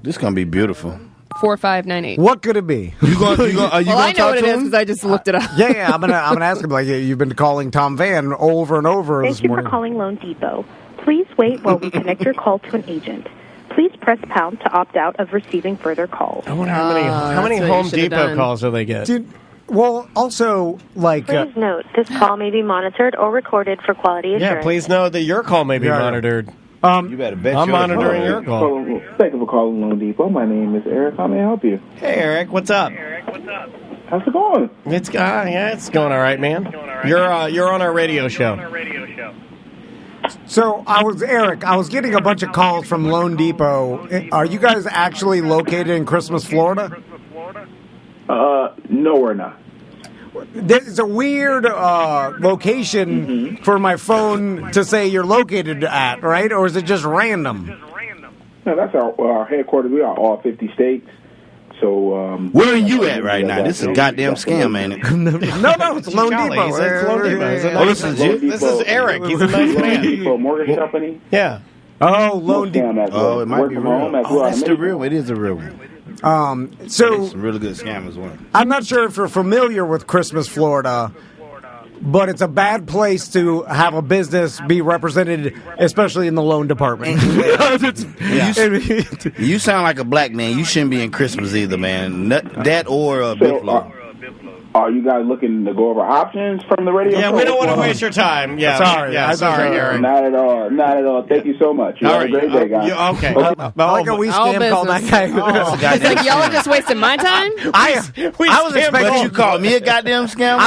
This is gonna be beautiful. 4598. What could it be? Are you gonna I know talk what it to is him? because I just looked it up. Yeah. I'm gonna ask him. Like, you've been calling Tom Van over and over this Thank you morning. for calling Loan Depot. Please wait while we connect your call to an agent. Please press pound to opt out of receiving further calls. I wonder how many that's what Home you should've Depot done. calls do they get? Dude, well, also, like... Please note, this call may be monitored or recorded for quality assurance. Yeah, please know that your call may be monitored. You better bet. I'm monitoring your call. Thank you for calling Loan Depot. My name is Eric. How may I help you? Hey, Eric, what's up? How's it going? It's going all right, man. You're on our radio show. So, I was getting a bunch of calls from Loan Depot. Are you guys actually located in Christmas, Florida? No, we're not. It's a weird location for my phone to say you're located at, right? Or is it just random? No, that's our headquarters. We are all 50 states. So, where are you at right now? This is a goddamn scam, ain't it? No, it's Loan Depot. It's Loan Depot. Oh, this is legit? This is Eric. He's a nice Loan man. Depot Mortgage Company. Yeah. Oh, Loan Depot. Oh, it might be real. Oh, that's the real one. It is a real one. So It's a really good scam as well. I'm not sure if you're familiar with Christmas, Florida, but it's a bad place to have a business be represented, especially in the loan department. You sound like a black man. You shouldn't be in Christmas either, man. That or Buffalo. Are you guys looking to go over options from the radio? Yeah, we don't want to waste your time. Yeah, Sorry. sorry, Eric. Not at all. Thank you so much. You have a great day, guys. Okay. I like how we scam called that guy. It's like, y'all are just wasting my time? I was expecting... But you called me a goddamn scam?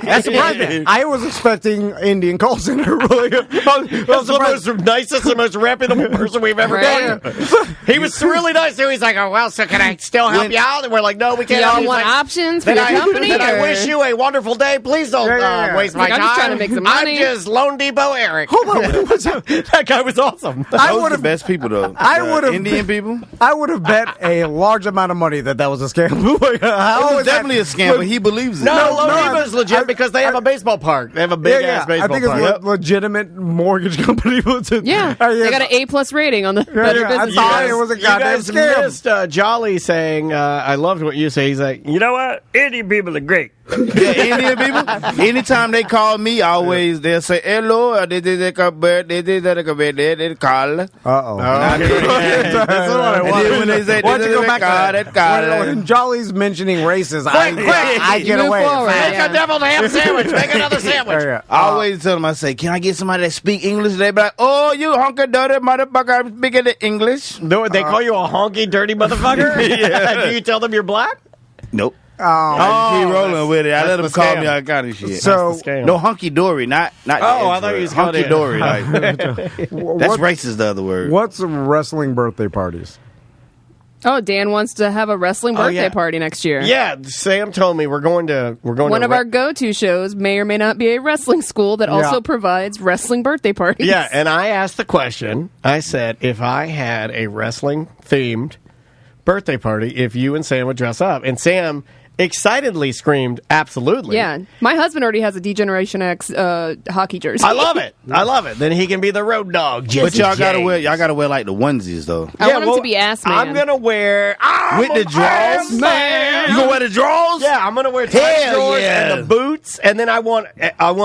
That's surprising. I was expecting Indian call center. Really. That's the most nicest and most reputable person we've ever done. He was really nice too. He's like, oh, well, so can I still help you out? And we're like, no, we can't. Y'all want options for your company? Then I or- wish you a wonderful day. Please don't waste my Like, time. I'm just trying to make some money. I'm just Loan Depot Eric. Hold on. That guy was awesome. Those are the best people, though. I would have Indian people. I would have bet a large amount of money that was a scam. It was definitely a scam, but he believes it. No, Loan Depot is legit because they have a baseball park. They have a big ass baseball I think park. it's a legitimate mortgage company. Yeah, they got an A+ rating on the Better Business. I thought it was a goddamn guys scam. missed Jolly saying, I loved what you say. He's like, you know what? Indian people are great. Yeah, Indian people. Anytime they call me, they'll say hello. They call. That's what I want. When they say, why don't you go back to that? When Jolly's mentioning races, I get away. Make a deviled ham sandwich. Make another sandwich. I always tell them, I say, can I get somebody that speak English? They be like, oh, you honky dirty motherfucker, I'm speaking the English. No, they call you a honky dirty motherfucker? Yeah. Do you tell them you're black? Nope. I keep rolling with it. I let them call me all kind of shit. So, no hunky dory, not. I thought you was hunky dory. Like, that's What- racist. The other word. What's wrestling birthday parties? Oh, Dan wants to have a wrestling birthday party next year. Yeah, Sam told me we're going to One of our go-to shows may or may not be a wrestling school that also provides wrestling birthday parties. Yeah, and I asked the question. I said, if I had a wrestling-themed birthday party, if you and Sam would dress up. And Sam excitedly screamed, absolutely. Yeah. My husband already has a D-Generation X hockey jersey. I love it. I love it. Then he can be the road dog. But y'all gotta wear like the onesies though. I want him to be ass man. I'm gonna wear with the drawers. Man. You gonna wear the drawers? Yeah, I'm gonna wear tight drawers and the boots, and then I want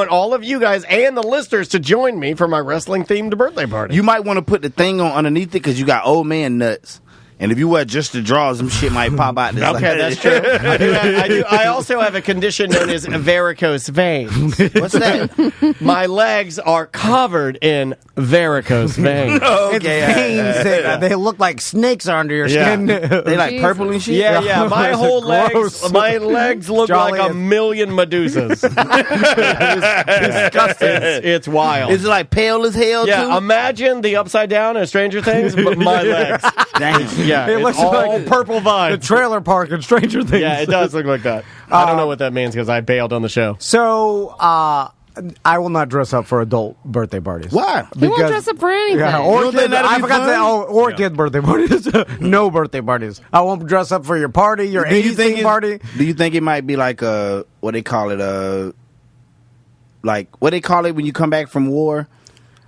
all of you guys and the listeners to join me for my wrestling themed birthday party. You might want to put the thing on underneath it because you got old man nuts. And if you wear just the drawers, some shit might pop out. Okay, that's true. I do. I also have a condition known as varicose veins. What's that? My legs are covered in varicose veins. Okay, it's veins. They look like snakes are under your skin. They like purple and shit. Yeah. My whole legs look Jolly like a million Medusas. It's disgusting. It's wild. Is it like pale as hell? Yeah. too? Imagine the upside down in Stranger Things, but my legs. Damn. Yeah, it looks all like purple vibes. the trailer park in Stranger Things. Yeah, it does look like that. I don't know what that means because I bailed on the show. So, I will not dress up for adult birthday parties. Why? He won't dress up for anything. Yeah, or You don't think that'd I be forgot to say, fun? or kid birthday parties. No birthday parties. I won't dress up for your party, your 80s theme party. Do you think it might be like what they call it? Like what they call it when you come back from war?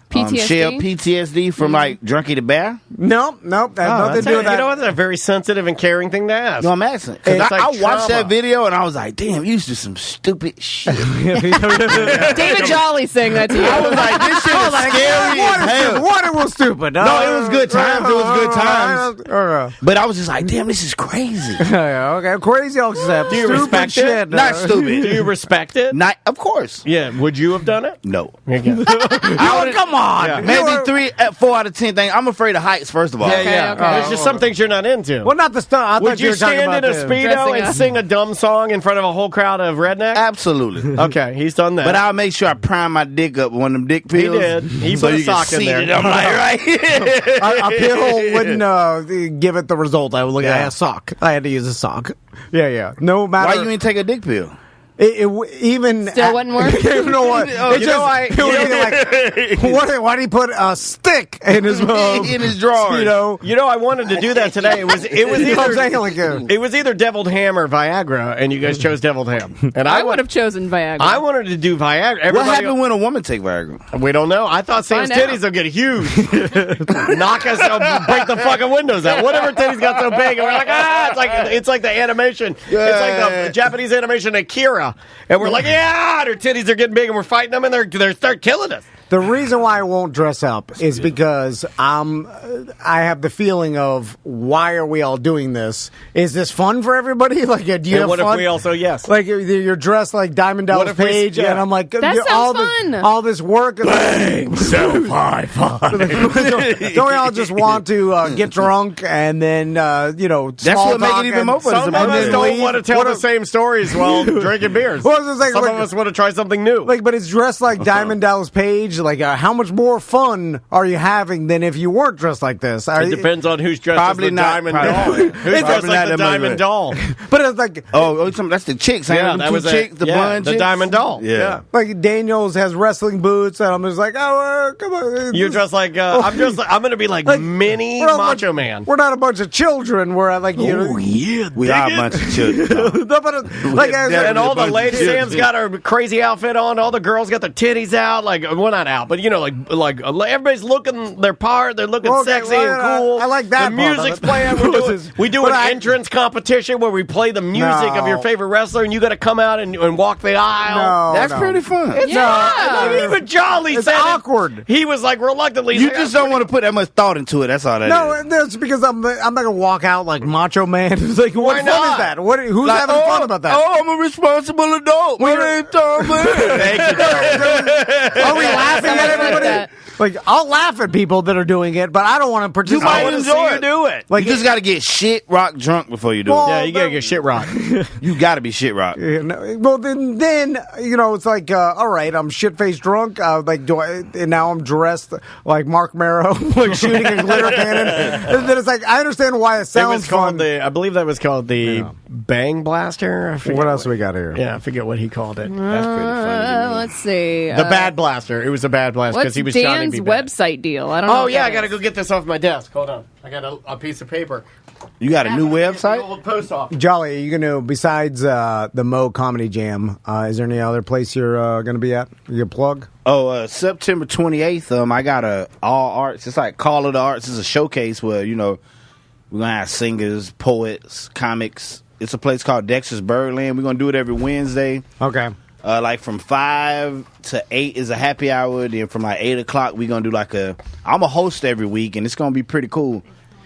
PTSD? Shell PTSD from like Drunky the Bear? Nope. That has nothing to do with that. You know what? That's a very sensitive and caring thing to ask. No, I'm asking. Because It's like I watched trauma. that video and I was like, damn, you used to do some stupid shit. David Jolly saying that to you. I was like, this shit is scary as hell. What it was stupid. No, it was good times. It was good times. But I was just like, damn, this is crazy. Okay, crazy except Do you stupid respect shit. it? Not stupid. Do you respect it? Not, of course. Yeah. Would you have done it? No. Come on. Yeah. Maybe 4 out of 10 things. I'm afraid of heights, first of all. Yeah. okay. There's just some things you're not into. Well, not the stuff. I Would thought you were talking stand in about a the- Speedo Dressing and up. sing a dumb song in front of a whole crowd of rednecks? Absolutely. Okay, he's done that. But I'll make sure I prime my dick up with one of them dick pills. did. He so put a you can sock in see there. it. I'm like, right. A pill wouldn't give it the result. I would look at a sock. I had to use a sock. Yeah. No matter. Why you ain't take a dick pill? Even Still wouldn't work? You know what? Why did he put a stick in his In his drawers. I wanted to do that today. It was You know what I'm saying? Like, it was either deviled ham or Viagra, and you guys chose deviled ham. And I would have chosen Viagra. I wanted to do Viagra. What Everybody- happened when a woman take Viagra? We don't know. I thought Sam's Find out. titties will get huge, knock us, break the fucking windows out. Whatever titties got so big, and we're like, it's like the animation. It's like the Japanese animation Akira, and we're like, their titties are getting big, and we're fighting them, and they're start killing us. the reason why I won't dress up is because I have the feeling of, why are we all doing this? Is this fun for everybody? Like, do you And have what fun? if we also Like, you're dressed like Diamond Dallas if we- Page, yeah. and I'm like, That sounds fun. all this work. Bang, self-high-five. Don't we all just want to get drunk and then, That's small what make talk it even and- more fun. Some of and us then don't leave? want to tell What the if- same stories while drinking beers. Well, I was just saying, Some like- of us want to try something new. But it's dressed like Diamond Dallas Page. Like, how much more fun are you having than if you weren't dressed like this? It depends on who's dressed Probably as the not. Diamond Probably Doll. not. Who's dressed Probably like not the that much Diamond better. Doll. But it's like, That's the chicks. Yeah, Ain't that them was two chicks, the blonde the chicks? Diamond Doll. Yeah. like Daniels has wrestling boots, and I'm just like, come on. You're dressed like I'm going to be like mini we're not Macho like- Man. We're not a bunch of children. We're like, yeah, We are a bunch of children. No, but, like, And all the bunch of ladies, kids. Sam's got her crazy outfit on. All the girls got their titties out. Like, well, not out, but like everybody's looking their part. They're looking Okay, sexy well, and cool. I like that The part of music's it. playing. We do But an entrance competition where we play the music of your favorite wrestler, and you got to come out and walk the aisle. No, That's pretty fun. Like, even Jolly It's said it. awkward. He was like reluctantly. You just don't want to put that much thought into it. That's all that is. No, that's because I'm not gonna walk out like Macho Man. It's like, what fun not? is that? Who's Like, having fun about that? Oh, I'm a responsible adult. My name's Tom Are we laughing at everybody? that. Like, I'll laugh at people that are doing it, but I don't want to participate. might I want to see enjoy you it. do it. Like, You just got to get shit rock drunk before you do Well, Yeah, you gotta get shit rocked. it. You got to be shit rock. well, then it's like, all right, I'm shit faced drunk. Like, and now I'm dressed like Mark Marrow, like shooting a glitter cannon. And then it's like, I understand why it It sounds was called fun. I believe that was called the Bang Blaster. I forget What else we got here? Yeah, I forget what he called it. That's pretty funny. Let's see. The Bad Blaster. It was a Bad Blast because What's he was Johnny Dan's B. Bad. website deal? I don't know. Oh what yeah, that I gotta is. go get this off my desk. Hold on, I got a piece of paper. You got a new The website? old post office. Jolly, are you going to, besides the Mo Comedy Jam, is there any other place you're going to be at? You plug? Oh, September 28th, I got a All Arts. It's like Call of the Arts. It's a showcase where, we're going to have singers, poets, comics. It's a place called Dexter's Birdland. We're going to do it every Wednesday. Okay. Like from 5 to 8 is a happy hour. Then from like 8 o'clock, we're going to do I'm a host every week, and it's going to be pretty cool.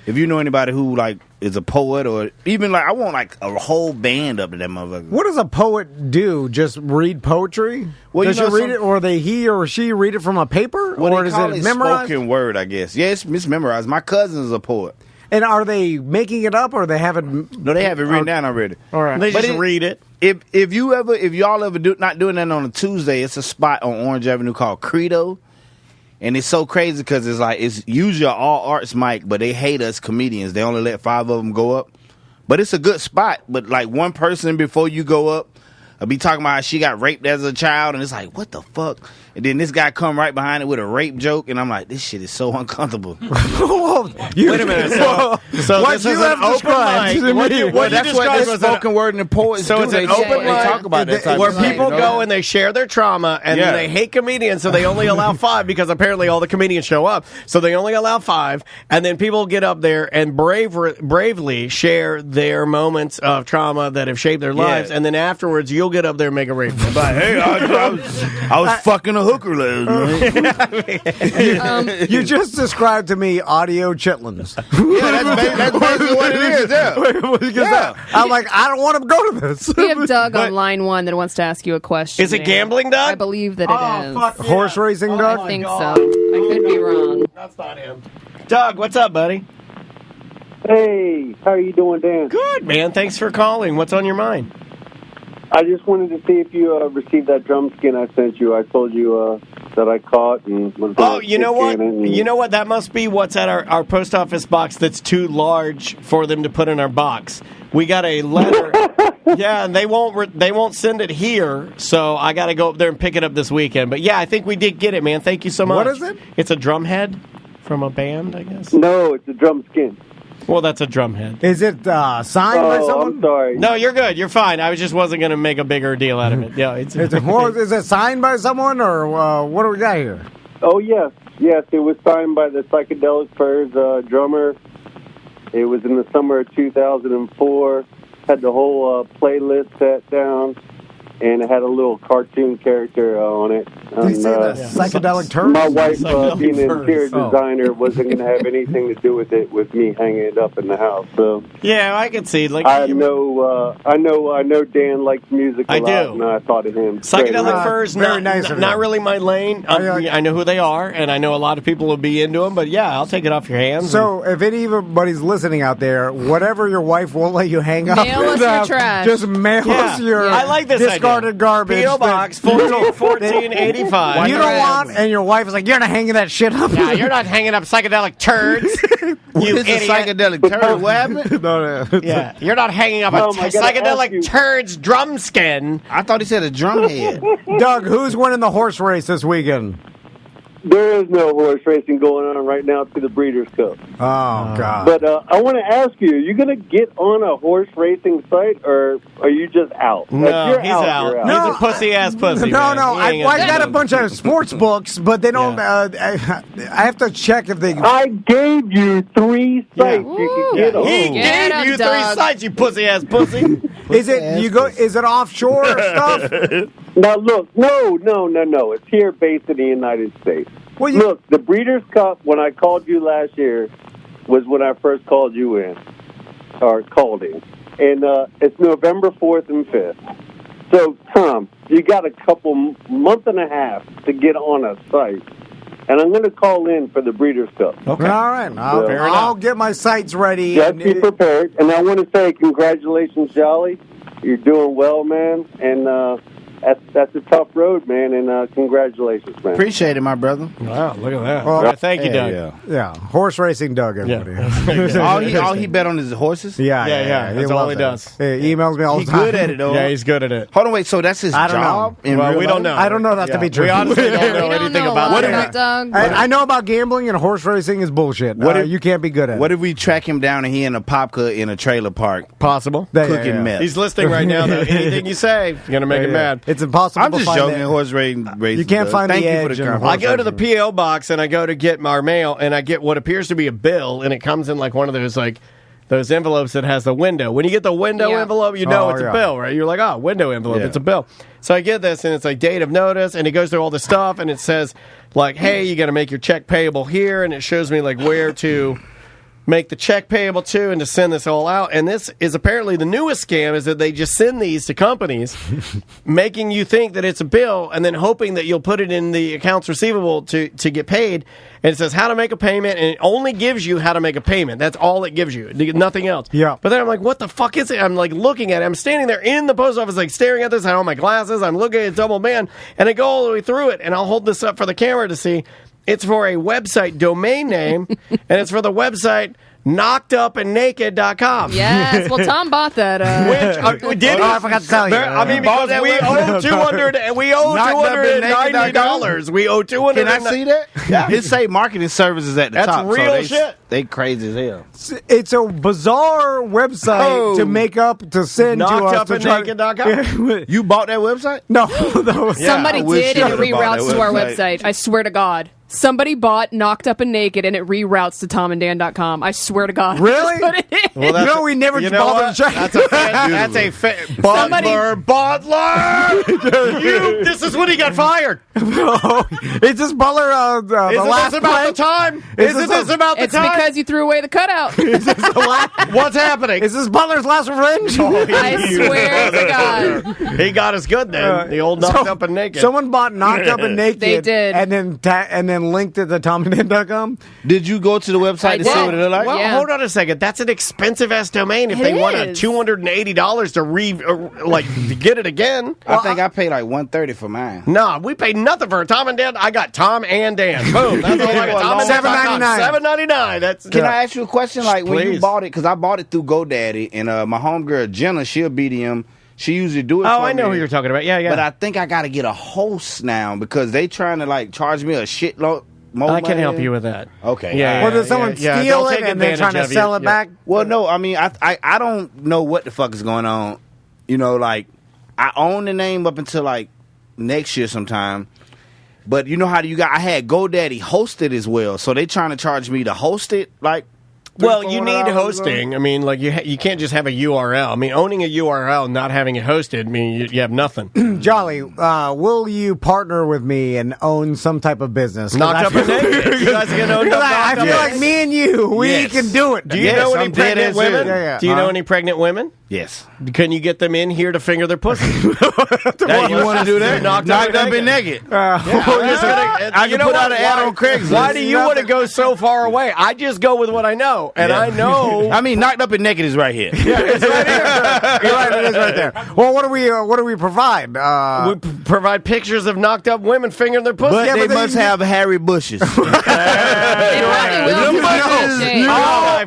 If you know anybody who is a poet, or even I want a whole band up to that motherfucker. What does a poet do? Just read poetry? Well, does she read it, or he or she read it from a paper, What or they is call it memorized? spoken word, I guess. Yeah, it's memorized. My cousin is a poet. And are they making it up, or they have it? No, they have it written down already. All right. They But just read it. If y'all ever not doing that on a Tuesday, it's a spot on Orange Avenue called Credo. And it's so crazy because it's like it's usually an all arts mic, but they hate us comedians. They only let 5 of them go up. But it's a good spot. But like one person before you go up, I'll be talking about how she got raped as a child, and it's like, what the fuck? And then this guy come right behind it with a rape joke, and I'm like, this shit is so uncomfortable. Wait a minute. So what this you is have an open described mic. to me. What That's what the spoken word and the poets So do. it's an They open mic talk about that type where of stuff, people you know? go and they share their trauma, and then they hate comedians, so they only allow 5 because apparently all the comedians show up. So they only allow 5, and then people get up there and bravely share their moments of trauma that have shaped their lives, and then afterwards you'll get up there and make a rape joke. Like, hey, I was fucking a hooker last night. You just described to me audio chitlins. That's basically what it is. Yeah. I'm like, I don't want to go to this. We have Doug on line 1 that wants to ask you a question. Is it gambling, Doug? I believe that it is. Fuck yeah. Horse racing, Doug? I think so. I could be wrong. That's not him. Doug, what's up, buddy? Hey, how are you doing, Dan? Good, man. Thanks for calling. What's on your mind? I just wanted to see if you received that drum skin I sent you. I told you that I caught and was. Oh, you know what? You know what? That must be what's at our post office box that's too large for them to put in our box. We got a letter. Yeah, and they won't send it here, so I got to go up there and pick it up this weekend. But yeah, I think we did get it, man. Thank you so much. What is it? It's a drum head from a band, I guess. No, it's a drum skin. Well, that's a drum head. Is it signed by someone? I'm sorry. No, you're good. You're fine. I wasn't going to make a bigger deal out of it. Yeah, Is it signed by someone, or what do we got here? Oh, yes. Yes, it was signed by the Psychedelic Furs drummer. It was in the summer of 2004. Had the whole playlist set down, and it had a little cartoon character on it. Did you say the Psychedelic Turds? My wife, being an Furs. interior designer, wasn't going to have anything to do with it, with me hanging it up in the house. So yeah, I can see. Like I know Dan likes music a I lot, do. and I thought of him. Psychedelic Furs, very not, nice of not him. really my lane. I know who they are, and I know a lot of people will be into them. But yeah, I'll take it off your hands. So, if anybody's listening out there, whatever your wife won't let you hang up, Mail us your trash. just mail us your I like this discarded idea. garbage. P.O. Box 1485. You don't want, and your wife is like, you're not hanging that shit up. Yeah, you're not hanging up psychedelic turds. You It's a idiot. psychedelic turd. What happened? No. Yeah, you're not hanging up a I gotta ask psychedelic you. turds drum skin. I thought he said a drum head. Doug, who's winning the horse race this weekend? There is no horse racing going on right now to the Breeders' Cup. Oh, God. But I want to ask you, are you going to get on a horse racing site, or are you just out? If No, you're he's out. you're He's a pussy-ass pussy. No, man. no. He I ain't gonna got do a it. bunch of sports books, but they don't. I have to check if they. I gave you 3 sites you could get on. He Get gave him, you 3 Doug. sites, you pussy-ass pussy. Is it you go? Is it offshore stuff? Now, look, no. It's here based in the United States. Well, Look, the Breeders' Cup, when I called you last year, was when I first called you in, or called in. And it's November 4th and 5th. So, Tom, you got a month and a half to get on a site. And I'm going to call in for the Breeders' Cup. Okay. All right. I'll get my sites ready. Just be prepared. And I want to say congratulations, Jolly. You're doing well, man. And that's a tough road, man. And congratulations, man. Appreciate it, my brother. Wow, look at that. Well, thank you, Doug. Yeah, horse racing, Doug. Everybody. all he bet on is the horses. Yeah. That's all he does. He emails me all the He's time. good at it, though. Yeah, he's good at it. Hold on, wait. So that's his I don't job? know. in Well, real we don't life? know. I don't know that to be true. We honestly don't know We don't anything know about a lot that. Doug. I know about gambling, and horse racing is bullshit. What if- you can't be good at What it. if we track him down and he in a popka in a trailer park Possible. cooking meth? He's listening right now, though. Anything you say, you're going to make him mad. It's impossible I'm to just find joking. that. Horse racing. You can't find Thank the you for edge the in compliment. I go to the P.O. box and I go to get our mail and I get what appears to be a bill and it comes in like one of those those envelopes that has the window. When you get the window envelope, you know it's a bill, right? You're like, oh, window envelope, it's a bill. So I get this and it's like date of notice and it goes through all the stuff and it says like, hey, you got to make your check payable here and it shows me like where to make the check payable to and to send this all out. And this is apparently the newest scam is that they just send these to companies making you think that it's a bill and then hoping that you'll put it in the accounts receivable to get paid. And it says how to make a payment and it only gives you how to make a payment. That's all it gives you. Nothing else. Yeah. But then I'm like, what the fuck is it? I'm like looking at it. I'm standing there in the post office like staring at this. I have all my glasses. I'm looking at double man and I go all the way through it and I'll hold this up for the camera to see. It's for a website domain name, and it's for the website knockedupandnaked.com. Yes. Well, Tom bought that. Which did I forgot to tell you. I mean, because we owe $290. We owe $290. Can I see that? Yeah. It say marketing services at the That's top. real shit. They crazy as hell. It's a bizarre website to make up to send to us. Knockedupandnaked.com. You bought that website? No. Somebody did, and it reroutes to our website. website. I swear to God. Somebody bought Knocked Up and Naked, and it reroutes to tomdandan.com. I swear to God. Really? That's what it is. Well, we never bothered to check. That's a Butler. This is when he got fired. Is this Butler the last this about play? the time? Isn't this about the It's time? because you threw away the cutout. Is this the last? What's happening? Is this Butler's last revenge? I swear to God. He got us good then. The old Knocked Up and Naked. Someone bought Knocked Up and Naked. They did. And then linked it to tomdandan.com. Did you go to the website to see what it looked like? Well, hold on a second. That's an expensive ass domain. If they want $280 to get it again, I think I paid like $130 for mine. No, we paid nothing for it. Tom and Dan. I got Tom and Dan. Boom. That's all I got. $7.99. That's. Can I ask you a question? Like when you Please. bought it, because I bought it through GoDaddy, and my homegirl Jenna, she'll BDM. She usually do it. Oh, for I know me. who you're talking about. Yeah, yeah. But I think I got to get a host now because they trying to like charge me a shitload. I can help you with that. Okay. Yeah. Or did someone steal it and they're trying to sell it back? Well, no. I mean, I don't know what the fuck is going on. You know, like I own the name up until like next year sometime. But you know how I had GoDaddy hosted as well, so they trying to charge me to host it. Like, well, you need hosting. I mean, like you can't just have a URL. I mean, owning a URL and not having it hosted, I mean, you have nothing. Jolly, will you partner with me and own some type of business? Knocked Up and Naked. You guys can own I feel like me and you, we can do it. Do you know any pregnant women? Yeah. Do you know any pregnant women? Yes. Can you get them in here to finger their pussy? You want to do that? Knocked up and naked. I can put out an ad on Craigslist. Why do you want to go so far away? I just go with what I know, and I know. I mean, Knocked Up and Naked is right here. It's right here. You're right, it is right there. Well, what do we provide? We provide pictures of knocked up women fingering their pussy. But they must have hairy bushes.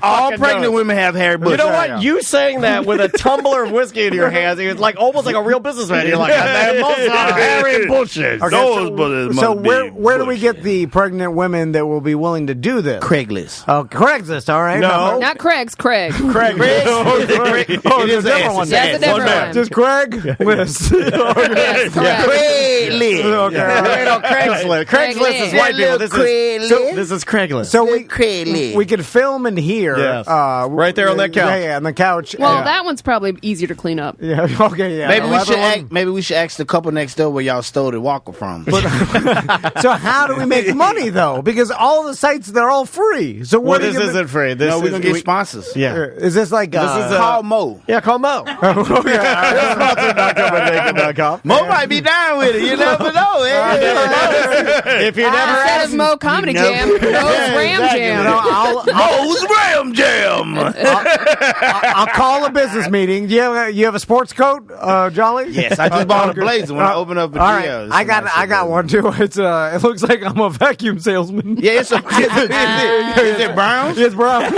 All pregnant women have hairy bushes. You know what? You saying that with a tumbler of whiskey in your hands, it's like almost like a real businessman. You're like, they must have hairy bushes. So where do we get the pregnant women that will be willing to do this? Craigslist. Oh, Craigslist. All right. No. Not Craig's, Craig. Craig. Oh, there's a different one. That's a different one. Just Craig list. Yes, correct. Craigslist. Okay. No, Craigslist. Craigslist is white people. This is Craigslist. So we could film in here. Yes. Right there on that couch. Yeah, on the couch. Well, that one's probably easier to clean up. Yeah. Okay. Yeah. Maybe we should ask the couple next door where y'all stole the walker from. So how do we make money though? Because all the sites they're all free. So what? This isn't free. No, we're gonna get sponsors. Yeah. Is this like call Mo? Yeah, call Mo. Mo might be down with it. You never know. If you never Instead ask of Mo Comedy Jam, Mo's Ram Jam. Mo's Ram Jam. I'll call a business meeting. You have a sports coat, Jolly? Yes, I just bought a blazer when I opened up a all deal. right, I got one too. It's it looks like I'm a vacuum salesman. Yeah, is it brown? It's brown. We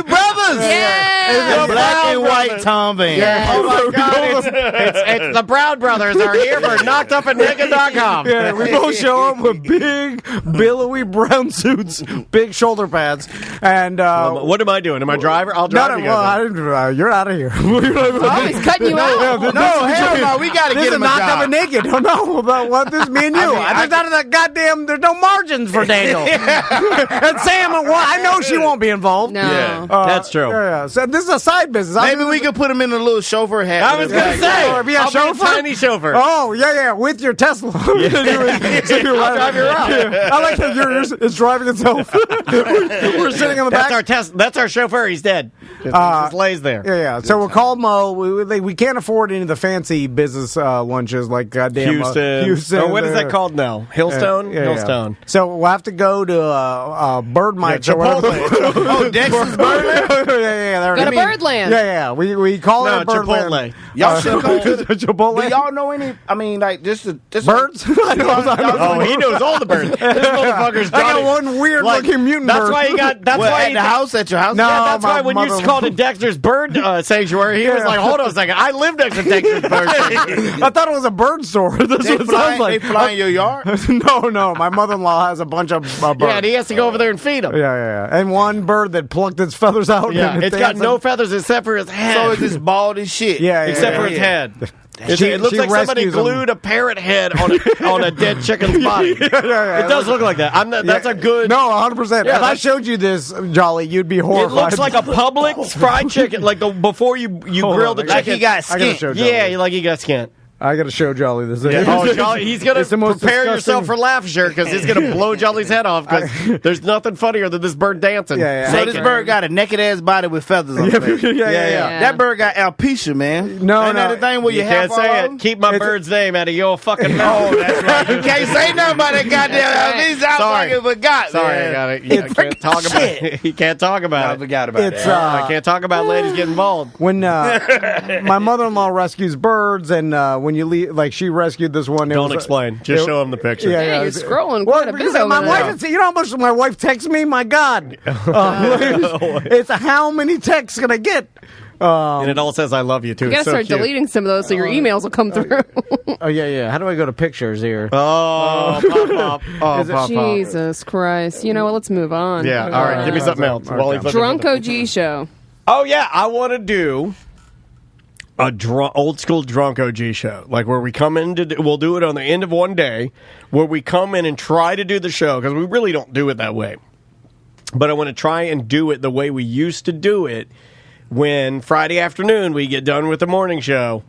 brothers. Yeah. The black and white Tom Van. Yeah. Oh my God! It's the Brown Brothers are here for knockedupandnaked.com. Yeah, we both show up with big, billowy brown suits, big shoulder pads, and what am I doing? Am I driver? I'll drive you guys. You're out of here. Oh, he's cutting you out. No, hell no. We got to get him a knocked job. up and naked. Oh no, about what? This is me and you. I just out of that goddamn. There's no margins for Daniel. And Sam, I know she won't be involved. No. Yeah, that's true. Yeah. So this is a side business. Maybe we could put him in a little chauffeur hat. I was going to say, Or be a I'll chauffeur? be a tiny chauffeur. Oh yeah, with your Tesla. I'll drive you around. Yeah. I like that it's driving itself. We're sitting in the back. That's our chauffeur. He's dead. Just lays there. Yeah. So we'll call Mo. We can't afford any of the fancy business lunches like goddamn Houston. Oh, what is that called now? Hillstone? Yeah. Hillstone. So we'll have to go to Bird Mike's or whatever. Oh, Dexter's Birdland? Yeah. Go to Birdland. Yeah. We call it Birdland. Chipotle. Y'all should come to Chipotle. Do y'all know any? I mean, like just birds. I know. He knows all the birds. This motherfucker's I got one weird looking mutant bird. That's why he got. That's What, why at he the house at your house. No, Yeah, that's why when you mother- called it Dexter's Bird Sanctuary, he was like, "Hold on a second, I live next to Dexter's Bird Sanctuary." I thought it was a bird store. That's They what it fly, sounds like. they fly in your yard. No. My mother-in-law has a bunch of birds. Yeah, and he has to go over there and feed them. Yeah. And one bird that plucked its feathers out. Yeah, and it's got no feathers except for his head. So it's just bald as shit. Yeah, except for his head. It looks she like somebody rescues them. glued a parrot head on a dead chicken's body. It does look like that. That's a good. No, 100%. Yeah, if I showed you this, Jolly, you'd be horrified. It looks like a Publix fried chicken, like before you grill the chicken. Like he got skint. Yeah, like he got skint. I got to show Jolly this. Yeah. Oh, Jolly, he's going to prepare yourself for Laughter because he's going to blow Jolly's head off because there's nothing funnier than this bird dancing. So this bird got a naked ass body with feathers on it. Yeah. That bird got alopecia, man. No, Ain't that the thing where you can't have say all it. Keep my bird's name out of your fucking mouth. Oh, that's right. You can't say nothing about that goddamn alopecia. I Sorry. fucking forgot. Sorry, man. I got it. You can't talk about it. You can't talk about I it. forgot about It's, it. I can't talk about ladies getting bald. When my mother-in-law rescues birds, and when you leave, like she rescued this one. Don't explain. Just show him the picture. Yeah, you're scrolling Well, quite a bit because over my there. wife, you know how much my wife texts me? My God, it's how many texts can I get? And it all says "I love you" too. You gotta It's so start cute. deleting some of those so your emails will come through. Oh yeah. How do I go to pictures here? Oh, pop. Oh, pop. Jesus Christ. You know what? Let's move on. Yeah. All right. Give me something else. While he's looking Drunk for the- OG show. Oh yeah, I want to do a old school drunk OG show, like where we come in to we'll do it on the end of one day, where we come in and try to do the show because we really don't do it that way. But I want to try and do it the way we used to do it when Friday afternoon we get done with the morning show.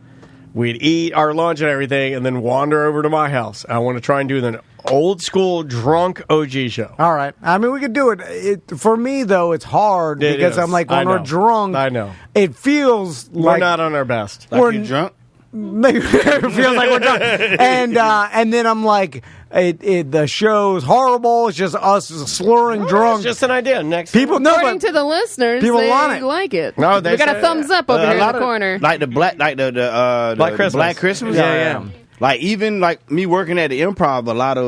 We'd eat our lunch and everything, and then wander over to my house. I want to try and do an old school drunk OG show. All right. I mean, we could do it. For me, though, it's hard because is. I'm like, I when we're know. drunk, I know. it feels We're like not on our best. Like you drunk? it feels like we're drunk. And then I'm like, the show's horrible. It's just us slurring drunk. It's just an idea. Next people know, According to the listeners, people they want it. like it. No, they we got say- a thumbs up over here in the corner. Like the black, like the Black Christmas. Black Christmas. Yeah. Like even like me working at the Improv, a lot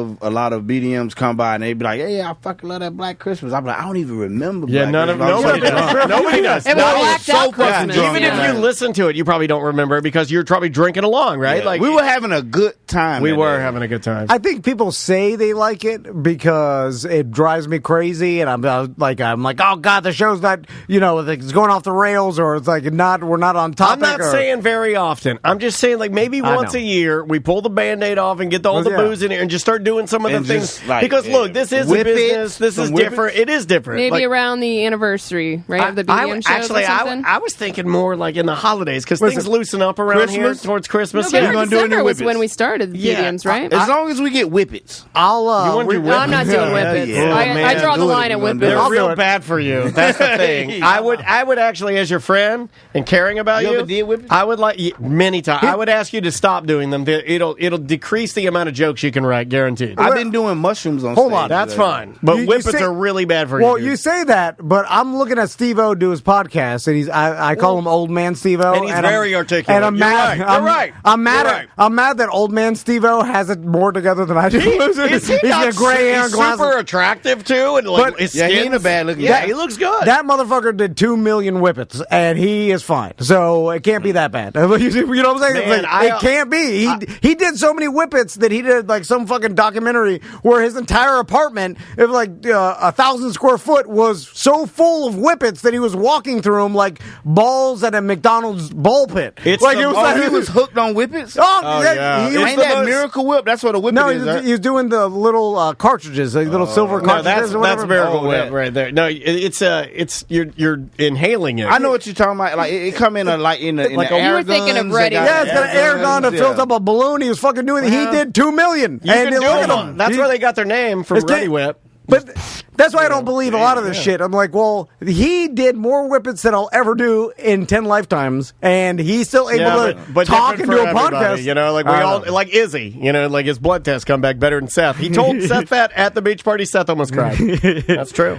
of BDMs come by and they be like, "Hey, I fucking love that Black Christmas." I'm like, I don't even remember. Yeah, Black Christmas. nobody does. Nobody does. It was No, blacked so out fucking Christmas. drunk. Even if you listen to it, you probably don't remember it because you're probably drinking along, right? Yeah. Like we were having a good time. we that were day. having a good time. I think people say they like it because it drives me crazy, and I'm like, oh God, the show's not, it's going off the rails, or it's like we're not on topic. I'm not saying very often. I'm just saying like maybe once a year we pull the Band-Aid off and get all the booze in here and just start doing some of the And things. just, like, Because look, this is a whip it, business. This is some whip different. It is different. Maybe Like, around the anniversary, right? Of the BDM shows actually, or something? I was thinking more like in the holidays because things loosen up around Christmas? here towards Christmas. November, gonna do December any was whippets? when we started the BDMs, right? As long as we get whippets. I'll. You want to do No, I'm not doing whippets. yeah. I Man, draw the do it line if at you're gonna do whippets. it. They're I'll real do it. bad for you. That's the thing. I would actually, as your friend and caring about You you, ever did whippets? I would many times. I would ask you to stop doing them. It'll decrease the amount of jokes you can write, guaranteed. I've been doing mushrooms on Hold stage. on. That's today. fine, but You whippets say- are really bad for you. Well, dude. you say that, but I'm looking at Steve-O do his podcast, and I call him Old Man Steve-O. And he's very articulate. And I'm You're mad. right. You're I'm, right. I'm mad. You're At, right. I'm mad that Old Man Steve-O has it more together than I do. Is he He's not got gray hair and he's glasses. super attractive too, and like But- his Yeah, he skin's- ain't a bad looking Yeah, guy. he looks good. That motherfucker did 2 million whippets, and he is fine. So it can't be that bad. You know what I'm saying? Man, It's like, it can't be. He did so many whippets that he did like some fucking documentary where his entire apartment, if like 1,000 square foot, was so full of whippets that he was walking through them like balls at a McDonald's ball pit. It's like the- it was Oh, like he was hooked on whippets? Oh, yeah. he was Ain't the that most- Miracle Whip? That's what a whippet No, is. right? he was doing the little cartridges, like little silver No, cartridges. that's or whatever. Miracle Oh, Whip that. right there. No, it's you're inhaling it. I know what you're talking about. Like it come in in Like the a- you air were thinking of guns, Ready. they got Yeah, it's got an air gun that guns, fills yeah. up a balloon. He was fucking doing it. He did 2 million. You and can do look at them. him. That's He- where they got their name from It's Ready can't- Whip. But that's why I don't believe a lot of this shit. I'm like, well, he did more whippets than I'll ever do in 10 lifetimes, and he's still able to talk and do a podcast. You know, like we all, like Izzy, you know, like his blood test come back better than Seth. He told Seth that at the beach party. Seth almost cried. That's true.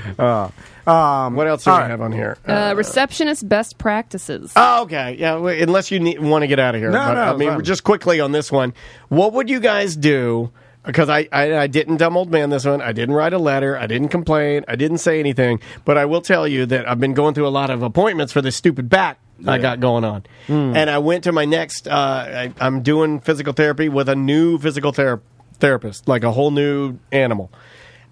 What else do we have on here? Receptionist best practices. Oh, okay. Yeah, unless you want to get out of here. I mean, just quickly on this one, what would you guys do? Because I didn't dumb old man this one. I didn't write a letter. I didn't complain. I didn't say anything. But I will tell you that I've been going through a lot of appointments for this stupid back I got going on. And I went to my next, I'm doing physical therapy with a new physical therapist, like a whole new animal.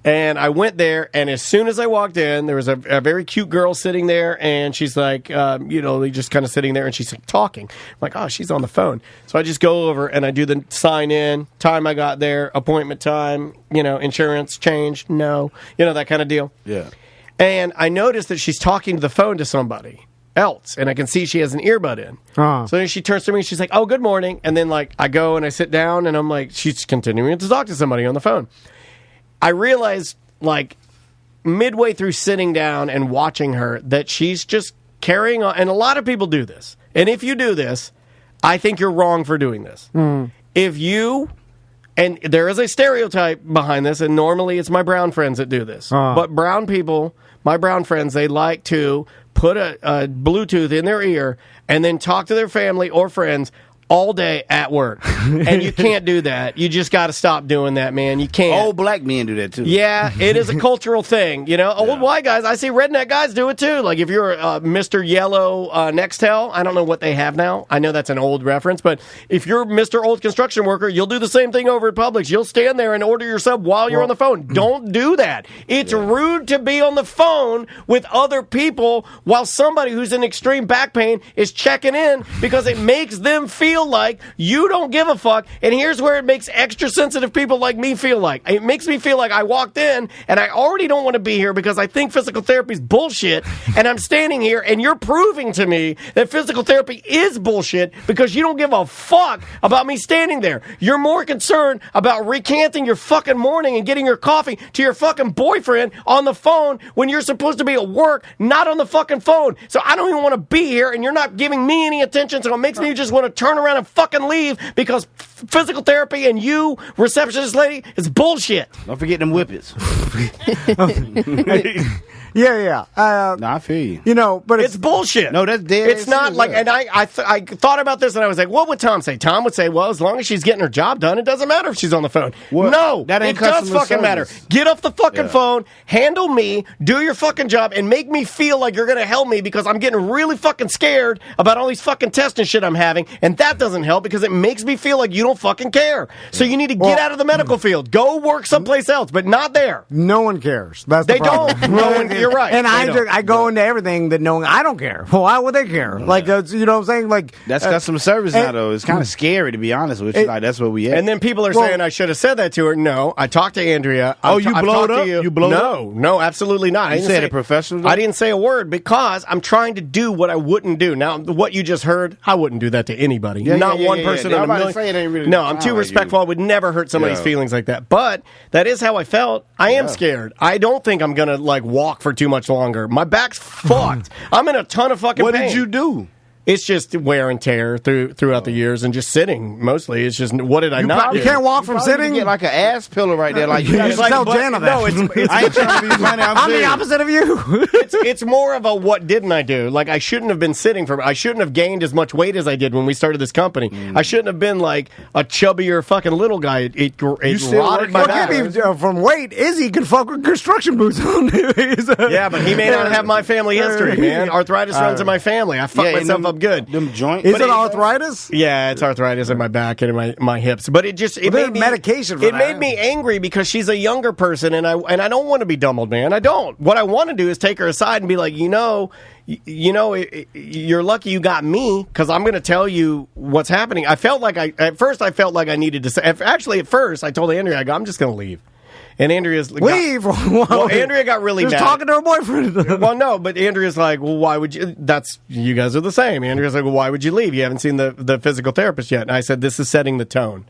And I went there, and as soon as I walked in, there was a very cute girl sitting there, and she's like, just kind of sitting there, and she's like, talking. I'm like, oh, she's on the phone. So I just go over, and I do the sign in, time I got there, appointment time, insurance change, no, that kind of deal. Yeah. And I noticed that she's talking to the phone to somebody else, and I can see she has an earbud in. So then she turns to me, and she's like, oh, good morning. And then, like, I go and I sit down, and I'm like, she's continuing to talk to somebody on the phone. I realized, like, midway through sitting down and watching her, that she's just carrying on. And a lot of people do this. And if you do this, I think you're wrong for doing this. If you, and there is a stereotype behind this, and normally it's my brown friends that do this. But brown people, my brown friends, they like to put a Bluetooth in their ear and then talk to their family or friends all day at work. And you can't do that. You just got to stop doing that, man. You can't. Old black men do that, too. Yeah, it is a cultural thing. Old white guys, I see redneck guys do it, too. Like, if you're Mr. Yellow Nextel, I don't know what they have now. I know that's an old reference, but if you're Mr. Old Construction Worker, you'll do the same thing over at Publix. You'll stand there and order your sub while you're on the phone. Don't do that. It's rude to be on the phone with other people while somebody who's in extreme back pain is checking in, because it makes them feel like you don't give a fuck. And here's where it makes extra sensitive people like me feel like. It makes me feel like I walked in and I already don't want to be here because I think physical therapy is bullshit, and I'm standing here and you're proving to me that physical therapy is bullshit because you don't give a fuck about me standing there. You're more concerned about recanting your fucking morning and getting your coffee to your fucking boyfriend on the phone when you're supposed to be at work, not on the fucking phone. So I don't even want to be here, and you're not giving me any attention, so it makes me just want to turn around and fucking leave because physical therapy and you, receptionist lady, is bullshit. Don't forget them whippets. Yeah. No, I feel you. But it's bullshit. No, that's dead. It's not like, and I thought about this, and I was like, what would Tom say? Tom would say, well, as long as she's getting her job done, it doesn't matter if she's on the phone. What? No, that ain't it does fucking matter. Get off the fucking phone, handle me, do your fucking job, and make me feel like you're going to help me because I'm getting really fucking scared about all these fucking tests and shit I'm having, and that doesn't help because it makes me feel like you don't fucking care. So you need to get out of the medical field. Go work someplace else, but not there. No one cares. That's they the problem. don't. No one. You're right. And I go into everything that knowing I don't care. Well, why would they care? Like, you know what I'm saying? Like, that's customer service now, though. It's kind of scary, to be honest with you. Like, that's what we at. And then people are saying I should have said that to her. No, I talked to Andrea. You blowed up? You blowed up? No, absolutely not. You said it professional? I didn't say a word because I'm trying to do what I wouldn't do. Now, what you just heard, I wouldn't do that to anybody. Not one person in a million. No, I'm too respectful. I would never hurt somebody's feelings like that. But that is how I felt. I am scared. I don't think I'm going to, like, walk for too much longer. My back's fucked. I'm in a ton of fucking pain. What did you do? It's just wear and tear throughout the years and just sitting mostly. It's just, what did I not do? You can't walk from sitting? Get like an ass pillow right there. Like, you tell Jana that. No, it's I ain't trying to be funny. I'm the opposite of you. It's more of a what didn't I do? Like, I shouldn't have been sitting I shouldn't have gained as much weight as I did when we started this company. I shouldn't have been like a chubbier fucking little guy. It rotted my back. From weight, Izzy could fuck with construction boots on. Yeah, but he may not have my family history, man. Arthritis runs in my family. I fucked myself up good. Them joints. Is it arthritis? Yeah, it's arthritis in my back and in my hips. But it made me medication for it that. made me angry because she's a younger person and I don't want to be dumb old man. I don't. What I want to do is take her aside and be like, you're lucky you got me because I'm going to tell you what's happening. At first I felt like I needed to say. Actually, at first I told Andrea, I'm just going to leave. And Andrea's leave. Well, Andrea got really mad. Talking to her boyfriend. Well, no, but Andrea's like, well, why would you? You guys are the same. Andrea's like, well, why would you leave? You haven't seen the physical therapist yet. And I said, this is setting the tone.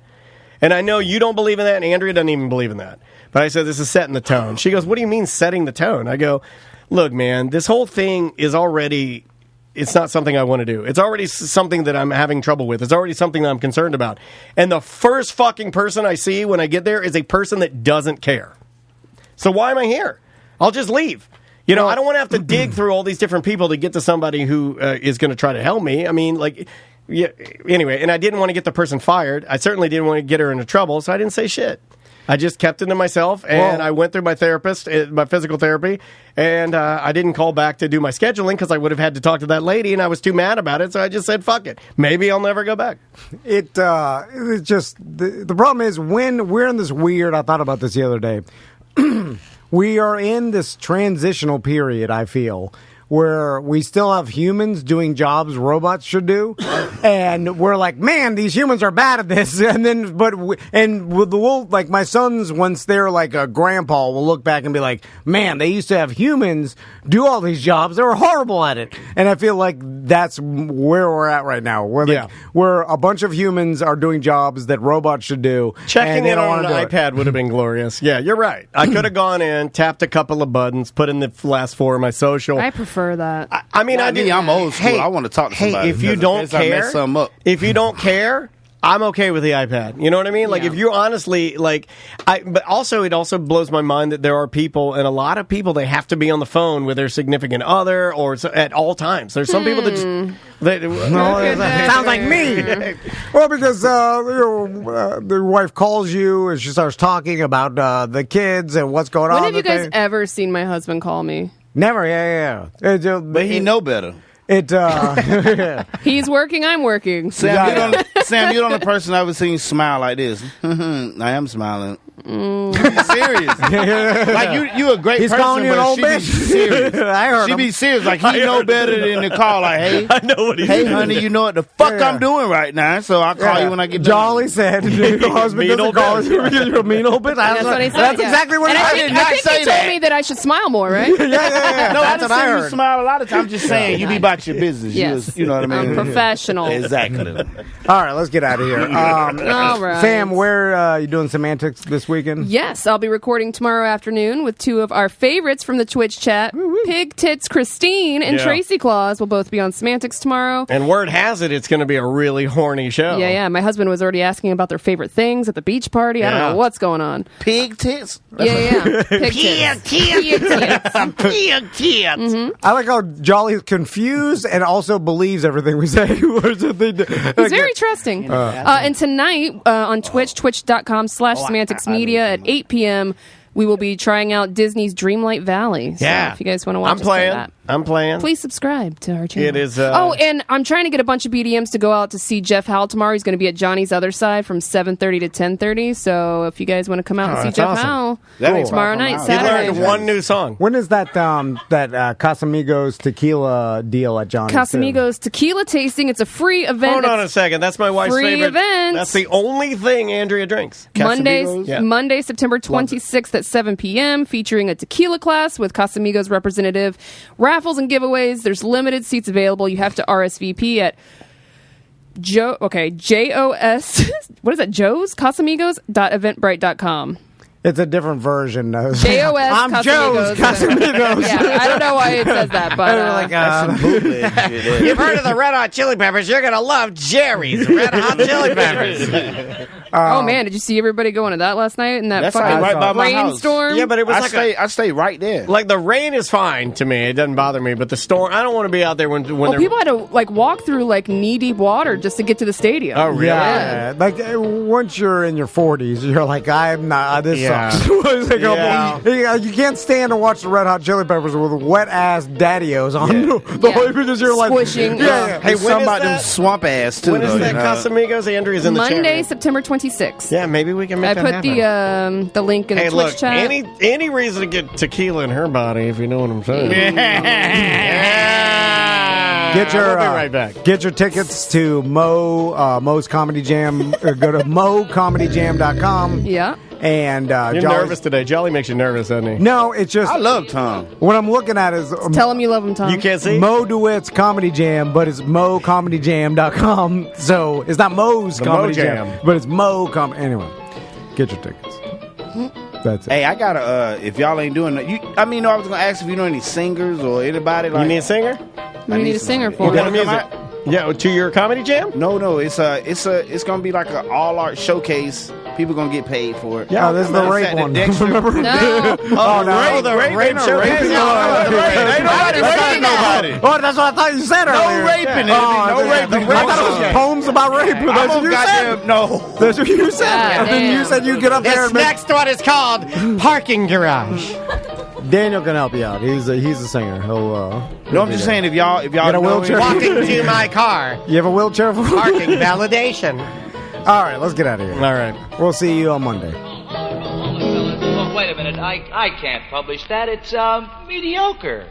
And I know you don't believe in that, and Andrea doesn't even believe in that. But I said, this is setting the tone. She goes, what do you mean setting the tone? I go, look, man, this whole thing is already... It's not something I want to do. It's already something that I'm having trouble with. It's already something that I'm concerned about. And the first fucking person I see when I get there is a person that doesn't care. So why am I here? I'll just leave. You know, I don't want to have to dig through all these different people to get to somebody who is going to try to help me. I mean, like, yeah, anyway, and I didn't want to get the person fired. I certainly didn't want to get her into trouble, so I didn't say shit. I just kept it to myself, and I went through my therapist, my physical therapy, and I didn't call back to do my scheduling because I would have had to talk to that lady, and I was too mad about it, so I just said, fuck it. Maybe I'll never go back. It's just, the problem is when we're in this weird, I thought about this the other day, we are in this transitional period, I feel, where we still have humans doing jobs robots should do, and we're like, man, these humans are bad at this. And then, we'll like my sons, once they're like a grandpa, will look back and be like, man, they used to have humans do all these jobs. They were horrible at it. And I feel like that's where we're at right now. Where a bunch of humans are doing jobs that robots should do. Checking in on an iPad would have been glorious. Yeah, you're right. I could have gone in, tapped a couple of buttons, put in the last 4 of my social. I prefer that. I'm old school. I want to talk to somebody. If you don't care, I'm okay with the iPad. You know what I mean? Like, if you honestly, like, but also, it also blows my mind that there are people, and a lot of people, they have to be on the phone with their significant other or at all times. There's some people that just... sounds like me. Well, because the wife calls you and she starts talking about the kids and what's going on. When have you guys ever seen my husband call me? Never, yeah. But he know better. He's working, I'm working. Sam, you're the only person I've ever seen smile like this. I am smiling. Serious. Like you a great He's person, calling you an old bitch. Serious. I heard she him. be serious. Like he know better than to call. Like, hey, I know what he's hey, doing. honey, you know what the fuck I'm doing right now. So I'll call you when I get done. Jolly said, your husband doesn't call you. You're a mean old bitch. That's what he said. That's exactly what I did. I think he told me that I should smile more, right? Yeah. No, That's what I heard. You smile a lot of times. I'm just saying, you be about your business. Yes. You know what I mean? I'm professional. Exactly. All right, let's get out of here. All right. Sam, where you doing semantics this weekend? Yes, I'll be recording tomorrow afternoon with 2 of our favorites from the Twitch chat. Pig Tits Christine and Tracy Claus will both be on semantics tomorrow. And word has it, it's going to be a really horny show. Yeah. My husband was already asking about their favorite things at the beach party. I don't know what's going on. Pig tits? Yeah. Pig tits. Pig tits. I like how Jolly's confused and also believes everything we say. He's very trusting. And tonight on Twitch, twitch.com/semantics media at 8 p.m., we will be trying out Disney's Dreamlight Valley. So if you guys want to watch I'm playing. Please subscribe to our channel. It is. And I'm trying to get a bunch of BDMs to go out to see Jeff Howell tomorrow. He's going to be at Johnny's Other Side from 7:30 to 10:30. So if you guys want to come out and see Jeff Howell tomorrow night, Saturday. He learned one new song. When is that Casamigos tequila deal at Johnny's? Casamigos tequila tasting. It's a free event. Hold on a second. That's my wife's free favorite event. That's the only thing Andrea drinks. Monday, September 26th at 7 p.m. featuring a tequila class with Casamigos representative, raffles and giveaways. There's limited seats available. You have to RSVP at JOS. What is that? Joe's Casamigos.eventbrite.com. It's a different version. JOS. I'm Joe's Casamigos. Yeah, I don't know why it says that, but You've heard of the Red Hot Chili Peppers. You're gonna love Jerry's Red Hot Chili Peppers. Oh man, did you see everybody going to that last night in that fucking right by my house. rainstorm? Yeah, but it was I stay right there. Like the rain is fine to me; it doesn't bother me. But the storm, I don't want to be out there when people had to like walk through like knee-deep water just to get to the stadium. Oh really? Yeah. Like once you're in your 40s, you're like, I'm not. This sucks. You can't stand to watch the Red Hot Chili Peppers with wet ass daddios on the whole because you're like squishing. Hey, when about them swamp ass too? When is that Casamigos? Andrea's in the chat. Monday, September 26th. Yeah, maybe we can make that happen. I put the link in the Twitch chat. Any reason to get tequila in her body, if you know what I'm saying. Get your we'll be right back. Get your tickets to Mo's Comedy Jam. Or go to mocomedyjam.com. Yeah. And you're nervous today. Jolly makes you nervous, doesn't he? No, it's just I love Tom. What I'm looking at is tell him you love him, Tom. You can't see Mo DeWitt's Comedy Jam, but it's mocomedyjam.com. So it's not Mo's Comedy Jam, but it's Mo Anyway, get your tickets. That's it. Hey, I gotta. If y'all ain't doing that, I was gonna ask if you know any singers or anybody. Like, you need a singer? We need a singer for What kind of it. music? Yeah, to your comedy jam? No, it's gonna be like an all art showcase. People gonna get paid for it. Yeah, this is the rape one. Remember? No. The rape showcase. Ain't nobody raping nobody. Oh, that's what I thought you said earlier. No raping. No raping. I thought it was poems about rape. That's what you said. No. That's what you said. And then you said you get up there. This next one is called Parking Garage. Daniel can help you out. He's a singer. He'll. No, I'm just saying if y'all get a wheelchair. Walking to my car. You have a wheelchair for Parking validation. All right, let's get out of here. All right. We'll see you on Monday. Oh, wait a minute. I can't publish that. It's mediocre.